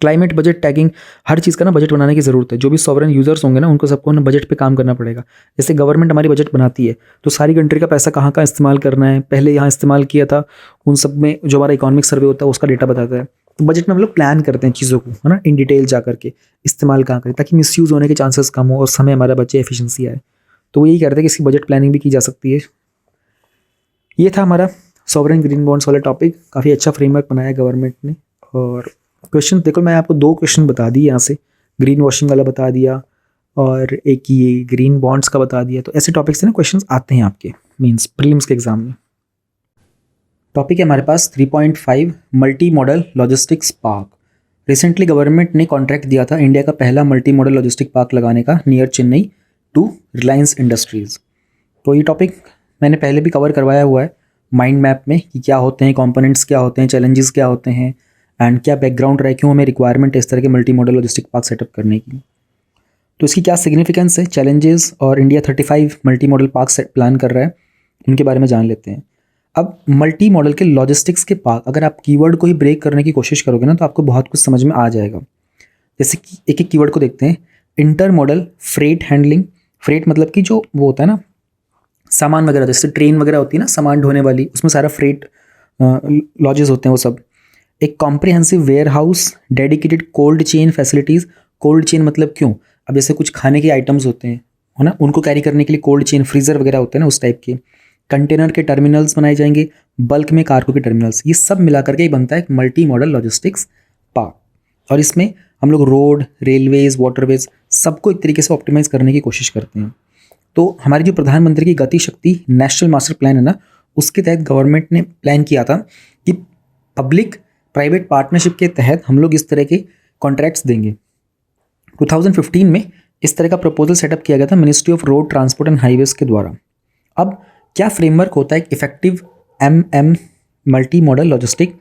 क्लाइमेट बजट टैगिंग, हर चीज़ का ना बजट बनाने की ज़रूरत है। जो भी सॉवरेन यूजर्स होंगे ना, उनको सबको ना बजट पे काम करना पड़ेगा। जैसे गवर्नमेंट हमारी बजट बनाती है, तो सारी कंट्री का पैसा कहाँ इस्तेमाल करना है, पहले यहाँ इस्तेमाल किया था, उन सब में जो हमारा इकोनॉमिक सर्वे होता है उसका डेटा बताता है। तो बजट में हम लोग प्लान करते हैं चीज़ों को, है ना, इन डिटेल जा करके इस्तेमाल कहाँ करें, ताकि मिसयूज़ होने के चांसेस कम हो और समय हमारा बचे, एफिशिएंसी आए। तो वो यही कहते हैं कि इसकी बजट प्लानिंग भी की जा सकती है। ये था हमारा सॉवरेन ग्रीन बॉन्ड्स वाला टॉपिक। काफ़ी अच्छा फ्रेमवर्क बनाया गवर्नमेंट ने। और क्वेश्चन देखो, मैं आपको 2 क्वेश्चन बता दिए यहाँ से, ग्रीन वॉशिंग वाला बता दिया और एक ये ग्रीन बॉन्ड्स का बता दिया। तो ऐसे टॉपिक से ना क्वेश्चंस आते हैं आपके मींस प्रीलिम्स के एग्जाम में। टॉपिक है हमारे पास 3.5 multi modal logistics park. Recently government ने कॉन्ट्रैक्ट दिया था इंडिया का पहला मल्टी मॉडल लॉजिस्टिक पार्क लगाने का near Chennai to Reliance industries. तो ये टॉपिक मैंने पहले भी कवर करवाया हुआ है माइंड मैप में कि क्या होते हैं कंपोनेंट्स, क्या होते हैं चैलेंजेस, क्या होते हैं एंड क्या बैकग्राउंड रहा है, क्यों हमें रिक्वायरमेंट है इस तरह के multi modal logistic park setup करने की। तो इसकी क्या सिग्निफिकेंस है, चैलेंजेस, और India 35 multi modal park plan कर रहा है, उनके बारे में जान लेते हैं। अब मल्टी मॉडल के लॉजिस्टिक्स के पार्क, अगर आप कीवर्ड को ही ब्रेक करने की कोशिश करोगे ना, तो आपको बहुत कुछ समझ में आ जाएगा। जैसे कि एक एक कीवर्ड को देखते हैं। Inter model freight handling. Freight मतलब कि जो वो होता है ना सामान वगैरह, जैसे ट्रेन वगैरह होती है ना सामान ढोने वाली, उसमें सारा फ्रेट लॉजेस होते हैं वो सब। एक comprehensive warehouse, dedicated cold chain facilities. Cold chain मतलब क्यों, अब जैसे कुछ खाने के आइटम्स होते हैं, है ना, उनको कैरी करने के लिए कोल्ड चेन, फ्रीज़र वगैरह होते हैं ना, उस टाइप के। कंटेनर के टर्मिनल्स बनाए जाएंगे, बल्क में कार्गो के टर्मिनल्स। ये सब मिला करके ही बनता है एक मल्टी मॉडल लॉजिस्टिक्स पार्क। और इसमें हम लोग रोड, रेलवेज, वाटरवेज सबको एक तरीके से ऑप्टिमाइज़ करने की कोशिश करते हैं। तो हमारी जो प्रधानमंत्री की गति शक्ति नेशनल मास्टर प्लान है ना, उसके तहत गवर्नमेंट ने प्लान किया था कि पब्लिक प्राइवेट पार्टनरशिप के तहत हम लोग इस तरह के कॉन्ट्रैक्ट्स देंगे। 2015 में इस तरह का प्रपोजल सेटअप किया गया था ministry of road transport and highways के द्वारा। अब क्या फ्रेमवर्क होता है एक effective multi modal logistic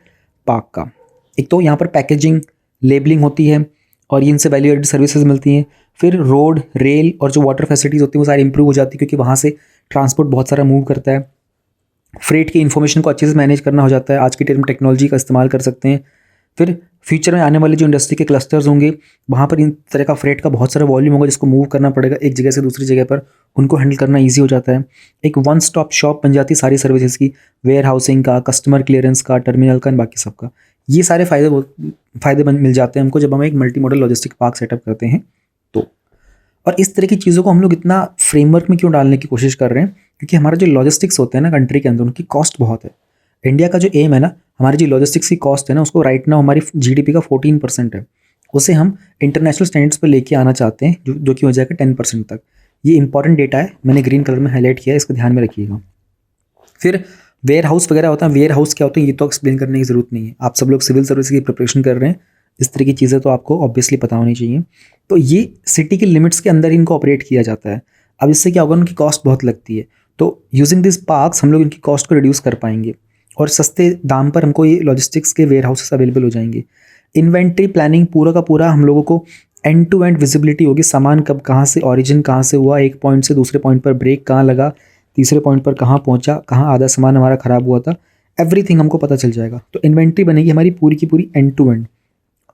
park का? एक तो यहाँ पर पैकेजिंग, लेबलिंग होती है और इनसे वैल्यू एडेड सर्विसेज मिलती हैं। फिर रोड, रेल और जो वाटर फैसिलिटीज़ होती हैं वो सारी इंप्रूव हो जाती है, क्योंकि वहाँ से ट्रांसपोर्ट बहुत सारा मूव करता है। फ्रेट की इन्फॉर्मेशन को अच्छे से मैनेज करना हो जाता है, आज की डेट में टेक्नोलॉजी का इस्तेमाल कर सकते हैं। फिर फ्यूचर में आने वाले जो इंडस्ट्री के क्लस्टर्स होंगे, वहाँ पर इन तरह का फ्रेट का बहुत सारा वॉल्यूम होगा जिसको मूव करना पड़ेगा एक जगह से दूसरी जगह पर, उनको हैंडल करना ईजी हो जाता है। एक वन स्टॉप शॉप बन जाती है सारी सर्विसेज की, वेयर हाउसिंग का, कस्टमर क्लियरेंस का, टर्मिनल का, बाकी सबका। ये सारे फ़ायदे मिल जाते हैं हमको जब हम एक multi modal logistic park setup करते हैं तो। और इस तरह की चीज़ों को हम लोग इतना फ्रेमवर्क में क्यों डालने की कोशिश कर रहे हैं, क्योंकि हमारा जो लॉजिस्टिक्स होते हैं ना कंट्री के अंदर, उनकी कॉस्ट बहुत है। इंडिया का जो एम है ना, हमारी जो लॉजिस्टिक्स की कॉस्ट है ना, उसको राइट नाउ हमारी जीडीपी का 14% है, उसे हम इंटरनेशनल स्टैंडर्ड्स पर लेके आना चाहते हैं, जो कि हो जाएगा 10% तक। ये इंपॉर्टेंट डेटा है, मैंने ग्रीन कलर में हाईलाइट किया है, इसको ध्यान में रखिएगा। फिर वेयर हाउस वगैरह होता है। वेयर हाउस क्या होता है ये तो एक्सप्लेन करने की ज़रूरत नहीं है, आप सब लोग सिविल सर्विस की प्रिपरेशन कर रहे हैं, इस तरह की चीज़ें तो आपको ऑब्वियसली पता होनी चाहिए। तो ये सिटी के लिमिट्स के अंदर इनको ऑपरेट किया जाता है। अब इससे क्या होगा, उनकी कॉस्ट बहुत लगती है, तो यूजिंग दिस पार्क्स हम लोग इनकी कॉस्ट को रिड्यूस कर पाएंगे और सस्ते दाम पर हमको ये लॉजिस्टिक्स के वेयर हाउसेस अवेलेबल हो जाएंगे। इन्वेंट्री प्लानिंग पूरा का पूरा हम लोगों को एंड टू एंड विजिबिलिटी होगी, सामान कब कहाँ से ऑरिजिन कहाँ से हुआ, एक पॉइंट से दूसरे पॉइंट पर ब्रेक कहाँ लगा, तीसरे पॉइंट पर कहाँ पहुँचा, कहाँ आधा सामान हमारा ख़राब हुआ था, एवरीथिंग हमको पता चल जाएगा। तो इन्वेंट्री बनेगी हमारी पूरी की पूरी एंड टू एंड।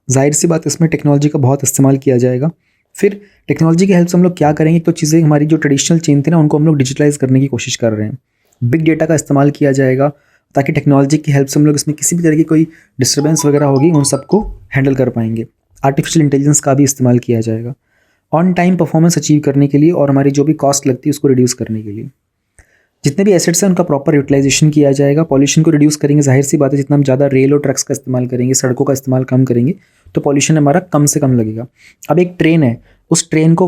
जाहिर सी बात, इसमें टेक्नोलॉजी का बहुत इस्तेमाल किया जाएगा। फिर टेक्नोलॉजी की हेल्प से हम लोग क्या करेंगे, तो चीज़ें हमारी जो ट्रेडिशनल चेन थी ना, उनको हम लोग डिजिटलाइज करने की कोशिश कर रहे हैं। बिग डेटा का इस्तेमाल किया जाएगा ताकि टेक्नोलॉजी की हेल्प से हम लोग इसमें किसी भी तरह की कोई डिस्टर्बेंस वगैरह होगी उन सबको हैंडल कर पाएंगे। आर्टिफिशियल इंटेलिजेंस का भी इस्तेमाल किया जाएगा ऑन टाइम परफॉर्मेंस अचीव करने के लिए और हमारी जो भी कॉस्ट लगती है उसको रिड्यूस करने के लिए। जितने भी एसेट्स हैं उनका प्रॉपर यूटिलाइजेशन किया जाएगा। पॉल्यूशन को रिड्यूस करेंगे, जाहिर सी बात है जितना हम ज़्यादा रेल और ट्रक्स का इस्तेमाल करेंगे, सड़कों का इस्तेमाल कम करेंगे, तो पॉल्यूशन हमारा कम से कम लगेगा। अब एक ट्रेन है, उस ट्रेन को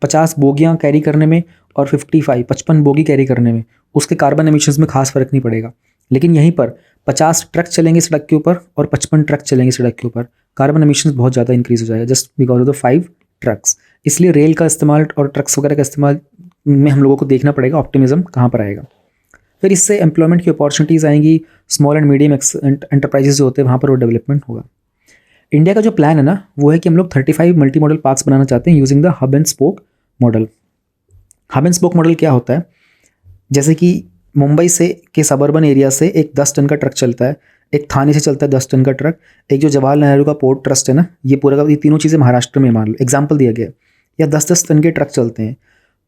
50 बोगियाँ कैरी करने में और 55 बोगी कैरी करने में उसके कार्बन एमिशंस में खास फर्क नहीं पड़ेगा। लेकिन यहीं पर 50 ट्रक चलेंगे सड़क के ऊपर और 55 ट्रक चलेंगे सड़क के ऊपर, कार्बन एमिशंस बहुत ज़्यादा इंक्रीज हो जाएगा just because of the 5 trucks. इसलिए रेल का इस्तेमाल और ट्रक्स वगैरह का इस्तेमाल में हम लोगों को देखना पड़ेगा ऑप्टिमिज्म कहाँ पर आएगा। फिर इससे एम्प्लॉयमेंट की अपॉर्चुनिटीज़ आएंगी, स्मॉल एंड मीडियम एंटरप्राइजेज जो होते हैं वहाँ पर वो डेवलपमेंट होगा। इंडिया का जो प्लान है ना वो है कि हम लोग 35 मल्टी मॉडल पार्क्स बनाना चाहते हैं using the hub and spoke model. Hub and spoke model क्या होता है, जैसे कि मुंबई से के सबर्बन एरिया से एक 10 टन का ट्रक चलता है, एक थाने से चलता है 10 टन का ट्रक, एक जो जवाहरलाल नेहरू का पोर्ट ट्रस्ट है ना, ये पूरा का ये तीनों चीज़ें महाराष्ट्र में मान लो एग्जाम्पल दिया गया है, या 10-10 टन के ट्रक चलते हैं।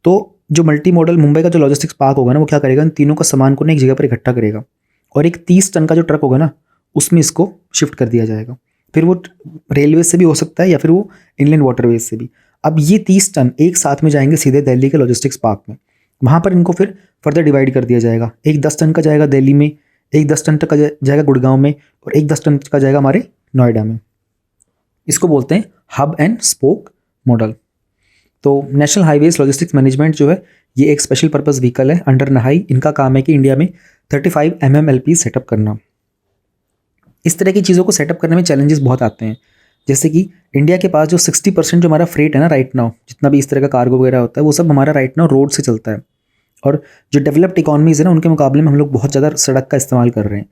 तो जो मल्टी मॉडल मुंबई का जो लॉजिस्टिक्स पार्क होगा ना वो क्या करेगा, इन तीनों का सामान को ना एक जगह पर इकट्ठा करेगा और एक 30 टन का जो ट्रक होगा ना उसमें इसको शिफ्ट कर दिया जाएगा। फिर वो रेलवे से भी हो सकता है या फिर वो इनलैंड वाटरवेज से भी। अब ये 30 टन एक साथ में जाएंगे सीधे दिल्ली के लॉजिस्टिक्स पार्क में, वहाँ पर इनको फिर फर्दर डिवाइड कर दिया जाएगा। एक 10 टन का जाएगा दिल्ली में, एक 10 टन का जाएगा गुड़गांव में और एक 10 टन का जाएगा हमारे नोएडा में। इसको बोलते हैं हब एंड स्पोक मॉडल। तो नेशनल हाईवेज लॉजिस्टिक्स मैनेजमेंट जो है ये एक स्पेशल पर्पस व्हीकल है अंडर नहाई। इनका काम है कि इंडिया में 35 MMLP सेटअप करना। इस तरह की चीज़ों को सेटअप करने में चैलेंजेस बहुत आते हैं, जैसे कि इंडिया के पास जो 60% जो हमारा फ्रेट है ना राइट नाउ, जितना भी इस तरह का कार्गो वगैरह होता है वो सब हमारा राइट नाउ रोड से चलता है। और जो डेवलप्ड इकोनॉमीज़ है ना उनके मुकाबले में हम लोग बहुत ज़्यादा सड़क का इस्तेमाल कर रहे हैं।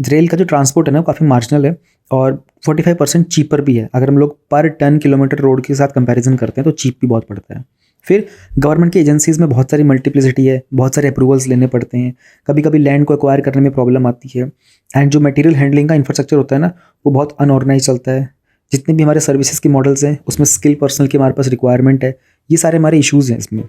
रेल का जो ट्रांसपोर्ट है ना वो काफ़ी मार्जिनल है और 45% चीपर भी है। अगर हम लोग पर टन किलोमीटर रोड के साथ कंपैरिजन करते हैं तो चीप भी बहुत पड़ता है। फिर गवर्नमेंट की एजेंसीज़ में बहुत सारी मल्टीप्लिसिटी है, बहुत सारे अप्रूवल्स लेने पड़ते हैं, कभी कभी लैंड को एक्वायर करने में प्रॉब्लम आती है। एंड जो मटेरियल हैंडलिंग का इंफ्रास्ट्रक्चर होता है ना वो बहुत अनऑर्गेनाइज चलता है। जितने भी हमारे सर्विसेज के मॉडल्स हैं उसमें स्किल पर्सनल की हमारे पास रिक्वायरमेंट है, ये सारे हमारे इश्यूज़ हैं। इसमें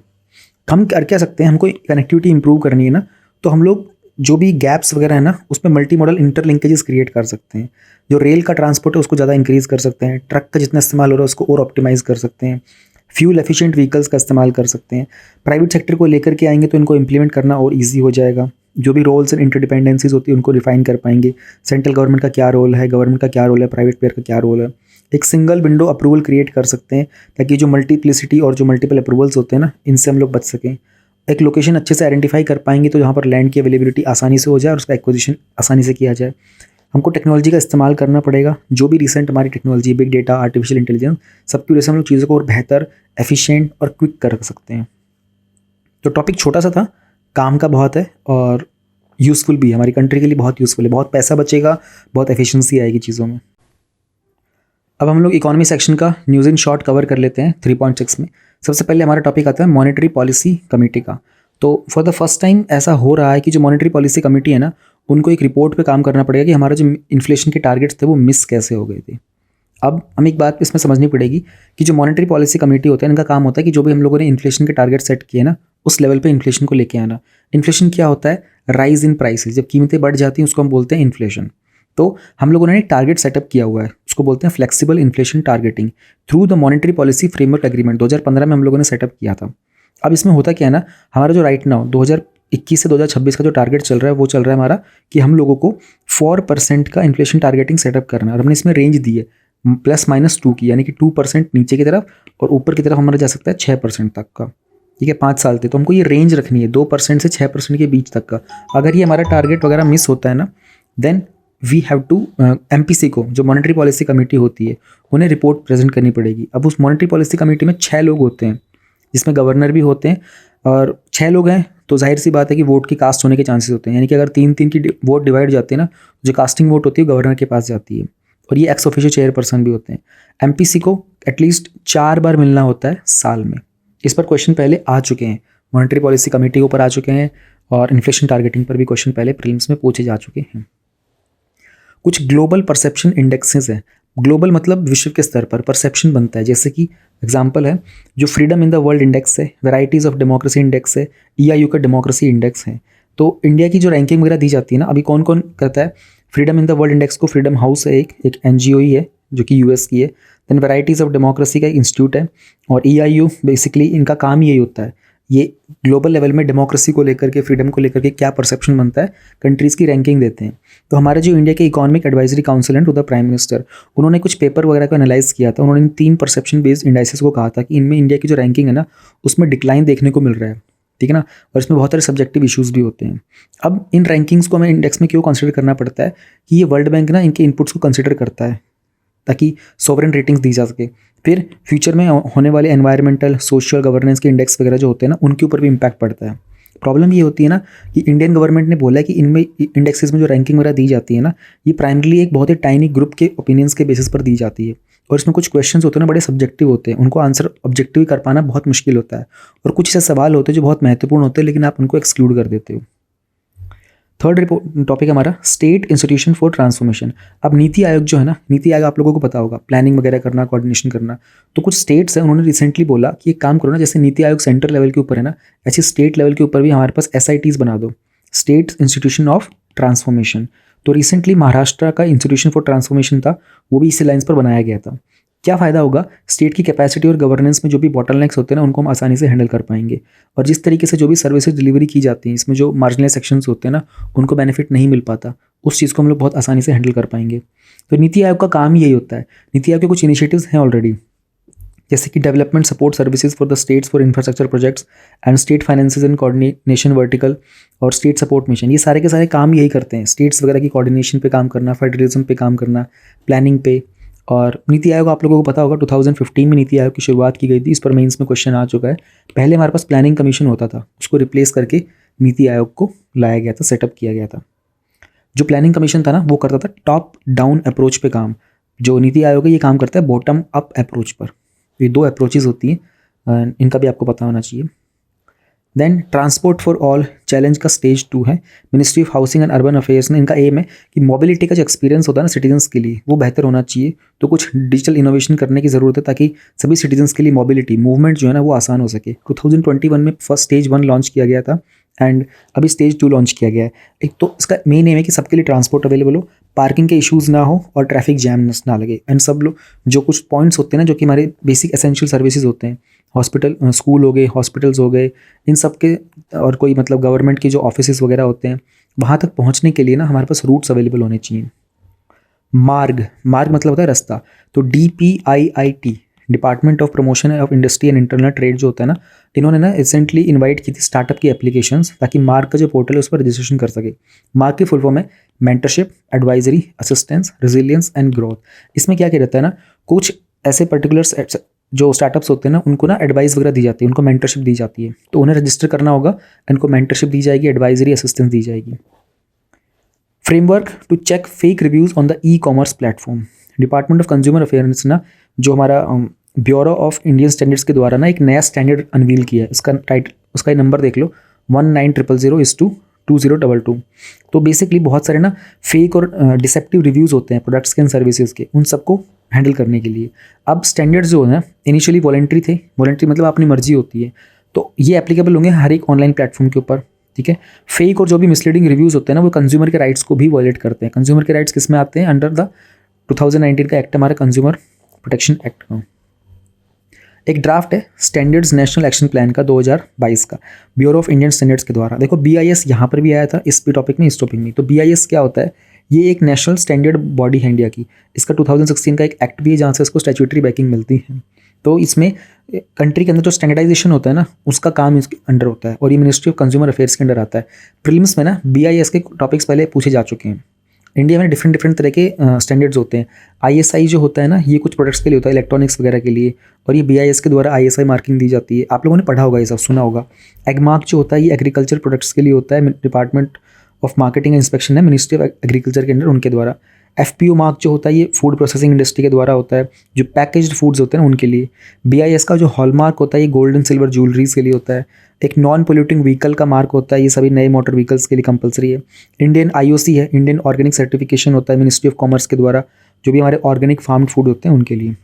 हम कर क्या सकते हैं, हमको कनेक्टिविटी इंप्रूव करनी है ना, तो हम लोग जो भी गैप्स वगैरह है ना उसमें मल्टी मॉडल इंटरलिंकेजेस क्रिएट कर सकते हैं। जो रेल का ट्रांसपोर्ट है उसको ज़्यादा इंक्रीज़ कर सकते हैं, ट्रक का जितना इस्तेमाल हो रहा है उसको और ऑप्टिमाइज़ कर सकते हैं, फ्यूल एफिशिएंट व्हीकल्स का इस्तेमाल कर सकते हैं। प्राइवेट सेक्टर को लेकर के आएंगे तो इनको इम्प्लीमेंट करना और ईजी हो जाएगा। जो भी रोल्स एंड इंटरडिपेंडेंसीज होती है उनको डिफाइन कर पाएंगे। सेंट्रल गवर्नमेंट का क्या रोल है, गवर्नमेंट का क्या रोल है, प्राइवेट प्लेयर का क्या रोल है। एक सिंगल विंडो अप्रूवल क्रिएट कर सकते हैं ताकि जो मल्टीप्लिसिटी और जो मल्टीपल अप्रूवल्स होते हैं ना इनसे हम लोग बच सकें। एक लोकेशन अच्छे से आइडेंटिफाई कर पाएंगे तो जहाँ पर लैंड की अवेलेबिलिटी आसानी से हो जाए और उसका एक्विजिशन आसानी से किया जाए। हमको टेक्नोलॉजी का इस्तेमाल करना पड़ेगा, जो भी रिसेंट हमारी technology, big data, artificial intelligence, सबकी वजह से हम लोग चीज़ों को और बेहतर, एफिशिएंट और क्विक कर सकते हैं। तो टॉपिक छोटा सा था, काम का बहुत है और यूज़फुल भी है, हमारी कंट्री के लिए बहुत यूज़फुल है। बहुत पैसा बचेगा, बहुत एफिशिएंसी आएगी चीज़ों में। अब हम लोग इकोनॉमी सेक्शन का न्यूज़ इन शॉर्ट कवर कर लेते हैं 3.6 में। सबसे पहले हमारा टॉपिक आता है मॉनेटरी पॉलिसी कमेटी का। तो फॉर द फर्स्ट टाइम ऐसा हो रहा है कि जो मॉनेटरी पॉलिसी कमेटी है ना उनको एक रिपोर्ट पे काम करना पड़ेगा कि हमारा जो इन्फ्लेशन के टारगेट्स थे वो मिस कैसे हो गए थे। अब हमें एक बात इसमें समझनी पड़ेगी कि जो मॉनेटरी पॉलिसी कमेटी होता है इनका काम होता है कि जो भी हम लोगों ने इन्फ्लेशन के टारगेट सेट किए ना उस लेवल पे इन्फ्लेशन को लेके आना। इन्फ्लेशन क्या होता है, राइज इन प्राइसेस, जब कीमतें बढ़ जाती हैं उसको हम बोलते हैं इन्फ्लेशन। तो हम लोगों ने एक टारगेट सेटअप किया हुआ है, उसको बोलते हैं flexible inflation targeting through the monetary policy framework agreement. 2015 में हम लोगों ने सेटअप किया था। अब इसमें होता क्या है ना, हमारा जो राइट नाउ 2021 से 2026 का जो टारगेट चल रहा है वो चल रहा है हमारा कि हम लोगों को 4% का इन्फ्लेशन टारगेटिंग सेटअप करना है। और हमने इसमें रेंज दी है +-2 की, यानी कि 2% नीचे की तरफ और ऊपर की तरफ हमारा जा सकता है 6% तक का। ठीक है, 5 साल थे तो हमको ये रेंज रखनी है 2% से 6% के बीच तक का। अगर ये हमारा टारगेट वगैरह मिस होता है ना then we have to MPC को, जो मॉनेटरी पॉलिसी कमेटी होती है, उन्हें रिपोर्ट प्रेजेंट करनी पड़ेगी। अब उस मॉनेटरी पॉलिसी कमेटी में 6 लोग होते हैं जिसमें गवर्नर भी होते हैं और 6 लोग हैं तो जाहिर सी बात है कि वोट की कास्ट होने के चांसेस होते हैं। यानी कि अगर 3-3 की वोट डिवाइड जाती है ना, जो कास्टिंग वोट होती है गवर्नर के पास जाती है और ये एक्स ऑफिशियो चेयरपर्सन भी होते हैं। MPC को एटलीस्ट 4 बार मिलना होता है साल में। इस पर क्वेश्चन पहले आ चुके हैं, मॉनेटरी पॉलिसी कमेटी के ऊपर आ चुके हैं और इन्फ्लेशन टारगेटिंग पर भी क्वेश्चन पहले प्रीलिम्स में पूछे जा चुके हैं। कुछ ग्लोबल परसेप्शन इंडेक्सेस हैं। ग्लोबल मतलब विश्व के स्तर पर परसेप्शन बनता है, जैसे कि एग्जांपल है जो freedom in the world index है, वैराइटीज़ ऑफ डेमोक्रेसी इंडेक्स है, EIU का डेमोक्रेसी इंडेक्स है। तो इंडिया की जो रैंकिंग वगैरह दी जाती है ना, अभी कौन कौन करता है freedom in the world index को, फ्रीडम हाउस है एक NGO ही है जो कि US की है। देन वैराइटीज़ ऑफ डेमोक्रेसी का एक इंस्टीट्यूट है और EIU बेसिकली इनका काम यही होता है, ये ग्लोबल लेवल में डेमोक्रेसी को लेकर के, फ्रीडम को लेकर के क्या परसेप्शन बनता है, कंट्रीज़ की रैंकिंग देते हैं। तो हमारे जो इंडिया के इकोनॉमिक एडवाइजरी काउंसिल है टू द प्राइम मिनिस्टर, उन्होंने कुछ पेपर वगैरह को एनालाइज किया था। उन्होंने 3 परसेप्शन बेस्ड इंडाइसेस को कहा था कि इनमें इंडिया की जो रैंकिंग है ना उसमें डिक्लाइन देखने को मिल रहा है। ठीक है ना, और इसमें बहुत सारे सब्जेक्टिव इशूज़ भी होते हैं। अब इन रैंकिंग्स को हमें इंडेक्स में क्यों कंसिडर करना पड़ता है कि ये वर्ल्ड बैंक ना इनके इनपुट्स को कंसिडर करता है ताकि सॉवरेन रेटिंग्स दी जा सके। फिर फ्यूचर में होने वाले एनवायरमेंटल, सोशल, गवर्नेंस के इंडेक्स वगैरह जो होते हैं ना उनके ऊपर भी इम्पैक्ट पड़ता है। प्रॉब्लम ये होती है ना कि इंडियन गवर्नमेंट ने बोला है कि इनमें इंडेक्सेस में जो रैंकिंग वगैरह दी जाती है ना, ये प्राइमरीली एक बहुत ही टाइनी ग्रुप के ओपिनियंस के बेसिस पर दी जाती है, और इसमें कुछ क्वेश्चंस होते हैं ना बड़े सब्जेक्टिव होते हैं, उनको आंसर ऑब्जेक्टिव कर पाना बहुत मुश्किल होता है, और कुछ ऐसे सवाल होते हैं जो बहुत महत्वपूर्ण होते हैं लेकिन आप उनको एक्सक्लूड कर देते हो। थर्ड टॉपिक हमारा स्टेट इंस्टीट्यूशन फॉर ट्रांसफॉर्मेशन। अब नीति आयोग जो है ना, नीति आयोग आप लोगों को पता होगा, प्लानिंग वगैरह करना, कोऑर्डिनेशन करना। तो कुछ स्टेट्स हैं, उन्होंने रिसेंटली बोला कि एक काम करो ना, जैसे नीति आयोग सेंटर लेवल के ऊपर है ना, ऐसे स्टेट लेवल के ऊपर भी हमारे पास SITs बना दो, स्टेट इंस्टीट्यूशन ऑफ ट्रांसफॉर्मेशन। तो रिसेंटली महाराष्ट्र का इंस्टीट्यूशन फॉर ट्रांसफॉर्मेशन था, वो भी इसी लाइन्स पर बनाया गया था। क्या फ़ायदा होगा, स्टेट की कैपेसिटी और गवर्नेंस में जो भी बॉटलनेक्स होते हैं ना, उनको हम आसानी से हैंडल कर पाएंगे, और जिस तरीके से जो भी सर्विसेज डिलीवरी की जाती हैं, इसमें जो मार्जिनल सेक्शंस होते हैं ना, उनको बेनिफिट नहीं मिल पाता, उस चीज़ को हम लोग बहुत आसानी से हैंडल कर पाएंगे। तो नीति आयोग का काम यही होता है। नीति आयोग के कुछ इनिशिएटिव्स हैं ऑलरेडी, जैसे कि development support services for the states for infrastructure projects and state finances and coordination vertical, और स्टेट सपोर्ट मिशन। ये सारे के सारे काम यही करते हैं, स्टेट्स वगैरह की कोऑर्डिनेशन पे काम करना, फेडरलिज्म पे काम करना, प्लानिंग पे। और नीति आयोग आप लोगों को पता होगा 2015 में नीति आयोग की शुरुआत की गई थी, इस पर मेंस में क्वेश्चन आ चुका है। पहले हमारे पास प्लानिंग कमीशन होता था, उसको रिप्लेस करके नीति आयोग को लाया गया था, सेटअप किया गया था। जो प्लानिंग कमीशन था ना, वो करता था टॉप डाउन अप्रोच पे काम, जो नीति आयोग है ये काम करता है बॉटम अप अप्रोच पर। ये दो अप्रोचेज होती हैं, इनका भी आपको पता होना चाहिए। Then transport for all challenge का स्टेज 2 है। Ministry of housing and urban affairs ने, इनका एम है कि मोबिलिटी का जो एक्सपीरियंस होता है ना सिटीजन्स के लिए, वो बेहतर होना चाहिए। तो कुछ डिजिटल इनोवेशन करने की ज़रूरत है ताकि सभी सिटीजन्स के लिए मोबिलिटी मूवमेंट जो है ना वो आसान हो सके। 2021 में फर्स्ट स्टेज 1 लॉन्च किया गया था, एंड अभी स्टेज 2 लॉन्च किया गया है। एक तो इसका मेन एम है कि सबके लिए ट्रांसपोर्ट अवेलेबल हो, पार्किंग के इश्यूज़ ना हो, और ट्रैफिक जैम ना लगे। एंड सब लोग जो कुछ पॉइंट्स होते हैं ना, जो कि हमारे बेसिक एसेंशियल सर्विसेज होते हैं, हॉस्पिटल, स्कूल हो गए, हॉस्पिटल्स हो गए, इन सब के, और कोई मतलब गवर्नमेंट के जो ऑफिसेज वगैरह होते हैं, वहाँ तक पहुँचने के लिए ना हमारे पास रूट्स अवेलेबल होने चाहिए। मार्ग मतलब होता है रास्ता। तो DPIIT, department of promotion of industry and internal trade जो होता है ना, इन्होंने ना रिसेंटली इनवाइट की थी स्टार्टअप की एप्लीकेशंस, ताकि मार्ग का जो पोर्टल है उस पर रजिस्ट्रेशन कर सके। मार्ग की फुल फॉर्म है mentorship, advisory, assistance, resilience and growth. इसमें क्या रहता है ना, कुछ ऐसे पर्टिकुलर जो स्टार्टअप्स होते हैं ना, उनको ना एडवाइस वगैरह दी जाती है, उनको मेंटरशिप दी जाती है, तो उन्हें रजिस्टर करना होगा, इनको मेंटरशिप दी जाएगी, एडवाइजरी असिस्टेंस दी जाएगी। Framework to check fake reviews on the ecommerce platform. Department of consumer affairs ना, जो हमारा ब्यूरो ऑफ इंडियन स्टैंडर्ड्स के द्वारा ना एक नया स्टैंडर्ड अनवील किया है। उसका नंबर देख लो, 19000/2022। तो बेसिकली बहुत सारे ना फेक और डिसेप्टिव रिव्यूज़ होते हैं प्रोडक्ट्स के एंड सर्विसेज के, उन सबको हैंडल करने के लिए। अब स्टैंडर्ड्स जो है इनिशियली वॉलेंट्री थे, वॉलेंट्री मतलब अपनी मर्जी होती है, तो ये एप्लीकेबल होंगे हर एक ऑनलाइन प्लेटफॉर्म के ऊपर, ठीक है। फेक और जो भी मिसलीडिंग रिव्यूज़ होते हैं ना, वो कंज्यूमर के राइट्स को भी वॉयलेट करते हैं। कंज्यूमर के राइट्स किस में आते हैं, अंडर द 2019 का एक्ट, हमारा कंज्यूमर प्रोटेक्शन एक्ट का। एक ड्राफ्ट है स्टैंडर्ड्स नेशनल एक्शन प्लान का 2022 का, ब्यूरो ऑफ इंडियन स्टैंडर्ड्स के द्वारा। देखो BIS यहाँ पर भी आया था, इस भी टॉपिक में, इस टॉपिक में। तो BIS क्या होता है, ये एक नेशनल स्टैंडर्ड बॉडी है इंडिया की। इसका 2016 का एक एक्ट भी है जहाँ से इसको स्टैट्यूटरी बैकिंग मिलती है। तो इसमें कंट्री के अंदर जो स्टैंडर्डाइजेशन होता है ना, उसका काम इसके अंडर होता है, और ये मिनिस्ट्री ऑफ कंज्यूमर अफेयर्स के अंडर आता है। प्रीलिम्स में ना BIS के टॉपिक्स पहले पूछे जा चुके हैं। इंडिया में डिफरेंट तरह के स्टैंडर्ड्स होते हैं। ISI जो होता है ना, ये कुछ प्रोडक्ट्स के लिए होता है, इलेक्ट्रॉनिक्स वगैरह के लिए, और ये BIS के द्वारा ISI मार्किंग दी जाती है। आप लोगों ने पढ़ा होगा, ये सब सुना होगा। एगमार्क जो होता है, ये एग्रीकल्चर प्रोडक्ट्स के लिए होता है, department of marketing and inspection है, मिनिस्ट्री ऑफ एग्रीकल्चर के अंडर, उनके द्वारा। FPO मार्क जो होता है, ये फूड प्रोसेसिंग इंडस्ट्री के द्वारा होता है, जो पैकेज्ड फूड्स होते हैं ना उनके लिए। BIS का जो हॉलमार्क होता है, ये गोल्ड एंड सिल्वर ज्वेलरीज के लिए होता है। एक नॉन पोल्यूटिंग व्हीकल का मार्क होता है, ये सभी नए मोटर व्हीकल्स के लिए कंपलसरी है। इंडियन IOC है, इंडियन ऑर्गेनिक सर्टिफिकेशन होता है मिनिस्ट्री ऑफ कॉमर्स के द्वारा, जो भी हमारे ऑर्गेनिक फार्म्ड फूड होते हैं उनके लिए।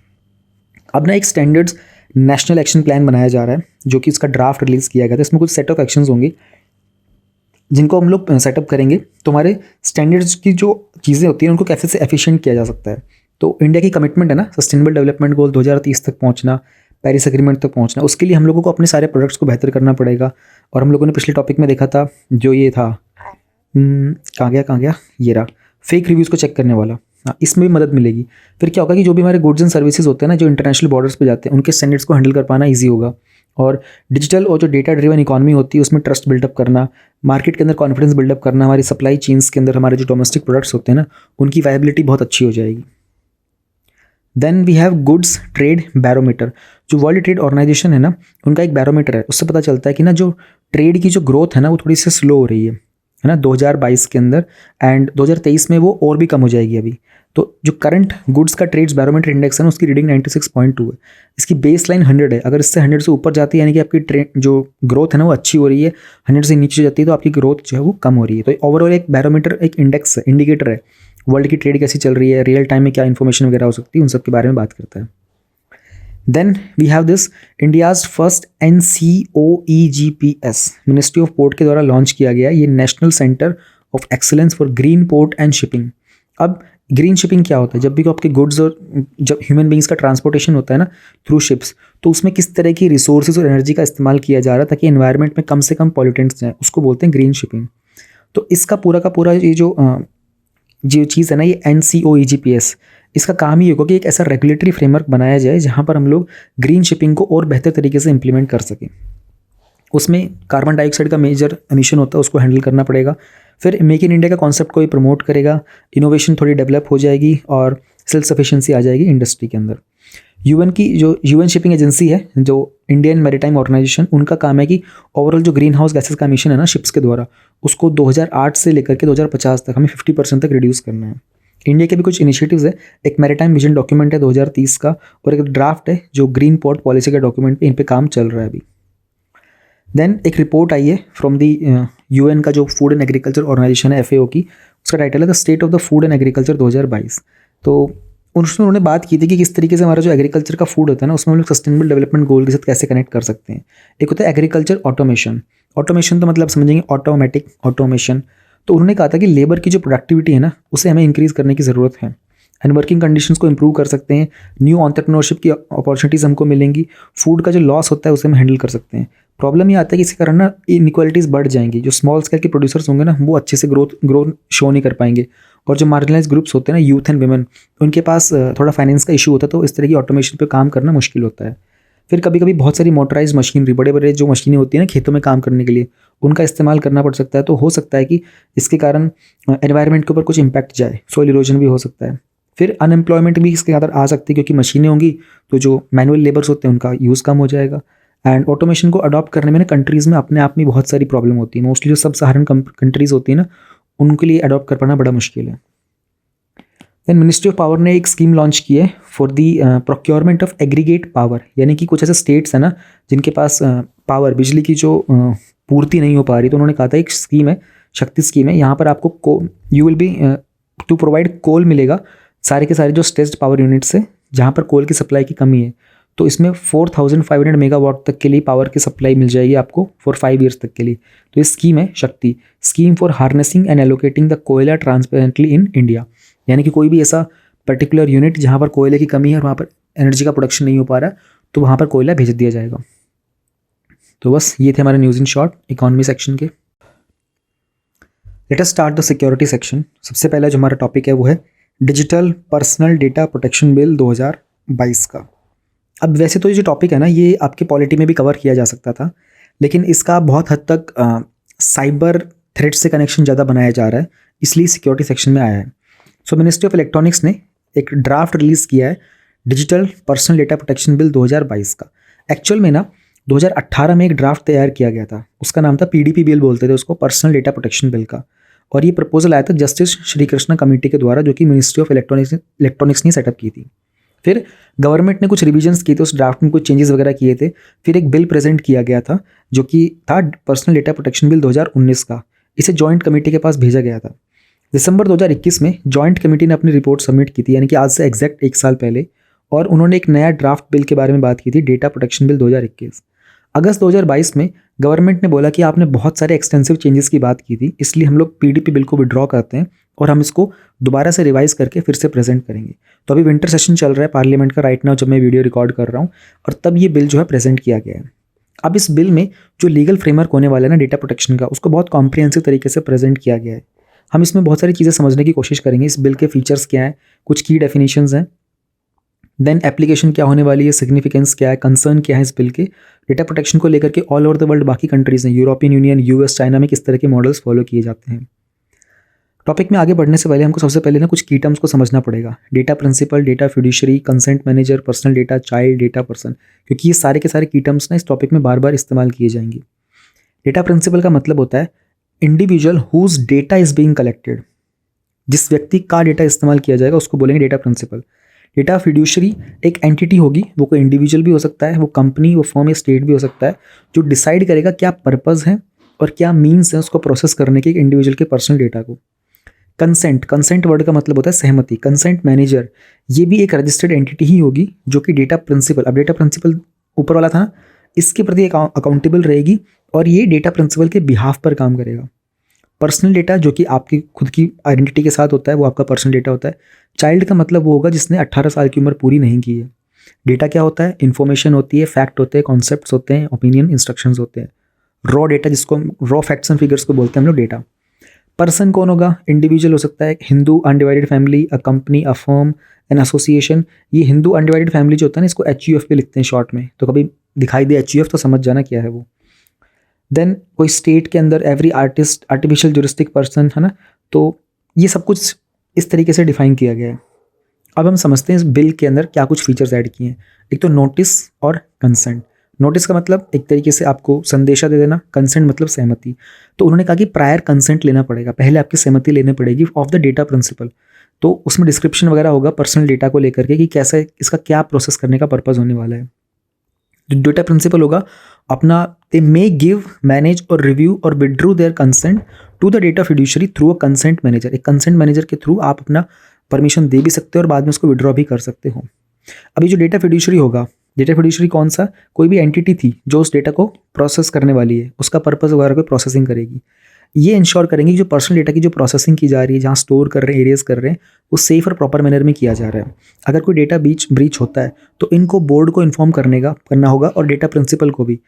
अब ना एक स्टैंडर्ड्स नेशनल एक्शन प्लान बनाया जा रहा है, जो कि इसका ड्राफ्ट रिलीज़ किया गया था। इसमें कुछ सेट ऑफ एक्शंस होंगे जिनको हम लोग सेटअप करेंगे, तो हमारे स्टैंडर्ड्स की जो चीज़ें होती हैं उनको कैसे से एफिशिएंट किया जा सकता है। तो इंडिया की कमिटमेंट है ना, सस्टेनेबल डेवलपमेंट गोल 2030 तक पहुंचना, पेरिस एग्रीमेंट तक पहुंचना। उसके लिए हम लोगों को अपने सारे प्रोडक्ट्स को बेहतर करना पड़ेगा। और हम लोगों ने पिछले टॉपिक में देखा था, जो ये था कहाँ गया, ये रहा, फेक रिव्यूज़ को चेक करने वाला। हाँ, इसमें भी मदद मिलेगी। फिर क्या होगा कि जो भी हमारे गुड्स एंड सर्विसेज होते हैं ना, जो इंटरनेशनल बॉर्डर्स पे जाते हैं, उनके स्टैंडर्ड्स को हैंडल कर पाना ईजी होगा। और डिजिटल और जो डेटा ड्रिवन इकॉनमी होती है, उसमें ट्रस्ट बिल्डअप करना, मार्केट के अंदर कॉन्फिडेंस बिल्डअप करना, हमारी सप्लाई चेन्स के अंदर हमारे जो डोमेस्टिक प्रोडक्ट्स होते हैं ना, उनकी वायबिलिटी बहुत अच्छी हो जाएगी। Then we have goods trade barometer. जो वर्ल्ड ट्रेड ऑर्गेनाइजेशन है ना, उनका एक बैरोमीटर है, उससे पता चलता है कि ना जो ट्रेड की जो ग्रोथ है ना वो थोड़ी सी स्लो हो रही है ना 2022 के अंदर, एंड 2023 में वो और भी कम हो जाएगी अभी। तो जो करंट गुड्स का ट्रेड्स बैरोमीटर इंडेक्स है ना उसकी रीडिंग 96.2 है, इसकी बेस लाइन 100 है। अगर इससे 100 से ऊपर जाती है यानी कि आपकी ट्रेड जो ग्रोथ है ना वो अच्छी हो रही है, 100 से नीचे जाती है तो आपकी ग्रोथ जो है वो कम हो रही है। तो ओवरऑल एक बैरोमीटर, एक इंडेक्स है, इंडिकेटर है वर्ल्ड की ट्रेड कैसी चल रही है, रियल टाइम में क्या इन्फॉर्मेशन वगैरह हो सकती है, उन सब के बारे में बात करता है। Then we have this India's first NCOEGPS, ministry of port के द्वारा लॉन्च किया गया ये national centre of excellence for green port and shipping. अब ग्रीन शिपिंग क्या होता है? जब भी आपके गुड्स और जब ह्यूमन बींग्स का ट्रांसपोर्टेशन होता है ना थ्रू शिप्स, तो उसमें किस तरह की रिसोर्सेज और एनर्जी का इस्तेमाल किया जा रहा है ताकि एनवायरनमेंट में कम से कम पॉल्यूटेंट्स जाएँ, उसको बोलते हैं ग्रीन शिपिंग। तो इसका पूरा का पूरा ये जो चीज़ है ना ये NCOEGPS, इसका काम ही होगा कि एक ऐसा रेगुलेटरी फ्रेमवर्क बनाया जाए जहाँ पर हम लोग ग्रीन शिपिंग को और बेहतर तरीके से इंप्लीमेंट कर सकें। उसमें कार्बन डाइऑक्साइड का मेजर एमिशन होता है, उसको हैंडल करना पड़ेगा। फिर मेक इन इंडिया का कॉन्सेप्ट को ये प्रमोट करेगा, इनोवेशन थोड़ी डेवलप हो जाएगी और सेल्फ सफिशिएंसी आ जाएगी इंडस्ट्री के अंदर। UN की जो UN शिपिंग एजेंसी है, जो इंडियन मैरीटाइम ऑर्गेनाइजेशन, उनका काम है कि ओवरऑल जो ग्रीन हाउस गैसेस का एमिशन है ना शिप्स के द्वारा, उसको 2008 से लेकर के 2050 तक हमें 50% तक रिड्यूस करना है। इंडिया के भी कुछ इनिशिएटिव्स है, एक मैरीटाइम विजन डॉक्यूमेंट है 2030 का, और एक ड्राफ्ट है जो ग्रीन पोर्ट पॉलिसी का डॉक्यूमेंट पे इन पे काम चल रहा है अभी। देन एक रिपोर्ट आई है फ्रॉम दी UN का जो फूड एंड एग्रीकल्चर ऑर्गेनाइजेशन है FAO की, उसका टाइटल है the state of the food and agriculture 2022। तो उसमें उन्होंने बात की थी कि किस तरीके से हमारा जो एग्रीकल्चर का फूड होता है ना उसमें हम लोग सस्टेनेबल डेवलपमेंट गोल के साथ कैसे कनेक्ट कर सकते हैं। एक होता है एग्रीकल्चर ऑटोमेशन। ऑटोमेशन तो मतलब समझेंगे ऑटोमेटिक ऑटोमेशन। तो उन्होंने कहा था कि लेबर की जो प्रोडक्टिविटी है ना उसे हमें इंक्रीज़ करने की ज़रूरत है, एंड वर्किंग कंडीशंस को इंप्रूव कर सकते हैं, न्यू एंटरप्रेन्योरशिप की अपॉर्चुनिटीज़ हमको मिलेंगी, फूड का जो लॉस होता है उसे हम हैंडल कर सकते हैं। प्रॉब्लम ये आता है कि इसके कारण ना इनइक्वालिटीज़ बढ़ जाएंगी, जो स्मॉल स्केल के प्रोड्यूसर्स होंगे ना वो अच्छे से ग्रोथ शो नहीं कर पाएंगे, और जो मार्जिनलाइज ग्रुप्स होते हैं ना यूथ एंड विमेन, उनके पास थोड़ा फाइनेंस का इशू होता है, तो इस तरह की ऑटोमेशन पे काम करना मुश्किल होता है। फिर कभी कभी बहुत सारी मोटराइज मशीनरी, बड़े बड़े जो मशीनें होती हैं ना खेतों में काम करने के लिए, उनका इस्तेमाल करना पड़ सकता है। तो हो सकता है कि इसके कारण एनवायरनमेंट के ऊपर कुछ इंपैक्ट जाए, सॉइल इरोजन भी हो सकता है। फिर अनएम्प्लॉयमेंट भी इसके अंदर आ सकती है, क्योंकि मशीनें होंगी तो जो मैनुअल लेबर्स होते हैं उनका यूज़ कम हो जाएगा। एंड ऑटोमेशन को अडॉप्ट करने में ना कंट्रीज़ में अपने आप में बहुत सारी प्रॉब्लम होती है। मोस्टली जो सब सहारन कंट्रीज़ होती है ना उनके लिए अडॉप्ट कर पाना बड़ा मुश्किल है। देन मिनिस्ट्री ऑफ पावर ने एक स्कीम लॉन्च की है for the procurement of aggregate power, यानी कि कुछ ऐसे स्टेट्स हैं ना जिनके पास पावर, बिजली की जो पूर्ति नहीं हो पा रही, तो उन्होंने कहा था एक स्कीम है, शक्ति स्कीम है, यहाँ पर आपको you will be to provide coal मिलेगा सारे के सारे जो स्ट्रेस्ड पावर यूनिट से जहाँ पर कोल की सप्लाई की कमी है। तो इसमें 4500 मेगावाट तक के लिए पावर की सप्लाई मिल जाएगी आपको फॉर 5 ईयर्स तक के लिए। तो ये स्कीम है शक्ति, scheme for harnessing and allocating the कोयला ट्रांसपेरेंटली इन इंडिया, यानी कि कोई भी ऐसा पर्टिकुलर यूनिट जहाँ पर कोयले की कमी है और वहाँ पर एनर्जी का प्रोडक्शन नहीं हो पा रहा है तो वहाँ पर कोयला भेज दिया जाएगा। तो बस ये थे हमारे news in short economy section के। Let us start the security section. सबसे पहला जो हमारा टॉपिक है वो है digital personal data protection bill 2022 का। अब वैसे तो ये जो टॉपिक है ना ये आपके पॉलिटी में भी कवर किया जा सकता था, लेकिन इसका बहुत हद तक साइबर थ्रेट से कनेक्शन ज़्यादा बनाया जा रहा है, इसलिए सिक्योरिटी सेक्शन में आया है। सो मिनिस्ट्री ऑफ इलेक्ट्रॉनिक्स ने एक ड्राफ्ट रिलीज़ किया है digital personal data protection bill 2022 का। एक्चुअल में ना 2018 में एक ड्राफ्ट तैयार किया गया था, उसका नाम था PDP बिल बोलते थे उसको, पर्सनल डेटा प्रोटेक्शन बिल का, और ये प्रपोजल आया था जस्टिस श्री कृष्णा कमेटी के द्वारा, जो कि मिनिस्ट्री ऑफ इलेक्ट्रॉनिक्स ने सेटअप की थी। फिर गवर्नमेंट ने कुछ रिविजन्स किए थे, उस ड्राफ्ट में कुछ चेंजेस वगैरह किए थे, फिर एक बिल प्रेजेंट किया गया था जो कि था पर्सनल डेटा प्रोटेक्शन बिल 2019 का। इसे जॉइंट कमेटी के पास भेजा गया था। दिसंबर 2021 में जॉइंट कमेटी ने अपनी रिपोर्ट सबमिट की थी, यानी कि आज से एग्जैक्ट 1 साल पहले, और उन्होंने एक नया ड्राफ्ट बिल के बारे में बात की थी, डेटा प्रोटेक्शन बिल 2021। अगस्त 2022 में गवर्नमेंट ने बोला कि आपने बहुत सारे एक्सटेंसिव चेंजेस की बात की थी, इसलिए हम लोग PDP बिल को विड्रॉ करते हैं और हम इसको दोबारा से रिवाइज करके फिर से प्रेजेंट करेंगे। तो अभी विंटर सेशन चल रहा है पार्लियामेंट का राइट नाउ जब मैं वीडियो रिकॉर्ड कर रहा हूँ, और तब ये बिल जो है प्रेजेंट किया गया है। अब इस बिल में जो लीगल फ्रेमवर्क होने वाला है ना डेटा प्रोटेक्शन का, उसको बहुत कॉम्प्रिहेंसिव तरीके से प्रेजेंट किया गया है। हम इसमें बहुत सारी चीज़ें समझने की कोशिश करेंगे, इस बिल के फीचर्स क्या हैं, कुछ की डेफिनेशंस हैं, देन एप्लीकेशन क्या होने वाली है, सिग्निफिकेंस क्या है, कंसर्न क्या है इस बिल के, डेटा प्रोटेक्शन को लेकर के ऑल ओवर द वर्ल्ड बाकी कंट्रीज़ हैं, यूरोपियन यूनियन, US, चाइना में किस तरह के मॉडल्स फॉलो किए जाते हैं। टॉपिक में आगे बढ़ने से पहले हमको सबसे पहले ना कुछ की टर्म्स को समझना पड़ेगा, data principal, data fiduciary, consent manager, personal data, child data person, क्योंकि ये सारे के सारे की टर्म्स ना इस टॉपिक में बार बार इस्तेमाल किए जाएंगे। डेटा प्रिंसिपल का मतलब होता है individual whose data is being collected, जिस व्यक्ति का डेटा इस्तेमाल किया जाएगा उसको बोलेंगे डेटा प्रिंसिपल। डेटा फिड्यूशरी एक एंटिटी होगी, वो कोई इंडिविजुअल भी हो सकता है, वो कंपनी, वो फर्म या स्टेट भी हो सकता है, जो डिसाइड करेगा क्या पर्पज़ है और क्या मीन्स है उसको प्रोसेस करने के एक इंडिविजुअल के पर्सनल डेटा को। कंसेंट वर्ड का मतलब होता है सहमति। कंसेंट मैनेजर ये भी एक रजिस्टर्ड एंटिटी ही होगी जो कि डेटा प्रिंसिपल, अब डेटा प्रिंसिपल ऊपर वाला था ना, इसके प्रति अकाउंटेबल रहेगी और ये डेटा प्रिंसिपल के बिहाफ पर काम करेगा। पर्सनल डेटा जो कि आपकी खुद की आइडेंटिटी के साथ होता है वो आपका पर्सनल डेटा होता है। चाइल्ड का मतलब वो होगा जिसने 18 साल की उम्र पूरी नहीं की है। डेटा क्या होता है? इन्फॉर्मेशन होती है, फैक्ट होते हैं, कॉन्सेप्ट्स होते हैं, ओपिनियन, इंस्ट्रक्शंस होते हैं। रॉ डेटा जिसको रॉ फैक्ट्स एंड फिगर्स को बोलते हैं हम लोग डेटा। पर्सन कौन होगा? इंडिविजुअल हो सकता है, Hindu undivided family, a company, a firm, an association. ये हिंदू अनडिवाइडेड फैमिली जो होता है ना, इसको HUF पे लिखते हैं शॉर्ट में, तो कभी दिखाई दे HUF तो समझ जाना क्या है वो। देन कोई स्टेट के अंदर every artist, artificial juristic person, है ना, तो ये सब कुछ इस तरीके से डिफाइन किया गया है। अब हम समझते हैं इस बिल के अंदर क्या कुछ फीचर्स ऐड किए हैं। एक तो नोटिस और कंसेंट। नोटिस का मतलब एक तरीके से आपको संदेशा दे देना, कंसेंट मतलब सहमति। तो उन्होंने कहा कि प्रायर कंसेंट लेना पड़ेगा, पहले आपकी सहमति लेनी पड़ेगी ऑफ द डेटा प्रिंसिपल। तो उसमें डिस्क्रिप्शन वगैरह होगा पर्सनल डेटा को लेकर के कि कैसे इसका क्या प्रोसेस करने का पर्पज़ होने वाला है। जो डेटा प्रिंसिपल होगा अपना, दे मे गिव, मैनेज और रिव्यू और withdraw their consent to the data fiduciary through a consent manager. एक कंसेंट मैनेजर के थ्रू आप अपना परमिशन दे भी सकते हो और बाद में उसको विड्रॉ भी कर सकते हो। अभी जो डेटा फिड्यूशरी होगा, डेटा फिड्यूशरी कौन सा? कोई भी एंटिटी थी जो उस डेटा को प्रोसेस करने वाली है, उसका पर्पस वगैरह को प्रोसेसिंग करेगी। ये इंश्योर करेंगे कि जो पर्सनल डेटा की जो प्रोसेसिंग की जा रही है, जहाँ स्टोर कर रहे हैं, एरेज कर रहे हैं, वो सेफ और प्रॉपर मैनर में किया जा रहा है। अगर कोई डेटा ब्रीच होता है तो इनको बोर्ड को इन्फॉर्म करना होगा और डेटा प्रिंसिपल को भी,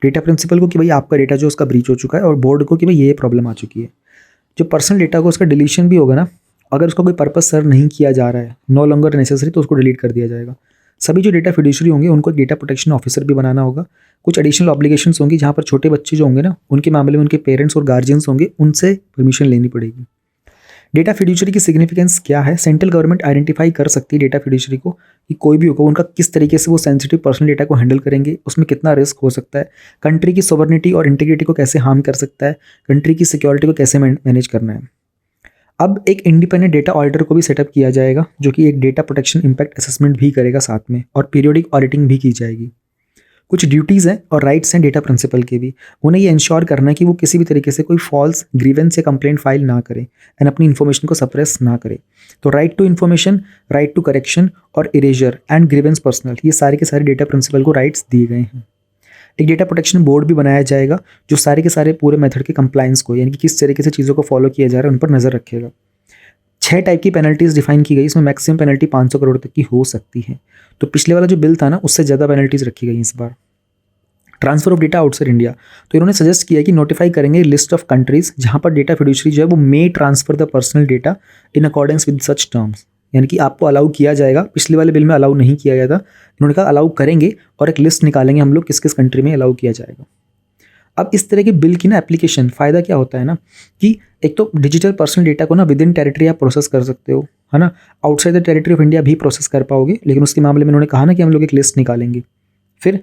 डेटा प्रिंसिपल को कि भाई आपका डेटा जो उसका ब्रीच हो चुका है, और बोर्ड को कि भाई ये प्रॉब्लम आ चुकी है। जो पर्सनल डेटा को उसका डिलीशन भी होगा ना, अगर उसका कोई पर्पस सर्व नहीं किया जा रहा है, नो लॉन्गर नेसेसरी, तो उसको डिलीट कर दिया जाएगा। सभी जो डेटा फिड्यूशरी होंगे उनको डेटा प्रोटेक्शन ऑफिसर भी बनाना होगा। कुछ एडिशनल ऑब्लिगेशंस होंगी जहाँ पर छोटे बच्चे जो होंगे ना, उनके मामले में उनके पेरेंट्स और गार्जियंस होंगे, उनसे परमिशन लेनी पड़ेगी। डेटा फिड्यूशरी की सिग्निफिकेंस क्या है? सेंट्रल गवर्नमेंट आइडेंटिफाई कर सकती है डेटा फिड्यूशरी को कि कोई भी होगा उनका किस तरीके से वो सेंसिटिव पर्सनल डेटा को हैंडल करेंगे, उसमें कितना रिस्क हो सकता है, कंट्री की सॉवरेनिटी और इंटीग्रिटी को कैसे हार्म कर सकता है, कंट्री की सिक्योरिटी को कैसे मैनेज करना है। अब एक इंडिपेंडेंट डेटा ऑडिटर को भी सेटअप किया जाएगा जो कि एक डेटा प्रोटेक्शन इम्पैक्ट असेसमेंट भी करेगा साथ में, और पीरियोडिक ऑडिटिंग भी की जाएगी। कुछ ड्यूटीज़ हैं और राइट्स हैं डेटा प्रिंसिपल के भी। उन्हें ये इंश्योर करना है कि वो किसी भी तरीके से कोई फॉल्स ग्रीवेंस या कंप्लेंट फाइल ना करे एंड अपनी इन्फॉर्मेशन को सप्रेस ना करे। तो right to information, right to correction और इरेजर एंड ग्रीवेंस पर्सनल, ये सारे के सारे डेटा प्रिंसिपल को राइट्स दिए गए हैं। एक डेटा प्रोटेक्शन बोर्ड भी बनाया जाएगा जो सारे के सारे पूरे मेथड के कंप्लायंस को, यानी कि किस तरीके से चीज़ों को फॉलो किया जा रहा है, उन पर नज़र रखेगा। 6 टाइप की पेनल्टीज़ डिफाइन की गई, इसमें मैक्सिमम पेनल्टी 500 करोड़ तक की हो सकती है। तो पिछले वाला जो बिल था ना, उससे ज़्यादा पेनल्टीज़ रखी गई इस बार। Transfer of data outside India, तो इन्होंने सजेस्ट किया कि नोटिफाई करेंगे लिस्ट ऑफ कंट्रीज जहाँ पर डेटा फिड्यूशरी जो है वो may transfer the personal data in accordance with such terms, यानी कि आपको अलाउ किया जाएगा। पिछले वाले बिल में अलाउ नहीं किया गया था, इन्होंने कहा अलाउ करेंगे और एक लिस्ट निकालेंगे हम लोग किस किस कंट्री में अलाउ किया जाएगा। अब इस तरह के बिल की ना एप्लीकेशन फ़ायदा क्या होता है ना, कि एक तो डिजिटल पर्सनल डेटा को ना विद इन टेरिटरी आप प्रोसेस कर सकते हो, है ना, outside the territory of India भी प्रोसेस कर पाओगे, लेकिन उसके मामले में उन्होंने कहा ना कि हम लोग एक लिस्ट निकालेंगे। फिर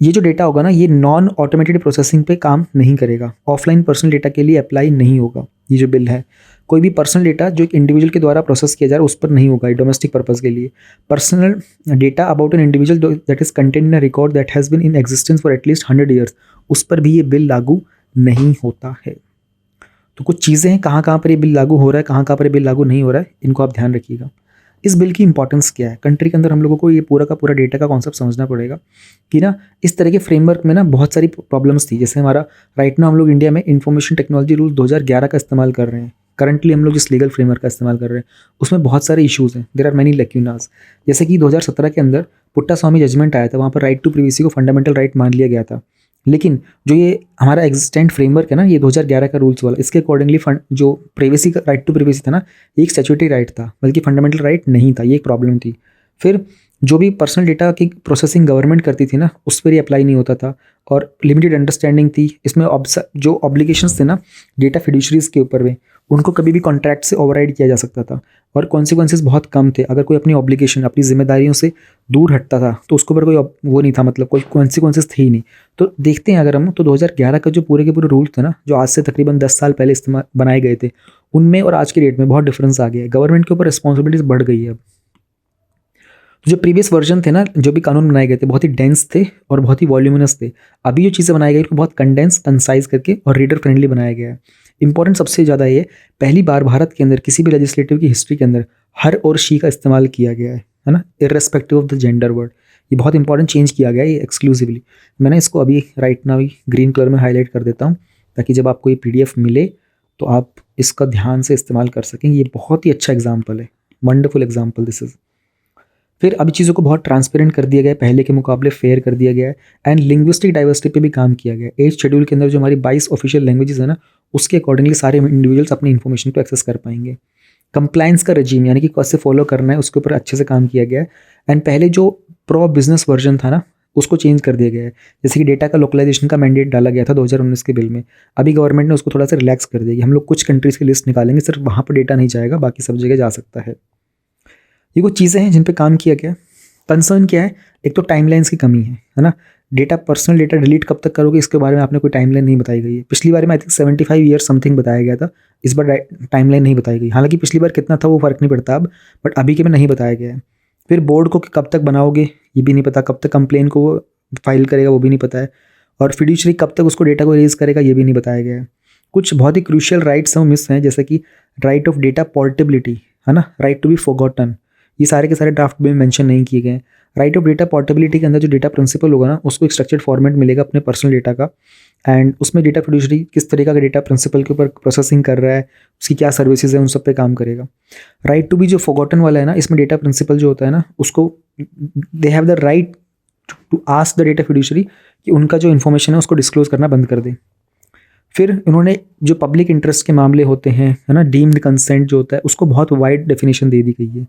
ये जो डेटा होगा ना, ये नॉन ऑटोमेटेड प्रोसेसिंग पे काम नहीं करेगा, ऑफलाइन पर्सनल डेटा के लिए अप्लाई नहीं होगा। ये जो बिल है, कोई भी पर्सनल डेटा जो एक इंडिविजुअल के द्वारा प्रोसेस किया जा रहा है उस पर नहीं होगा, डोमेस्टिक पर्पस के लिए। Personal data about an individual that is content in a record that has been in existence for at least 100 years, उस पर भी ये बिल लागू नहीं होता है। तो कुछ चीज़ें हैं कहाँ कहाँ पर ये बिल लागू हो रहा है, कहाँ कहाँ पर ये बिल लागू नहीं हो रहा है, इनको आप ध्यान रखिएगा। इस बिल की इंपॉर्टेंस क्या है? कंट्री के अंदर हम लोगों को ये पूरा का पूरा डेटा का कॉन्सेप्ट समझना पड़ेगा कि ना इस तरह के फ्रेमवर्क में ना बहुत सारी प्रॉब्लम्स थी। जैसे हमारा राइट नाउ हम लोग इंडिया में इंफॉर्मेशन टेक्नोलॉजी रूल 2011 का इस्तेमाल कर रहे हैं। करंटली हम लोग जिस लीगल फ्रेमवर्क का इस्तेमाल कर रहे हैं उसमें बहुत सारे इश्यूज़ हैं, देयर आर मेनी लैक्यूनास। जैसे कि 2017 के अंदर पुट्टा स्वामी जजमेंट आया था, वहाँ पर राइट टू प्रिवेसी को फंडामेंटल राइट मान लिया गया था। लेकिन जो ये हमारा एग्जिस्टेंट फ्रेमवर्क है ना, ये 2011 का रूल्स वाला, इसके अकॉर्डिंगली जो प्रिवेसी का राइट टू प्रिवेसी था ना, एक स्टैट्यूटरी राइट था, बल्कि फंडामेंटल राइट नहीं था, ये एक प्रॉब्लम थी। फिर जो भी पर्सनल डेटा की प्रोसेसिंग गवर्नमेंट करती थी ना, उस पर ही अप्लाई नहीं होता था और लिमिटेड अंडरस्टैंडिंग थी इसमें। जो ऑब्लिगेशंस थे ना डेटा फिड्यूशरीज के ऊपर में, उनको कभी भी कॉन्ट्रैक्ट से ओवरराइड किया जा सकता था और कॉन्सिक्वेंसेस बहुत कम थे। अगर कोई अपनी ऑब्लिगेशन, अपनी जिम्मेदारियों से दूर हटता था तो उसके ऊपर कोई वो नहीं था, मतलब कोई कॉन्सिक्वेंसेस थे ही नहीं। तो देखते हैं अगर हम, तो 2011 का जो पूरे के पूरे रूल थे ना, जो आज से तकरीबन 10 साल पहले इस्तेमाल बनाए गए थे, उनमें और आज के डेट में बहुत डिफरेंस आ गया है। गवर्नमेंट के ऊपर रिस्पॉन्सिबिलिटीज बढ़ गई है अब। जो प्रीवियस वर्जन थे ना, जो भी कानून बनाए गए थे, बहुत ही डेंस थे और बहुत ही वॉल्यूमिनस थे। अभी जो चीज़ें बनाई गई उनको बहुत कंडेंस, कंसाइज करके और रीडर फ्रेंडली बनाया गया है। इंपॉर्टेंट सबसे ज़्यादा ये, पहली बार भारत के अंदर किसी भी लेजिस्लेटिव की हिस्ट्री के अंदर हर और शी का इस्तेमाल किया गया है ना, irrespective of the gender word. ये बहुत इंपॉर्टेंट चेंज किया गया है ये एक्सक्लूसिवली। मैंने इसको अभी राइट नाउ ग्रीन कलर में हाईलाइट कर देता हूँ ताकि जब आपको ये PDF मिले तो आप इसका ध्यान से इस्तेमाल कर सकें। ये बहुत ही अच्छा एग्जाम्पल है, वंडरफुल एग्जाम्पल दिस इज़। फिर अभी चीज़ों को बहुत ट्रांसपेरेंट कर दिया गया है, पहले के मुकाबले फेयर कर दिया गया है एंड लिंग्विस्टिक डाइवर्सिटी पे भी काम किया गया है। 8 शेड्यूल के अंदर जो हमारी 22 ऑफिशियल लैंग्वेजेस है ना, उसके अकॉर्डिंगली सारे इंडिविजुअल्स अपनी इन्फॉर्मेशन को एक्सेस कर पाएंगे। कंप्लायंस का रजीम यानी कि कैसे फॉलो करना है उसके ऊपर अच्छे से काम किया गया है एंड पहले जो प्रो बिजनेस वर्जन था ना, उसको चेंज कर दिया गया है। जैसे कि डेटा का लोकलाइजेशन का मैंडेट डाला गया था 2019 के बिल में, अभी गवर्नमेंट ने उसको थोड़ा सा रिलैक्स कर दिया। हम लोग कुछ कंट्रीज़ की लिस्ट निकालेंगे, सिर्फ वहाँ पर डेटा नहीं जाएगा, बाकी सब जगह जा सकता है। ये कुछ चीज़ें हैं जिन पे काम किया गया। कंसर्न क्या है, एक तो टाइमलाइंस की कमी है ना। डेटा, पर्सनल डेटा डिलीट कब तक करोगे इसके बारे में आपने कोई टाइमलाइन नहीं बताई गई है। पिछली बार में आई थिंक 75 ईयर्स समथिंग बताया गया था, इस बार टाइमलाइन नहीं बताई गई। हालांकि पिछली बार कितना था वो फर्क नहीं पड़ता अब, बट अभी के में नहीं बताया गया है। फिर बोर्ड को कब तक बनाओगे ये भी नहीं पता, कब तक कंप्लेन को वो फाइल करेगा वो भी नहीं पता है, और फिड्यूशरी कब तक उसको डेटा को रेज करेगा ये भी नहीं बताया गया है। कुछ बहुत ही क्रूशियल राइट्स हैं वो मिस हैं, जैसे कि राइट ऑफ डेटा पोर्टेबिलिटी है ना, राइट टू बी फॉरगॉटन, ये सारे के सारे ड्राफ्ट में मेंशन नहीं किए गए। राइट ऑफ डेटा पोर्टेबिलिटी के अंदर जो डेटा प्रिंसिपल होगा ना, उसको एक स्ट्रक्चर्ड फॉर्मेट मिलेगा अपने पर्सनल डेटा का, एंड उसमें डेटा फिड्यूशरी किस तरीका का डेटा प्रिंसिपल के ऊपर प्रोसेसिंग कर रहा है, उसकी क्या सर्विसेज है, उन सब पे काम करेगा। राइट टू बी जो फॉरगॉटन वाला है ना, इसमें डेटा प्रिंसिपल जो होता है ना, उसको they have the right to ask the data fiduciary कि उनका जो इन्फॉर्मेशन है उसको डिस्क्लोज करना बंद कर दे। फिर इन्होंने जो पब्लिक इंटरेस्ट के मामले होते हैं है ना, डीम्ड कंसेंट जो होता है, उसको बहुत वाइड डेफिनेशन दे दी गई है।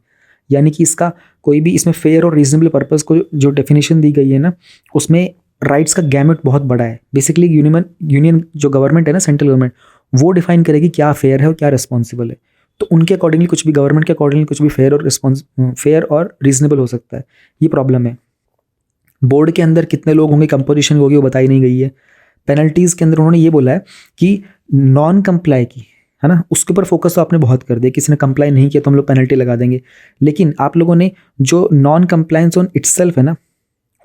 यानी कि इसका कोई भी, इसमें फेयर और रीजनेबल पर्पस को जो डेफिनेशन दी गई है ना, उसमें राइट्स का गैमेट बहुत बड़ा है। बेसिकली यूनियन जो गवर्नमेंट है ना, सेंट्रल गवर्नमेंट, वो डिफाइन करेगी क्या फेयर है और क्या रिस्पॉन्सिबल है। तो उनके अकॉर्डिंगली कुछ भी, गवर्नमेंट के अकॉर्डिंगली कुछ भी फेयर और रीजनेबल हो सकता है। ये प्रॉब्लम है। बोर्ड के अंदर कितने लोग होंगे, कंपोजिशन होगी, वो बताई नहीं गई है। पेनल्टीज़ के अंदर उन्होंने ये बोला है कि नॉन कंप्लाई की है ना, उसके ऊपर फोकस तो आपने बहुत कर दिया, किसी ने कंप्लाई नहीं किया तो हम लोग पेनल्टी लगा देंगे, लेकिन आप लोगों ने जो नॉन कंप्लायंस ऑन इटसेल्फ है ना,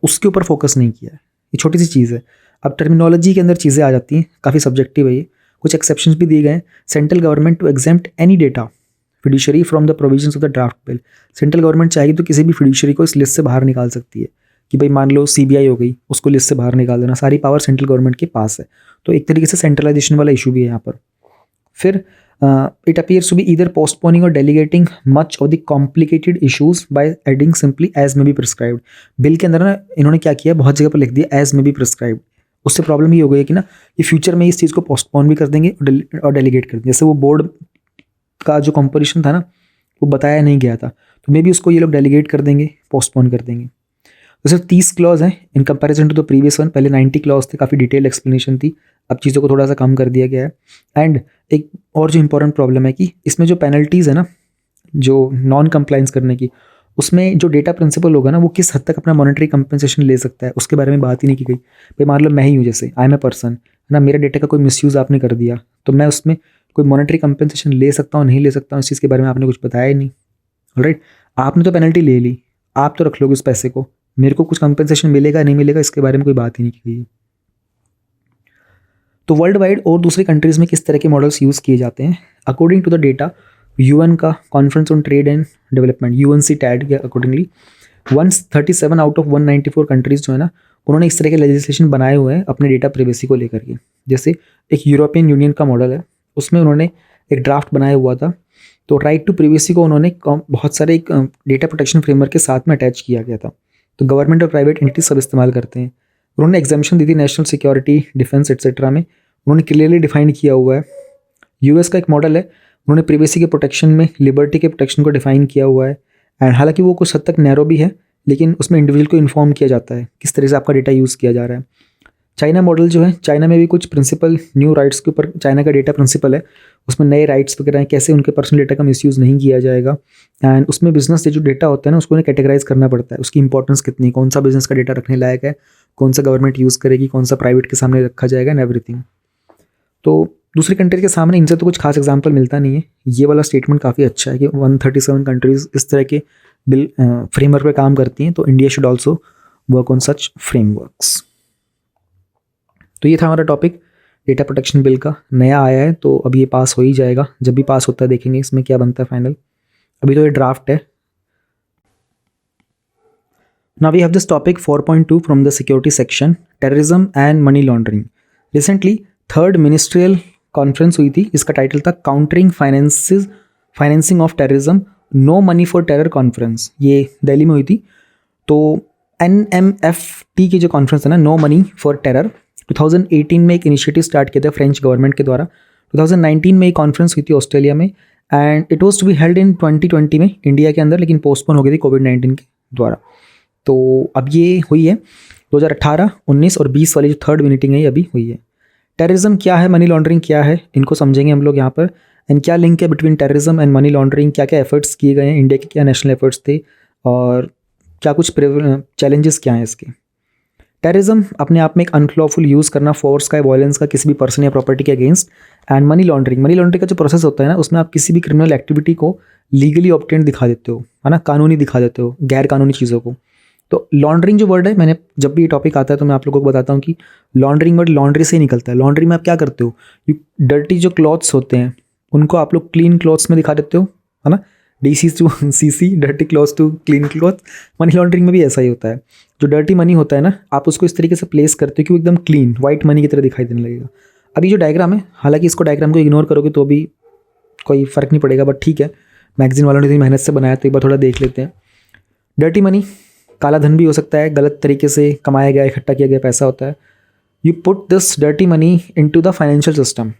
उसके ऊपर फोकस नहीं किया है। ये छोटी सी चीज़ है। अब टर्मिनोलॉजी के अंदर चीज़ें आ जाती हैं, काफ़ी सब्जेक्टिव है ये, कुछ एक्सेप्शंस भी दिए गए हैं। Central government to exempt any data fiduciary from the provisions of the draft bill. Central government चाहेगी तो किसी भी फिड्यूशरी को इस लिस्ट से बाहर निकाल सकती है कि भाई मान लो CBI हो गई, उसको लिस्ट से बाहर निकाल देना, सारी पावर सेंट्रल गवर्नमेंट के पास है। तो एक तरीके से सेंट्रलाइजेशन वाला इशू भी है यहाँ पर। फिर it appears to be either postponing और delegating much of the complicated issues by adding simply as may be prescribed. Bill के अंदर ना इन्होंने क्या किया, बहुत जगह पर लिख दिया एज में बी प्रिस्क्राइब्ड। उससे प्रॉब्लम ये हो गई है कि ना, ये फ्यूचर में इस चीज़ को पोस्टपोन भी कर देंगे और डेलीगेट कर देंगे। जैसे वो बोर्ड का जो कॉम्पोजिशन था ना, वो बताया नहीं गया था, तो मे बी उसको ये लोग डेलीगेट कर देंगे, पोस्टपोन कर देंगे। तो सिर्फ 30 क्लॉज हैं in comparison to the previous one. पहले 90 क्लॉज थे, काफ़ी डिटेल एक्सप्लेनेशन थी, अब चीज़ों को थोड़ा सा कम कर दिया गया है। एंड एक और जो इंपॉर्टेंट प्रॉब्लम है कि इसमें जो पेनल्टीज़ है ना, जो नॉन कंप्लाइंस करने की, उसमें जो डेटा प्रिंसिपल होगा ना, वो किस हद तक अपना मॉनेटरी कंपनसेशन ले सकता है, उसके बारे में बात ही नहीं की गई। भाई मान लो मैं ही हूँ, जैसे आई एम ए पर्सन है ना, मेरे डेटा का कोई मिसयूज़ आपने कर दिया, तो मैं उसमें कोई मॉनेटरी कंपनसेशन ले सकता हूँ, नहीं ले सकता हूँ, इस चीज़ के बारे में आपने कुछ बताया ही नहीं। ऑलराइट, आपने तो पेनल्टी ले ली, आप तो रख लोगे उस पैसे को, मेरे को कुछ कंपनसेशन मिलेगा नहीं मिलेगा इसके बारे में कोई बात ही नहीं की गई। तो वर्ल्ड वाइड और दूसरी कंट्रीज़ में किस तरह के मॉडल्स यूज़ किए जाते हैं, according to the data UN का conference on trade and development, UNCTAD के अकॉर्डिंगली 137 आउट ऑफ 194 कंट्रीज़ जो है ना, उन्होंने इस तरह के लेजिस्लेशन बनाए हुए हैं अपने डेटा प्राइवेसी को लेकर के। जैसे एक यूरोपियन यूनियन का मॉडल है, उसमें उन्होंने एक ड्राफ्ट बनाया हुआ था, तो राइट टू प्राइवेसी को उन्होंने बहुत सारे एक डेटा प्रोटेक्शन फ्रेमवर्क के साथ में अटैच किया गया था। तो गवर्नमेंट और प्राइवेट एंटिटी सब इस्तेमाल करते हैं। उन्होंने एग्जाम्पशन दी थी नेशनल सिक्योरिटी, डिफेंस एट्सेट्रा में, उन्होंने क्लियरली डिफाइन किया हुआ है। US का एक मॉडल है, उन्होंने प्राइवेसी के प्रोटेक्शन में लिबर्टी के प्रोटेक्शन को डिफाइन किया हुआ है, एंड हालांकि वो कुछ हद तक नैरो भी है, लेकिन उसमें इंडिविजुअल को इन्फॉर्म किया जाता है किस तरह से आपका डेटा यूज़ किया जा रहा है। चाइना मॉडल जो है, चाइना में भी कुछ प्रिंसिपल न्यू राइट्स के ऊपर चाइना का डेटा प्रिंसिपल है, उसमें नए राइट्स वगैरह हैं, कैसे उनके पर्सनल डेटा का मिसयूज़ नहीं किया जाएगा। एंड उसमें बिजनेस से जो डेटा होता है ना, उसको उन्हें कैटेगराइज करना पड़ता है, उसकी इंपॉर्टेंस कितनी, कौन सा बिजनेस का डेटा रखने लायक है, कौन सा गवर्नमेंट यूज़ करेगी, कौन सा प्राइवेट के सामने रखा जाएगा एंड एवरीथिंग। तो दूसरी कंट्री के सामने इनसे तो कुछ खास एग्जाम्पल मिलता नहीं है। ये वाला स्टेटमेंट काफ़ी अच्छा है कि 137 कंट्रीज़ इस तरह के बिल फ्रेमवर्क पे काम करती हैं, तो India should also work on such frameworks. तो ये था हमारा टॉपिक डेटा प्रोटेक्शन बिल का, नया आया है तो अभी ये पास हो ही जाएगा। जब भी पास होता है देखेंगे इसमें क्या बनता है फाइनल, अभी तो ये ड्राफ्ट है। Now we have this topic 4.2 from the security section, terrorism and money laundering. Recently third ministerial conference हुई थी, इसका टाइटल था countering financing of terrorism, no money for terror conference. ये दिल्ली में हुई थी। तो NMFT की जो कॉन्फ्रेंस है ना, नो मनी फॉर टेरर, 2018 में एक इनिशिएटिव स्टार्ट किया था फ्रेंच गवर्नमेंट के द्वारा। 2019 में एक कॉन्फ्रेंस हुई थी ऑस्ट्रेलिया में and it was to be held in 2020 में इंडिया के अंदर, लेकिन पोस्टपोन हो गई थी कोविड-19 के द्वारा। तो अब ये हुई है 2018, 19 और 20 वाली जो थर्ड मीटिंग है ये अभी हुई है। टेररिज्म क्या है, मनी लॉन्ड्रिंग क्या है, इनको समझेंगे हम लोग यहाँ पर, एंड क्या लिंक है between terrorism and money laundering, क्या क्या एफर्ट्स किए गए हैं, इंडिया के क्या नेशनल एफर्ट्स थे और क्या कुछ चैलेंजेस क्या हैं इसके। टेररिज्म अपने आप में एक अनलॉफुल यूज़ करना फोर्स का, वायलेंस का किसी भी पर्सन या प्रॉपर्टी के अगेंस्ट। एंड मनी लॉन्ड्रिंग का जो प्रोसेस होता है ना, उसमें आप किसी भी क्रिमिनल एक्टिविटी को लीगली ऑब्टेन दिखा देते हो, है ना, कानूनी दिखा देते हो, गैर कानूनी चीज़ों को। तो लॉन्ड्रिंग जो वर्ड है, मैंने जब भी ये टॉपिक आता है तो मैं आप लोगों को बताता हूँ कि लॉन्ड्रिंग वर्ड लॉन्ड्री से ही निकलता है। लॉन्ड्री में आप क्या करते हो, यू डर्टी जो क्लॉथ्स होते हैं उनको आप लोग क्लीन क्लॉथ्स में दिखा देते हो, है ना, DC to CC, dirty clothes to clean cloth. Money laundering में भी ऐसा ही होता है, जो डर्टी मनी होता है ना, आप उसको इस तरीके से प्लेस करते हो कि वो एकदम क्लीन वाइट मनी की तरह दिखाई देने लगेगा। अभी जो डायग्राम है, हालांकि इसको डायग्राम को इग्नोर करोगे तो भी कोई फ़र्क नहीं पड़ेगा, बट ठीक है, मैगजीन वालों ने इतनी मेहनत से बनाया तो एक बार थोड़ा देख लेते हैं। डर्टी मनी काला धन भी हो सकता है, गलत तरीके से कमाया गया, इकट्ठा किया गया पैसा होता है। You put this dirty money into the financial system,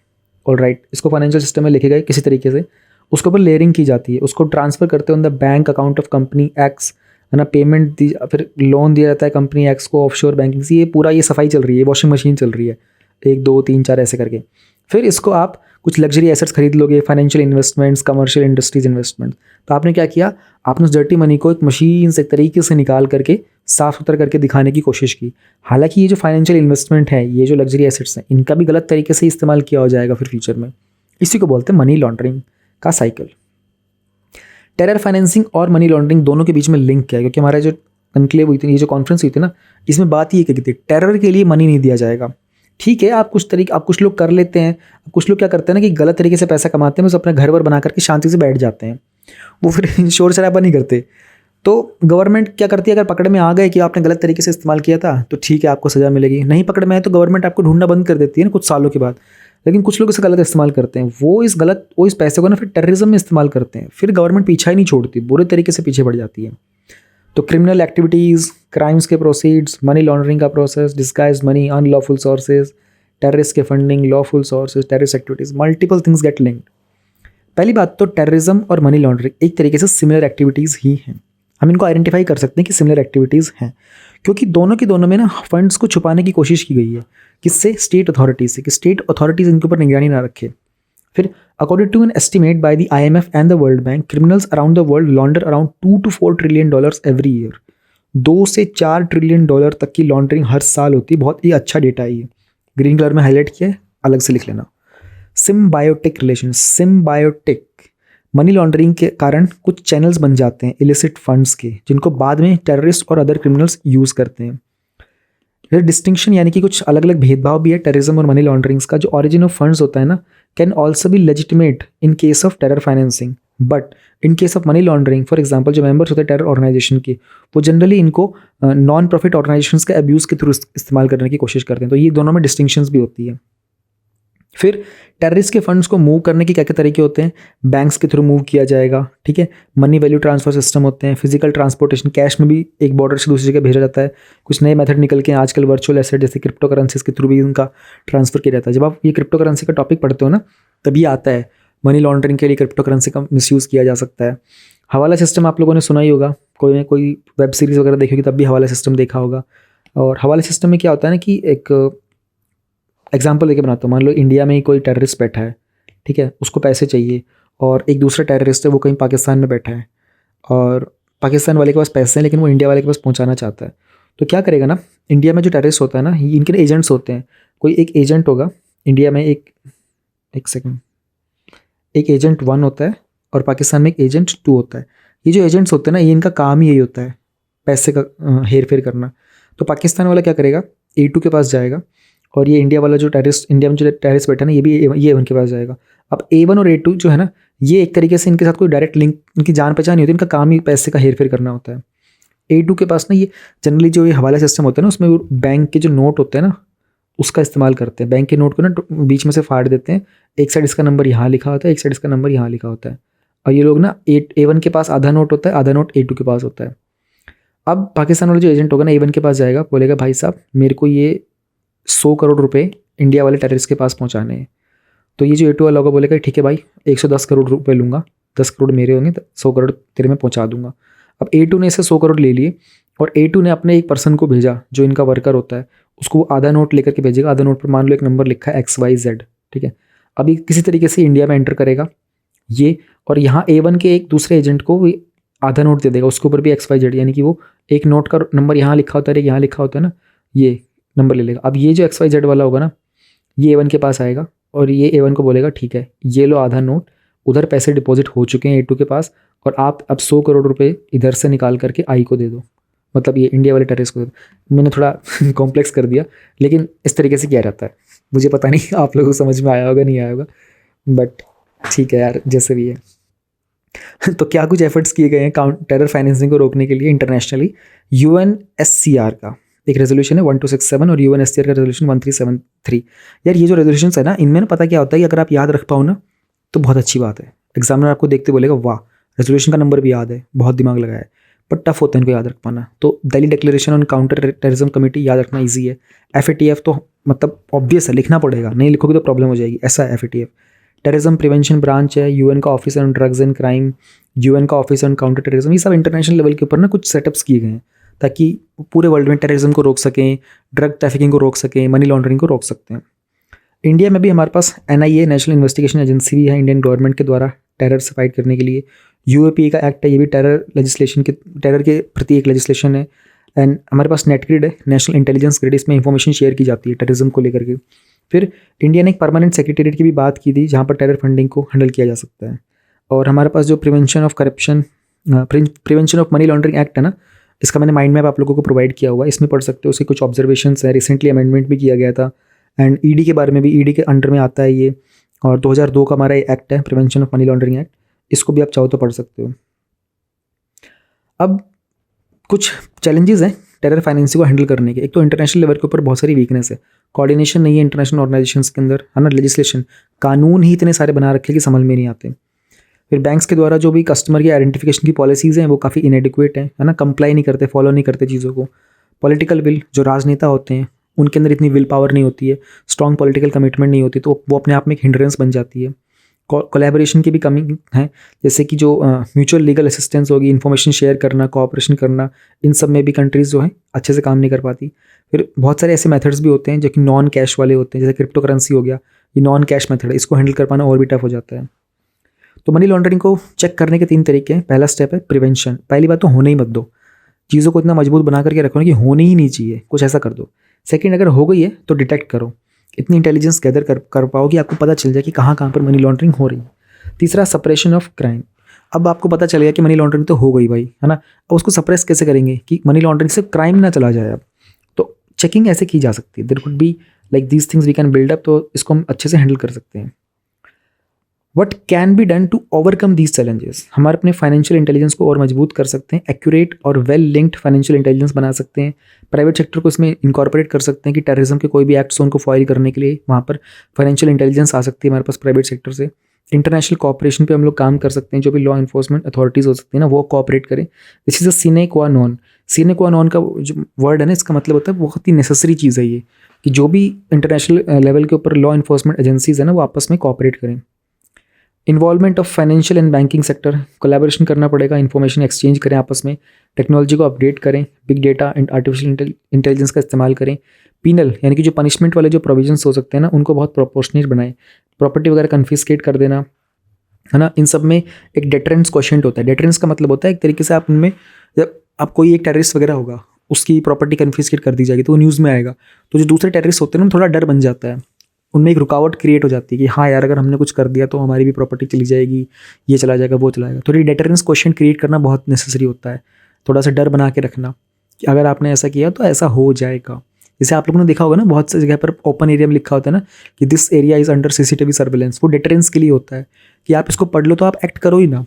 alright, इसको फाइनेंशियल सिस्टम में लिखे गए किसी तरीके से, उसके ऊपर लेयरिंग की जाती है, उसको ट्रांसफ़र करते हैं the bank account of company x, है ना, पेमेंट दी, फिर लोन दिया जाता है कंपनी एक्स को ऑफशोर बैंकिंग से। ये पूरा ये सफाई चल रही है, वॉशिंग मशीन चल रही है, 1 2 3 4 ऐसे करके। फिर इसको आप कुछ लग्जरी एसेट्स खरीद लोगे, financial investments, commercial industries investment. तो आपने क्या किया, आपने उस डर्टी मनी को एक मशीन से एक तरीके से निकाल करके साफ सुथरा करके दिखाने की कोशिश की। हालांकि ये जो फाइनेंशियल इन्वेस्टमेंट है, ये जो लग्जरी एसेट्स हैं, इनका भी गलत तरीके से इस्तेमाल किया हो जाएगा फिर फ्यूचर में। इसी को बोलते हैं मनी लॉन्ड्रिंग का साइकिल। टेरर फाइनेंसिंग और मनी लॉन्ड्रिंग दोनों के बीच में लिंक क्या है, क्योंकि हमारा जो कनक्लेव हुई थी, ये जो कॉन्फ्रेंस हुई थी ना, इसमें बात ये की थी टेरर के लिए मनी नहीं दिया जाएगा। ठीक है, आप कुछ लोग कर लेते हैं, कुछ लोग क्या करते हैं ना कि गलत तरीके से पैसा कमाते हैं, बस अपना घर वर बना करके शांति से बैठ जाते हैं, वो फिर शोर शराबा नहीं करते। तो गवर्नमेंट क्या करती है, अगर पकड़ में आ गए कि आपने गलत तरीके से इस्तेमाल किया था तो ठीक है, आपको सज़ा मिलेगी। नहीं पकड़ में आए तो गवर्नमेंट आपको ढूंढना बंद कर देती है ना कुछ सालों के बाद। लेकिन कुछ लोग इसे गलत इस्तेमाल करते हैं, वो इस पैसे को ना फिर टेररिज्म में इस्तेमाल करते हैं, फिर गवर्नमेंट पीछा ही नहीं छोड़ती, बुरे तरीके से पीछे बढ़ जाती है। तो क्रिमिनल एक्टिविटीज़, क्राइम्स के प्रोसीड्स, मनी लॉन्ड्रिंग का process, disguised money, unlawful sources, terrorist के funding, lawful sources, terrorist activities, multiple things get linked. पहली बात तो टेररिज्म और मनी लॉन्ड्रिंग एक तरीके से सिमिलर एक्टिविटीज़ ही हैं। हम इनको आइडेंटिफाई कर सकते हैं कि सिमिलर एक्टिविटीज़ हैं, क्योंकि दोनों के दोनों में ना फंड्स को छुपाने की कोशिश की गई है। किससे? स्टेट अथॉरिटीज़ से, कि स्टेट अथॉरिटीज़ इनके ऊपर निगरानी ना रखे। फिर according to an estimate by the IMF and the world bank, criminals around the world launder around $2 to 4 trillion every year. 2 से 4 ट्रिलियन डॉलर तक की लॉन्ड्रिंग हर साल होती है। बहुत ही अच्छा डेटा है ये, ग्रीन कलर में हाईलाइट किया है, अलग से लिख लेना। Symbiotic relation, symbiotic money laundering के कारण कुछ चैनल्स बन जाते हैं इलिसिट फंड्स के, जिनको बाद में टेररिस्ट और अदर क्रिमिनल्स यूज़ करते हैं। फिर डिस्टिंक्शन यानी कि कुछ अलग अलग भेदभाव भी है टेररिज्म और मनी लॉन्ड्रिंग्स का। जो ओरिजिन ऑफ फंड्स होता है ना, can also be legitimate in case of terror financing, but in case of money laundering, for example जो मेंबर्स होते हैं टेरर ऑर्गेनाइजेशन के, वो जनरली इनको नॉन प्रॉफिट ऑर्गेनाइजेशंस के अब्यूज़ के थ्रू इस्तेमाल करने की कोशिश करते हैं। तो ये दोनों में डिस्टिंक्शंस भी होती है। फिर टेररिस्ट के फंड्स को मूव करने के क्या क्या तरीके होते हैं? बैंक्स के थ्रू मूव किया जाएगा, ठीक है। मनी वैल्यू ट्रांसफर सिस्टम होते हैं, फिजिकल ट्रांसपोर्टेशन, कैश में भी एक बॉर्डर से दूसरी जगह भेजा जाता है। कुछ नए मेथड निकल के आजकल वर्चुअल एसेट जैसे क्रिप्टो करेंसीज के थ्रू भी उनका ट्रांसफर किया जाता है। जब आप ये क्रिप्टो करेंसी का टॉपिक पढ़ते हो ना, तभी आता है मनी लॉन्ड्रिंग के लिए क्रिप्टो करेंसी का मिसयूज़ किया जा सकता है। हवाला सिस्टम आप लोगों ने सुना ही होगा, कोई ना कोई वेब सीरीज़ वगैरह देखी होगी तब भी हवाला सिस्टम देखा होगा। और हवाला सिस्टम में क्या होता है ना कि एक एग्जांपल लेके बनाता हूँ, मान लो इंडिया में ही कोई टेररिस्ट बैठा है, ठीक है, उसको पैसे चाहिए और एक दूसरा टेररिस्ट है वो कहीं पाकिस्तान में बैठा है और पाकिस्तान वाले के पास पैसे हैं लेकिन वो इंडिया वाले के पास पहुंचाना चाहता है। तो क्या करेगा ना, इंडिया में जो टेररिस्ट होता है ना, इनके एजेंट्स होते हैं, कोई एक एजेंट होगा इंडिया में, एक सेकंड, एक एजेंट 1 होता है और पाकिस्तान में एक एजेंट 2 होता है। ये जो एजेंट्स होते हैं ना, ये इनका काम ही यही होता है, पैसे का हेर फेर करना। तो पाकिस्तान वाला क्या करेगा, A2 के पास जाएगा और ये इंडिया वाला जो टेररिस्ट, इंडिया में जो टेररिस्ट बैठा है ना, ये भी ये उनके पास जाएगा। अब A1 और A2 जो है ना, ये एक तरीके से इनके साथ कोई डायरेक्ट लिंक, इनकी जान पहचान नहीं होती, इनका काम ही पैसे का हेर फेर करना होता है। A2 के पास ना ये जनरली जो ये हवाला सिस्टम होता है ना, उसमें बैंक के जो नोट होते हैं ना उसका इस्तेमाल करते हैं। बैंक के नोट को ना बीच में से फाड़ देते हैं, एक साइड इसका नंबर यहाँ लिखा होता है, एक साइड इसका नंबर यहाँ लिखा होता है। और ये लोग ना A1 के पास आधा नोट होता है, आधा नोट A2 के पास होता है। अब पाकिस्तान वाला जो एजेंट होगा ना, A1 के पास जाएगा, बोलेगा भाई साहब मेरे को ये 100 करोड़ रुपए इंडिया वाले टेररिस्ट के पास पहुँचाने हैं। तो ये जो A2 वाला होगा बोलेगा ठीक है भाई 110 करोड़ रुपए लूँगा, 10 करोड़ मेरे होंगे, 100 करोड़ तेरे में पहुँचा दूंगा। अब A2 ने इसे 100 करोड़ ले लिए और A2 ने अपने एक पर्सन को भेजा जो इनका वर्कर होता है, उसको आधा नोट लेकर के भेजेगा। आधा नोट पर मान लो एक नंबर लिखा है XYZ, ठीक है। अभी किसी तरीके से इंडिया में एंटर करेगा ये, और यहाँ A1 के एक दूसरे एजेंट को भी आधा नोट दे देगा, उसके ऊपर भी XYZ, यानी कि वो एक नोट का नंबर यहाँ लिखा होता है, यहाँ लिखा होता है ना, ये नंबर ले लेगा। अब ये जो XYZ वाला होगा ना, ये A1 के पास आएगा और ये A1 को बोलेगा ठीक है ये लो आधा नोट, उधर पैसे डिपॉजिट हो चुके हैं A2 के पास, और आप अब 100 करोड़ रुपए इधर से निकाल करके आई को दे दो, मतलब ये इंडिया वाले टेररिस्ट को दे दो। मैंने थोड़ा कॉम्प्लेक्स कर दिया, लेकिन इस तरीके से किया जाता है। मुझे पता नहीं आप लोगों को समझ में आया होगा नहीं आया होगा, बट ठीक है यार, जैसे भी है। तो क्या कुछ एफर्ट्स किए गए हैं टेरर फाइनेंसिंग को रोकने के लिए इंटरनेशनली। UNSCR का एक रेजोल्यूशन है 1267 और UNSCR का रेजोल्यूशन 1373। यार ये जो रेजोल्यूशन है ना, इनमें ना पता क्या होता है कि अगर आप याद रख पाओ ना तो बहुत अच्छी बात है। एग्जामिनर आपको देखते बोलेगा वाह रेजोल्यूशन का नंबर भी याद है, बहुत दिमाग लगाया है, बट टफ होता है इनको याद रख पाना। तो Delhi declaration on counter terrorism committee याद रखना ईजी है। FATF तो मतलब ऑब्वियस है, लिखना पड़ेगा, नहीं लिखोगे तो प्रॉब्लम हो जाएगी, ऐसा है FATF। टेररिज्म प्रिवेंशन ब्रांच है, UN का office on drugs and crime, UN का ऑफिस ऑन काउंटर टेररिज्म। ये सब इंटरनेशनल लेवल के ऊपर ना कुछ सेटअप्स किए गए हैं ताकि पूरे वर्ल्ड में टेररिज्म को रोक सकें, ड्रग ट्रैफिकिंग को रोक सकें, मनी लॉन्ड्रिंग को रोक सकते हैं। इंडिया में भी हमारे पास NIA नेशनल इन्वेस्टिगेशन एजेंसी भी है इंडियन गवर्नमेंट के द्वारा टेरर से फाइट करने के लिए। UAPA का एक्ट है, ये भी टेरर के प्रति एक लेजिस्लेशन है। एंड हमारे पास नेट ग्रिड है, नेशनल इंटेलिजेंस ग्रिड, इसमें इंफॉर्मेशन शेयर की जाती है टेररिज्म को लेकर के। फिर इंडिया ने एक परमानेंट सेक्रेटेरिएट की भी बात की थी जहाँ पर टेरर फंडिंग को हैंडल किया जा सकता है। और हमारे पास जो prevention of money laundering act है ना, इसका मैंने माइंड मैप आप लोगों को प्रोवाइड किया हुआ है, इसमें पढ़ सकते हो। उसके कुछ ऑब्जर्वेशंस है, रिसेंटली अमेंडमेंट भी किया गया था। एंड ED के बारे में भी, ED के अंडर में आता है ये, और 2002 का हमारा एक्ट है prevention of money laundering act, इसको भी आप चाहो तो पढ़ सकते हो। अब कुछ चैलेंजेस हैं टेरर फाइनेंसिंग को हैंडल करने के। एक तो इंटरनेशनल लेवल के ऊपर बहुत सारी वीकनेस है, कोऑर्डिनेशन नहीं है इंटरनेशनल ऑर्गेनाइजेशंस के अंदर, है ना, लेजिस्लेशन, कानून ही इतने सारे बना रखे कि समझ में नहीं आते। फिर बैंक्स के द्वारा जो भी कस्टमर की आइडेंटिफिकेशन की पॉलिसीज़ हैं वो काफ़ी इनएडिक्वेट है ना, कंप्लाई नहीं करते, फॉलो नहीं करते चीज़ों को। पॉलिटिकल विल, जो राजनेता होते हैं उनके अंदर इतनी विल पावर नहीं होती है, स्ट्रॉन्ग पॉलिटिकल कमिटमेंट नहीं होती, तो वो अपने आप में एक हिंड्रेंस बन जाती है। कोलैबोरेशन की भी कमी है, जैसे कि जो म्यूचुअल लीगल असिस्टेंस होगी, इन्फॉर्मेशन शेयर करना, कोऑपरेशन करना, इन सब में भी कंट्रीज़ जो है अच्छे से काम नहीं कर पाती। फिर बहुत सारे ऐसे मेथड्स भी होते हैं जो कि नॉन कैश वाले होते हैं, जैसे क्रिप्टो करेंसी हो गया, ये नॉन कैश मेथड है, इसको हैंडल कर पाना और भी टफ हो जाता है। तो मनी लॉन्ड्रिंग को चेक करने के 3 तरीके हैं। पहला स्टेप है प्रिवेंशन। पहली बात तो होने ही मत दो, चीज़ों को इतना मजबूत बना करके रखो ना कि होनी ही नहीं चाहिए, कुछ ऐसा कर दो। सेकंड, अगर हो गई है तो डिटेक्ट करो, इतनी इंटेलिजेंस गैदर कर पाओ कि आपको पता चल जाए कि कहाँ पर मनी लॉन्ड्रिंग हो रही है। तीसरा, सप्रेशन ऑफ क्राइम। अब आपको पता चल गया कि मनी लॉन्ड्रिंग तो हो गई भाई, है ना, अब उसको सप्रेस कैसे करेंगे कि मनी लॉन्ड्रिंग से क्राइम ना चला जाए। अब तो चेकिंग ऐसे की जा सकती है, there could be like these things we can build up, तो इसको हम अच्छे से हैंडल कर सकते हैं। What can be done to overcome these challenges. हमारे अपने फाइनेंशियल इंटेलिजेंस को और मजबूत कर सकते हैं, एक्यूरेट और वेल लिंक्ड फाइनेंशियल इंटेलिजेंस बना सकते हैं, प्राइवेट सेक्टर को इसमें इनकॉर्पोरेट कर सकते हैं कि टेररिज्म के कोई भी एक्ट्स उनको फॉइल करने के लिए वहाँ पर फाइनेंशियल इंटेलिजेंस आ सकती है हमारे पास प्राइवेट सेक्टर से। इंटरनेशनल कॉपरेशन पे हम लोग काम कर सकते हैं, जो भी लॉ इन्फोर्समेंट अथॉरिटीज़ हो सकती है ना वो कॉपरेट करें। दिस इज़ अ सीने क्वा नॉन। सीने क्वा नॉन का जो वर्ड है ना, इसका मतलब होता है बहुत ही नेसेसरी चीज़ है ये, कि जो भी इंटरनेशनल लेवल के ऊपर लॉ इन्फोर्समेंट एजेंसीज़ है ना वो आपस में कॉपरेट करें। Involvement of financial and banking sector, collaboration करना पड़ेगा, इन्फॉर्मेशन एक्सचेंज करें आपस में, टेक्नोलॉजी को अपडेट करें, big data and artificial intelligence का इस्तेमाल करें। पीनल यानी कि जो पनिशमेंट वाले जो प्रोविजंस हो सकते हैं ना, उनको बहुत प्रोपोर्शनेट बनाएं। प्रॉपर्टी वगैरह कन्फिस्केट कर देना, है ना। इन सब में एक डेटरेंस क्वेश्चन होता है। डेटरेंस का मतलब होता है एक तरीके से आप उनमें, जब आप कोई एक टेररिस्ट वगैरह होगा, उसकी प्रॉपर्टी कन्फिस्केट कर दी जाएगी तो वो न्यूज़ में आएगा, तो जो दूसरे टेररिस्ट होते हैं ना, थोड़ा डर बन जाता है, उनमें एक रुकावट क्रिएट हो जाती है कि हाँ यार, अगर हमने कुछ कर दिया तो हमारी भी प्रॉपर्टी चली जाएगी, ये चला जाएगा, वो चला जाएगा। थोड़ी डेटरेंस क्वेश्चन क्रिएट करना बहुत नेसेसरी होता है, थोड़ा सा डर बना के रखना कि अगर आपने ऐसा किया तो ऐसा हो जाएगा। जैसे आप लोगों ने देखा होगा ना, बहुत सी जगह पर ओपन एरिया में लिखा होता है ना कि this area is under CCTV surveillance, वो डेटरेंस के लिए होता है कि आप इसको पढ़ लो तो आप एक्ट करो ही ना।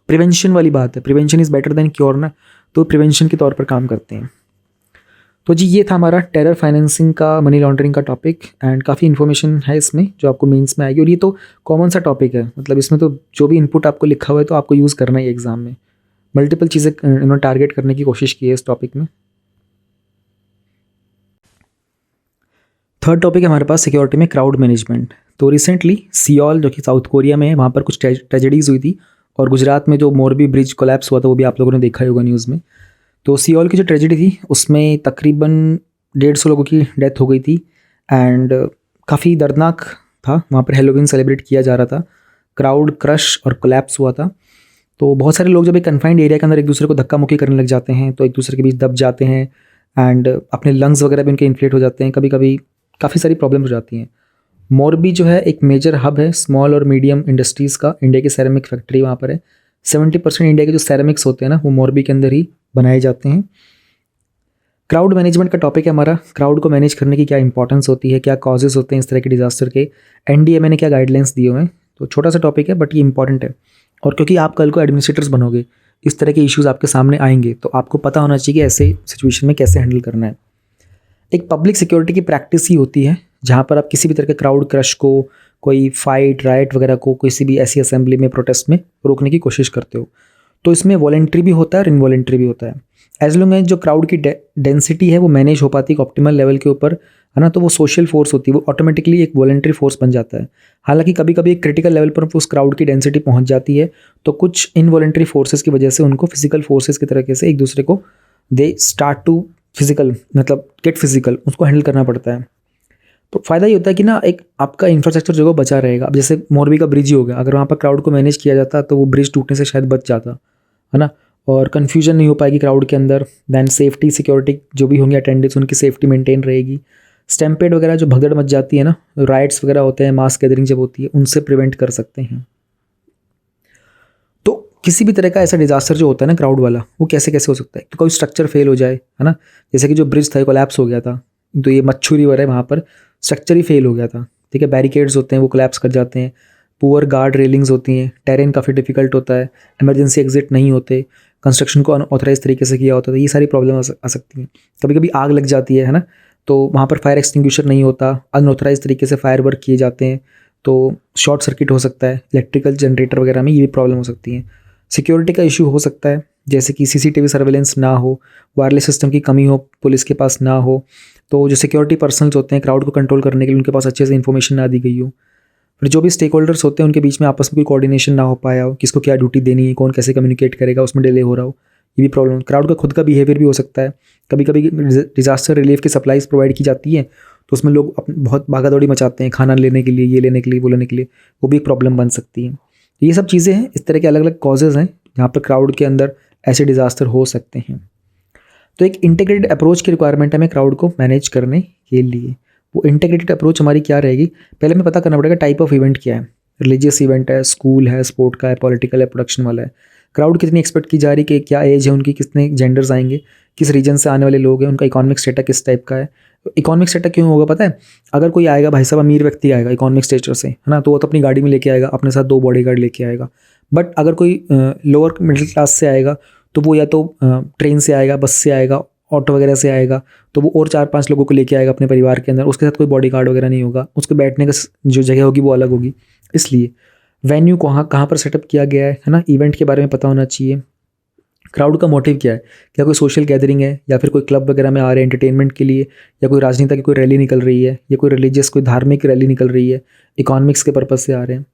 प्रिवेंशन वाली बात है, prevention is better than cure ना, तो प्रिवेंशन के तौर पर काम करते हैं। तो जी ये था हमारा टेरर फाइनेंसिंग का, मनी लॉन्ड्रिंग का टॉपिक, एंड काफ़ी इन्फॉर्मेशन है इसमें जो आपको मेंस में आएगी। और ये तो कॉमन सा टॉपिक है, मतलब इसमें तो जो भी इनपुट आपको लिखा हुआ है तो आपको यूज़ करना ही एग्जाम में। मल्टीपल चीज़ें इन्होंने टारगेट करने की कोशिश की है इस टॉपिक में। थर्ड टॉपिक है हमारे पास सिक्योरिटी में क्राउड मैनेजमेंट। तो रिसेंटली सियोल जो कि साउथ कोरिया में है, वहाँ पर कुछ ट्रेजेडीज़ हुई थी, और गुजरात में जो मोरबी ब्रिज कोलैप्स हुआ था वो भी आप लोगों ने देखा ही होगा न्यूज़ में। तो सियोल की जो ट्रेजेडी थी उसमें तकरीबन 150 लोगों की डेथ हो गई थी, एंड काफ़ी दर्दनाक था। वहाँ पर हैलोवीन सेलिब्रेट किया जा रहा था, क्राउड क्रश और कोलैप्स हुआ था। तो बहुत सारे लोग जब एक कन्फाइंड एरिया के अंदर एक दूसरे को धक्का मुक्की करने लग जाते हैं तो एक दूसरे के बीच दब जाते हैं, एंड अपने लंग्स वगैरह भी उनके इन्फ्लेट हो जाते हैं, कभी कभी काफ़ी सारी प्रॉब्लम हो जाती हैं। मोरबी जो है एक मेजर हब है स्मॉल और मीडियम इंडस्ट्रीज़ का, इंडिया की सैरामिक फैक्ट्री वहाँ पर है। 70% इंडिया के जो सैरामिक्स होते हैं ना, वो मोरबी के अंदर ही बनाए जाते हैं। क्राउड मैनेजमेंट का टॉपिक है हमारा। क्राउड को मैनेज करने की क्या इंपॉर्टेंस होती है, क्या कॉजेज़ होते हैं इस तरह के डिजास्टर के, एनडीएमए ने क्या गाइडलाइंस दिए हुए हैं। तो छोटा सा टॉपिक है बट ये इंपॉर्टेंट है, और क्योंकि आप कल को एडमिनिस्ट्रेटर्स बनोगे, इस तरह के इश्यूज़ आपके सामने आएंगे, तो आपको पता होना चाहिए कि ऐसे सिचुएशन में कैसे हैंडल करना है। एक पब्लिक सिक्योरिटी की प्रैक्टिस ही होती है जहाँ पर आप किसी भी तरह के क्राउड क्रश को, कोई फाइट राइट वगैरह को, किसी भी ऐसी असेंबली में, प्रोटेस्ट में रोकने की कोशिश करते हो। तो इसमें वॉलेंट्री भी होता है और इनवॉलेंट्री भी होता है। एज लॉन्ग एज जो क्राउड की डेंसिटी है वो मैनेज हो पाती है ऑप्टिमल लेवल के ऊपर, है ना, तो वो सोशल फोर्स होती है, वो ऑटोमेटिकली एक वॉलेंट्री फोर्स बन जाता है। हालांकि कभी कभी एक क्रिटिकल लेवल पर उस क्राउड की डेंसिटी पहुंच जाती है, तो कुछ इनवॉलेंट्री फोर्सेस की वजह से उनको फिजिकल फोर्सेस की तरीके से एक दूसरे को दे स्टार्ट टू फिजिकल, मतलब गेट फिजिकल, उसको हैंडल करना पड़ता है। तो फ़ायदा ये होता है कि ना एक आपका इंफ्रास्ट्रक्चर जो बचा रहेगा। अब जैसे मोरबी का ब्रिज ही हो गया, अगर वहाँ पर क्राउड को मैनेज किया जाता तो वो ब्रिज टूटने से शायद बच जाता, है ना, और कन्फ्यूजन नहीं हो पाएगी क्राउड के अंदर। दैन सेफ्टी सिक्योरिटी जो भी होंगे अटेंडेंट्स, उनकी सेफ्टी मेंटेन रहेगी। स्टैम्पेड वगैरह जो भगदड़ मच जाती है ना, राइट्स वगैरह होते हैं, मास गैदरिंग जब होती है, उनसे प्रिवेंट कर सकते हैं। तो किसी भी तरह का ऐसा डिजास्टर जो होता है ना क्राउड वाला, वो कैसे कैसे हो सकता है, तो कोई स्ट्रक्चर फेल हो जाए, है ना, जैसे कि जो ब्रिज था कोलैप्स हो गया था, तो ये मच्छू रिवर है, वहाँ पर स्ट्रक्चर ही फेल हो गया था, ठीक है, बैरिकेड्स होते हैं वो कोलैप्स कर जाते हैं, पुअर गार्ड रेलिंग्स होती हैं, टेरेन काफ़ी डिफिकल्ट होता है, इमरजेंसी एग्जिट नहीं होते, कंस्ट्रक्शन को अनऑथराइज तरीके से किया होता है, तो ये सारी प्रॉब्लम आ सकती हैं। कभी कभी आग लग जाती है ना, तो वहाँ पर फायर एक्सटिंग्विशर नहीं होता, अनऑथराइज तरीके से फायर वर्क किए जाते हैं, तो शॉर्ट सर्किट हो सकता है, इलेक्ट्रिकल जनरेटर वगैरह में ये भी प्रॉब्लम हो सकती है। सिक्योरिटी का इशू हो सकता है, जैसे कि सीसीटीवी सर्वेलेंस ना हो, वायरलेस सिस्टम की कमी हो, पुलिस के पास ना हो, तो जो सिक्योरिटी पर्सनल्स होते हैं क्राउड को कंट्रोल करने के लिए उनके पास अच्छे से इन्फॉर्मेशन ना दी गई हो, फिर जो भी स्टेक होल्डर्स होते हैं उनके बीच में आपस में कोई कोऑर्डिनेशन ना हो पाया हो, किसको क्या ड्यूटी देनी है, कौन कैसे कम्युनिकेट करेगा, उसमें डिले हो रहा हो, ये भी प्रॉब्लम। क्राउड का खुद का बिहेवियर भी हो सकता है, कभी कभी डिजास्टर रिलीफ की सप्लाईज प्रोवाइड की जाती है तो उसमें लोग बहुत भागा दौड़ी मचाते हैं, खाना लेने के लिए, ये लेने के लिए, वो लेने के लिए, वो भी एक प्रॉब्लम बन सकती है। ये सब चीज़ें हैं, इस तरह के अलग अलग कॉजेज़ हैं जहाँ पर क्राउड के अंदर ऐसे डिज़ास्टर हो सकते हैं। तो एक इंटीग्रेटेड अप्रोच की रिक्वायरमेंट है हमें क्राउड को मैनेज करने के लिए। वो इंटीग्रेटेड अप्रोच हमारी क्या रहेगी, पहले हमें पता करना पड़ेगा टाइप ऑफ इवेंट क्या है, रिलीजियस इवेंट है, स्कूल है, स्पोर्ट का है, पॉलिटिकल है, प्रोडक्शन वाला है, क्राउड कितनी एक्सपेक्ट की जा रही है, कि क्या एज है उनकी, कितने जेंडर्स आएंगे, किस रीजन से आने वाले लोग हैं, उनका इकोनॉमिक स्टेटस किस टाइप का है। इकोनॉमिक स्टेटस क्यों होगा पता है, अगर कोई आएगा भाई साहब अमीर व्यक्ति आएगा इकोनॉमिक स्टेटस से, है ना, तो वो तो अपनी गाड़ी में लेके आएगा, अपने साथ 2 बॉडीगार्ड लेके आएगा। बट अगर कोई लोअर मिडिल क्लास से आएगा तो वो या तो ट्रेन से आएगा, बस से आएगा, ऑटो वगैरह से आएगा, तो वो और 4-5 लोगों को लेके आएगा अपने परिवार के अंदर, उसके साथ कोई बॉडीगार्ड वगैरह नहीं होगा, उसके बैठने का जो जगह होगी वो अलग होगी। इसलिए वेन्यू कहाँ पर सेटअप किया गया है ना, इवेंट के बारे में पता होना चाहिए। क्राउड का मोटिव क्या है, क्या कोई सोशल गैदरिंग है, या फिर कोई क्लब वगैरह में आ रहे हैं एंटरटेनमेंट के लिए, या कोई राजनीति की कोई रैली निकल रही है, या कोई रिलीजियस कोई धार्मिक रैली निकल रही है, इकोनॉमिक्स के पर्पज़ से आ रहे हैं।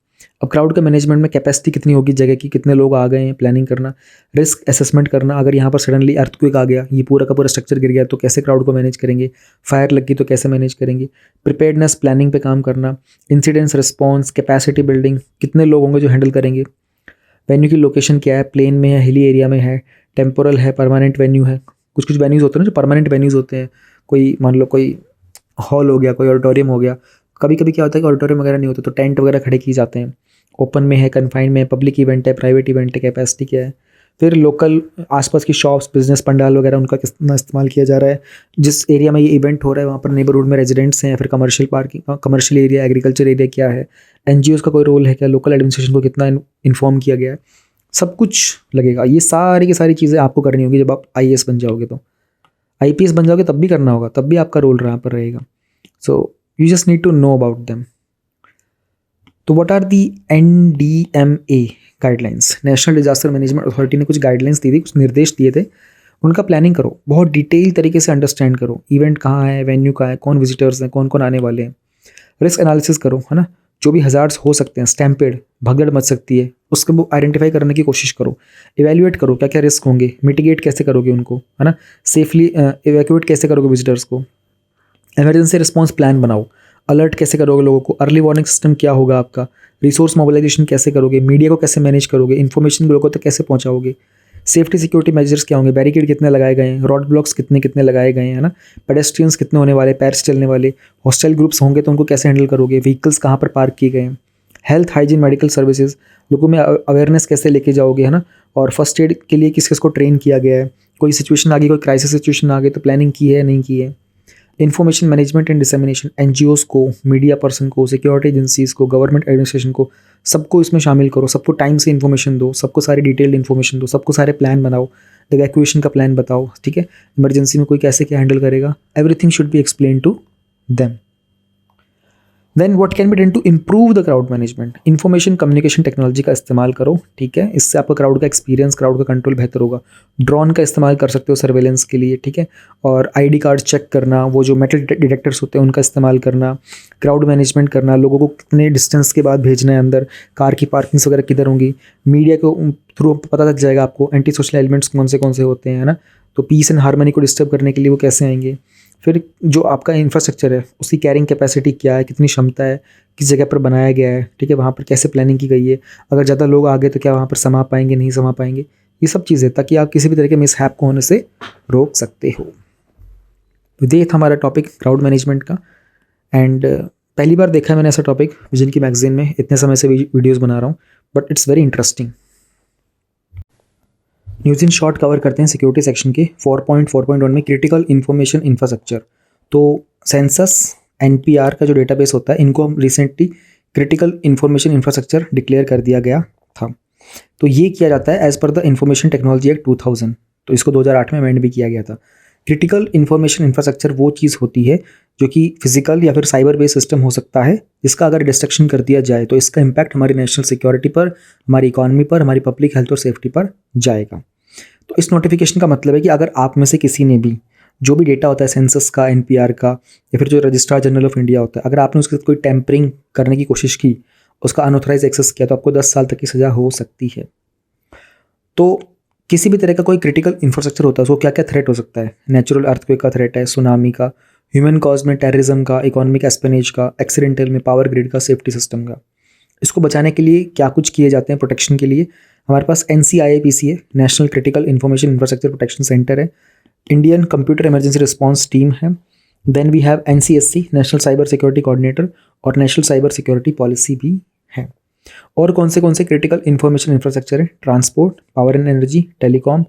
अब क्राउड का मैनेजमेंट में कैपेसिटी कितनी होगी जगह की, कितने लोग आ गए हैं, प्लानिंग करना, रिस्क असेसमेंट करना, अगर यहाँ पर सडनली अर्थक्वेक आ गया, ये पूरा का पूरा स्ट्रक्चर गिर गया तो कैसे क्राउड को मैनेज करेंगे, फायर लग गई तो कैसे मैनेज करेंगे, प्रिपेयर्डनेस प्लानिंग पे काम करना, इंसिडेंट्स रिस्पॉन्स, कैपेसिटी बिल्डिंग, कितने लोग होंगे जो हैंडल करेंगे, वेन्यू की लोकेशन क्या है, प्लेन में है, हिली एरिया में है, टेम्पोरल है, परमानेंट वेन्यू है। कुछ कुछ वेन्यूज़ होते हैं ना जो परमानेंट वेन्यूज़ होते हैं, कोई मान लो कोई हॉल हो गया, कोई ऑडिटोरियम हो गया। कभी कभी क्या होता है कि ऑडिटोरियम वगैरह नहीं होता तो टेंट वगैरह खड़े किए जाते हैं, ओपन में है, कन्फाइंड में है, पब्लिक इवेंट है, प्राइवेट इवेंट है, कैपेसिटी क्या है। फिर लोकल आसपास की शॉप्स, बिजनेस पंडाल वगैरह उनका कितना इस्तेमाल किया जा रहा है, जिस एरिया में ये इवेंट हो रहा है वहाँ पर नेबरहुड में रेजिडेंट्स हैं, फिर commercial parking, commercial area, agriculture area क्या है, एनजीओज़ का कोई रोल है क्या, लोकल एडमिनिस्ट्रेशन को कितना इन्फॉर्म किया गया है, सब कुछ लगेगा। ये सारी की सारी चीज़ें आपको करनी होगी जब आप आईएएस बन जाओगे। तो आईपीएस बन जाओगे तब भी करना होगा, तब भी आपका रोल यहाँ पर रहेगा। So you just need to know about them. तो what are the NDMA guidelines, national disaster management authority ने कुछ गाइडलाइंस दी थी, कुछ निर्देश दिए थे, उनका प्लानिंग करो, बहुत डिटेल तरीके से अंडरस्टैंड करो, इवेंट कहाँ है, वेन्यू कहाँ है, कौन विजिटर्स हैं, कौन कौन आने वाले हैं, रिस्क एनालिसिस करो, है ना, जो भी हज़ार्ड्स हो सकते हैं, स्टैम्पेड, भगदड़ मच सकती है, उसको वो आइडेंटिफाई करने की कोशिश करो, इवैल्यूएट करो क्या क्या रिस्क होंगे, मिटिगेट कैसे करोगे उनको, है ना, सेफली इवैक्यूएट कैसे करोगे विजिटर्स को, इमरजेंसी रिस्पॉन्स प्लान बनाओ, अलर्ट कैसे करोगे लोगों को, अर्ली वार्निंग सिस्टम क्या होगा आपका, रिसोर्स मोबिलाइजेशन कैसे करोगे, मीडिया को कैसे मैनेज करोगे, इन्फॉर्मेशन लोगों तक कैसे पहुंचाओगे, सेफ्टी सिक्योरिटी मेजर्स क्या होंगे, बैरिकेड कितने लगाए गए हैं, रोड ब्लॉक्स कितने कितने लगाए गए हैं, है ना, पेडेस्ट्रियंस कितने होने वाले, पैर से चलने वाले, हॉस्टाइल ग्रुप्स होंगे तो उनको कैसे हैंडल करोगे, व्हीकल्स कहाँ पर पार्क किए गए हैं, हेल्थ हाइजीन मेडिकल सर्विसेज, लोगों में अवेयरनेस कैसे लेके जाओगे, है ना, और फर्स्ट एड के लिए किस किस को ट्रेन किया गया है, कोई सिचुएशन आ गई, कोई क्राइसिस सिचुएशन आ गई तो प्लानिंग की है नहीं की है, information management and dissemination, NGOs को, मीडिया पर्सन को, सिक्योरिटी एजेंसीज़ को, गवर्नमेंट एडमिनिस्ट्रेशन को, सबको इसमें शामिल करो, सबको टाइम से इन्फॉर्मेशन दो, सबको सारी डिटेल्ड इन्फॉर्मेशन दो, सबको सारे प्लान बनाओ, इवैक्यूएशन का प्लान बताओ, ठीक है, इमरजेंसी में कोई कैसे क्या हैंडल करेगा, everything should be explain to them. Then what can be done to improve the crowd management, information communication technology का इस्तेमाल करो, ठीक है, इससे आपका क्राउड का एक्सपीरियंस, क्राउड का कंट्रोल बेहतर होगा। ड्रोन का इस्तेमाल कर सकते हो सर्वेलेंस के लिए, ठीक है, और आईडी कार्ड चेक करना, वो जो मेटल डिटेक्टर्स होते हैं उनका इस्तेमाल करना, क्राउड मैनेजमेंट करना, लोगों को कितने डिस्टेंस के बाद भेजना है अंदर, कार की पार्किंग्स वगैरह किधर होंगी, मीडिया को थ्रू पता लग जाएगा आपको एंटी सोशल एलिमेंट्स कौन से होते हैं, है ना, तो पीस एंड हार्मनी को डिस्टर्ब करने के लिए वो कैसे आएंगे। फिर जो आपका इंफ्रास्ट्रक्चर है उसकी कैरिंग कैपेसिटी क्या है, कितनी क्षमता है, किस जगह पर बनाया गया है, ठीक है, वहाँ पर कैसे प्लानिंग की गई है, अगर ज़्यादा लोग आ गए तो क्या वहाँ पर समा पाएंगे, नहीं समा पाएंगे, ये सब चीज़ें, ताकि आप किसी भी तरह के मिसहैप को होने से रोक सकते हो। तो ये था हमारा टॉपिक क्राउड मैनेजमेंट का। एंड पहली बार देखा है मैंने ऐसा टॉपिक विजन की मैगजीन में, इतने समय से वीडियोज़ बना रहा हूँ, but it's very interesting. News in short cover करते हैं सिक्योरिटी सेक्शन के 4.4.1 में क्रिटिकल इन्फॉर्मेशन इंफ्रास्ट्रक्चर। तो सेंसस NPR का जो डेटाबेस होता है, इनको हम recently critical information infrastructure declare कर दिया गया था। तो ये किया जाता है as per the information technology act 2000, तो इसको 2008 में अमेंड भी किया गया था। क्रिटिकल इन्फॉर्मेशन इंफ्रास्ट्रक्चर वो चीज़ होती है जो कि फिजिकल या फिर साइबर बेस्ड सिस्टम हो सकता है, जिसका अगर डिस्ट्रक्शन कर दिया जाए तो इसका इम्पैक्ट हमारी नेशनल सिक्योरिटी पर, हमारी इकॉनमी पर, हमारी पब्लिक हेल्थ और सेफ्टी पर जाएगा। तो इस नोटिफिकेशन का मतलब है कि अगर आप में से किसी ने भी जो भी डेटा होता है सेंसस का, NPR का, या फिर जो रजिस्ट्रार जनरल ऑफ इंडिया होता है, अगर आपने उसके साथ कोई टैंपरिंग करने की कोशिश की, उसका अनऑथराइज एक्सेस किया, तो आपको 10 साल तक की सज़ा हो सकती है। तो किसी भी तरह का कोई क्रिटिकल इंफ्रास्ट्रक्चर होता है उसको क्या क्या थ्रेट हो सकता है, नेचुरल अर्थक्वेक का थ्रेट है, सुनामी का, ह्यूमन कॉज में टेररिज्म का, इकोनॉमिक एस्पेनेज का, एक्सीडेंटल में पावर ग्रिड का, सेफ्टी सिस्टम का। इसको बचाने के लिए क्या कुछ किए जाते हैं प्रोटेक्शन के लिए, हमारे पास NCIAPC है, national critical information infrastructure protection centre है, Indian computer emergency response team है, then we have NCSC, national cyber security coordinator, और नेशनल साइबर सिक्योरिटी पॉलिसी भी है। और कौन से क्रिटिकल इन्फॉर्मेशन इंफ्रास्ट्रक्चर है, transport, power and energy, telecom,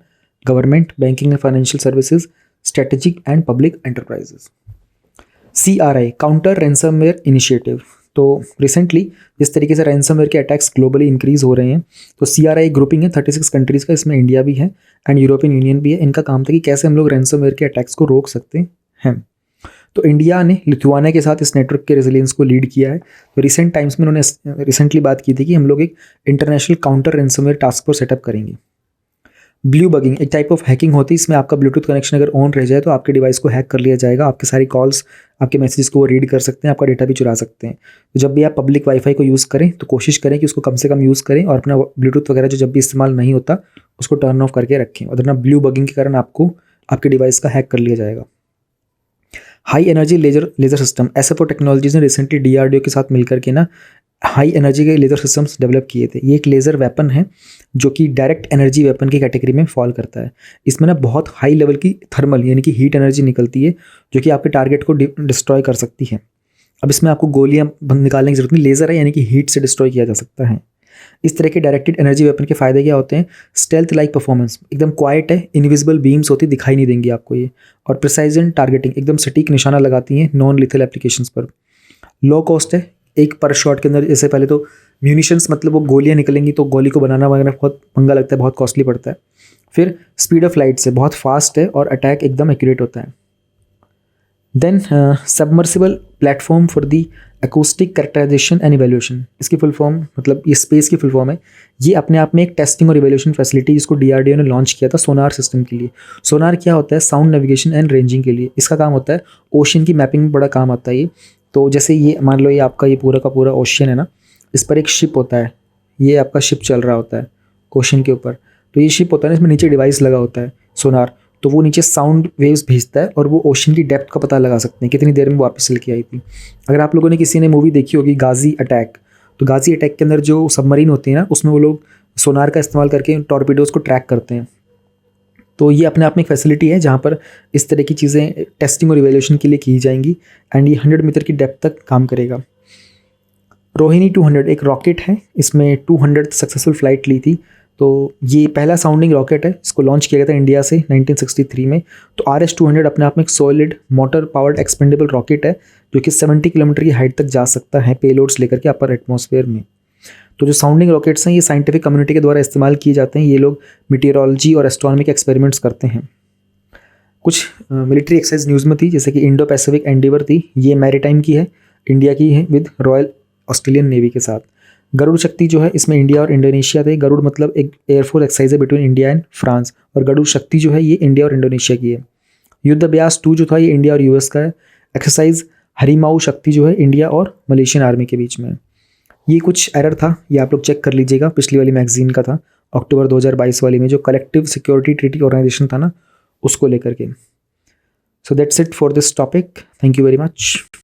government, banking and financial services, strategic and public enterprises. CRI, counter ransomware initiative. तो रिसेंटली जिस तरीके से रैंसमवेयर के अटैक्स ग्लोबली इंक्रीज हो रहे हैं, तो CRI ग्रुपिंग है 36 कंट्रीज़ का, इसमें इंडिया भी है एंड यूरोपियन यूनियन भी है। इनका काम था कि कैसे हम लोग रैंसमवेयर के अटैक्स को रोक सकते हैं। तो इंडिया ने लिथुआनिया के साथ इस नेटवर्क के रेजिलियंस को लीड किया है। तो रिसेंट टाइम्स में उन्होंने रिसेंटली बात की थी कि हम लोग एक international counter ransomware task force setup करेंगे। ब्लू बगिंग एक टाइप ऑफ हैकिंग होती है, इसमें आपका ब्लूटूथ कनेक्शन अगर ऑन रह जाए तो आपके डिवाइस को हैक कर लिया जाएगा, आपके सारी कॉल्स, आपके मैसेजेस को वो रीड कर सकते हैं, आपका डेटा भी चुरा सकते हैं। तो जब भी आप पब्लिक वाईफाई को यूज़ करें तो कोशिश करें कि उसको कम से कम यूज़ करें और अपना ब्लूटूथ वगैरह जो जब भी इस्तेमाल नहीं होता उसको टर्न ऑफ करके रखें, वरना ब्लू बगिंग के कारण आपको आपके डिवाइस का हैक कर लिया जाएगा। High energy laser system, SFO technologies ने रिसेंटली डीआरडीओ के साथ मिलकर के ना हाई एनर्जी के लेज़र सिस्टम्स डेवलप किए थे। ये एक लेज़र वेपन है जो कि डायरेक्ट एनर्जी वेपन की कैटेगरी में फॉल करता है। इसमें ना बहुत हाई लेवल की थर्मल यानी कि हीट एनर्जी निकलती है जो कि आपके टारगेट को डिस्ट्रॉय कर सकती है। अब इसमें आपको गोलियां निकालने की जरूरत नहीं, लेज़र है यानी कि हीट से डिस्ट्रॉय किया जा सकता है। इस तरह के डायरेक्टेड एनर्जी वेपन के फ़ायदे क्या होते हैं? स्टेल्थ लाइक परफॉर्मेंस, एकदम क्वाइट है, इनविजिबल बीम्स होती दिखाई नहीं देंगी आपको ये, और प्रिसाइजन टारगेटिंग, एकदम सटीक निशाना लगाती हैं नॉन लिथल एप्लीकेशंस पर। लो कॉस्ट है, एक पर शॉट के अंदर, जैसे पहले तो म्यूनिशंस मतलब वो गोलियां निकलेंगी तो गोली को बनाना वगैरह बहुत पंगा लगता है, बहुत कॉस्टली पड़ता है। फिर स्पीड ऑफ लाइट से बहुत फास्ट है और अटैक एकदम एक्यूरेट होता है। Then submersible platform for the acoustic characterisation and evaluation, इसकी फुल फॉर्म मतलब ये स्पेस की फुल फॉर्म है। ये अपने आप में एक टेस्टिंग और इवेल्यूशन फैसिलिटी जिसको डीआरडीओ ने लॉन्च किया था सोनार सिस्टम के लिए। सोनार क्या होता है? साउंड नेविगेशन एंड रेंजिंग के लिए इसका काम होता है, ओशन की मैपिंग में बड़ा काम आता है ये। तो जैसे ये मान लो ये आपका ये पूरा का पूरा ओशन है ना, इस पर एक शिप होता है, ये आपका शिप चल रहा होता है ओशन के ऊपर, तो ये शिप होता है ना, इसमें नीचे डिवाइस लगा होता है सोनार, तो वो नीचे साउंड वेव्स भेजता है और वो ओशन की डेप्थ का पता लगा सकते हैं कितनी देर में वापस चल के आई थी। अगर आप लोगों ने किसी ने मूवी देखी होगी गाजी अटैक, तो गाजी अटैक के अंदर जो सबमरीन होती है ना, उसमें वो लोग सोनार का इस्तेमाल करके टॉर्पीडोज़ को ट्रैक करते हैं। तो ये अपने आप में एक फैसिलिटी है जहाँ पर इस तरह की चीज़ें टेस्टिंग और इवेल्यूशन के लिए की जाएंगी, एंड ये 100 मीटर की डेप्थ तक काम करेगा। रोहिणी 200 एक रॉकेट है, इसमें 200 सक्सेसफुल फ्लाइट ली थी। तो ये पहला साउंडिंग रॉकेट है, इसको लॉन्च किया गया था इंडिया से 1963 में। तो RS-200 अपने आप में एक solid motor powered expendable rocket है जो कि 70 किलोमीटर की हाइट तक जा सकता है पेलोड्स लेकर के अपर एटमॉस्फेयर में। तो जो साउंडिंग रॉकेट्स हैं ये साइंटिफिक कम्युनिटी के द्वारा इस्तेमाल किए जाते हैं, ये लोग मीटियोरोलॉजी और एस्ट्रोनॉमी के एक्सपेरिमेंट्स करते हैं। कुछ मिलिट्री एक्सरसाइज न्यूज़ में थी, जैसे कि इंडो पैसिफिक एंडीवर थी, ये मैरीटाइम की है, इंडिया की है विद रॉयल ऑस्ट्रेलियन नेवी के साथ। गरुड़ शक्ति जो है इसमें इंडिया और इंडोनेशिया थे। गरुड़ मतलब एक एयरफोर्स एक्सरसाइज है बिटवीन इंडिया एंड फ्रांस, और गरुड़ शक्ति जो है ये इंडिया और इंडोनेशिया की है। युद्ध अभ्यास 2 जो था ये इंडिया और यूएस का है। एक्सरसाइज हरिमाऊ शक्ति जो है इंडिया और मलेशियन आर्मी के बीच में। ये कुछ एरर था, ये आप लोग चेक कर लीजिएगा, पिछली वाली मैगजीन का था अक्टूबर 2022 वाली में, जो कलेक्टिव सिक्योरिटी ट्रीटी ऑर्गेनाइजेशन था ना, उसको लेकर के। So that's it for this topic, thank you very much.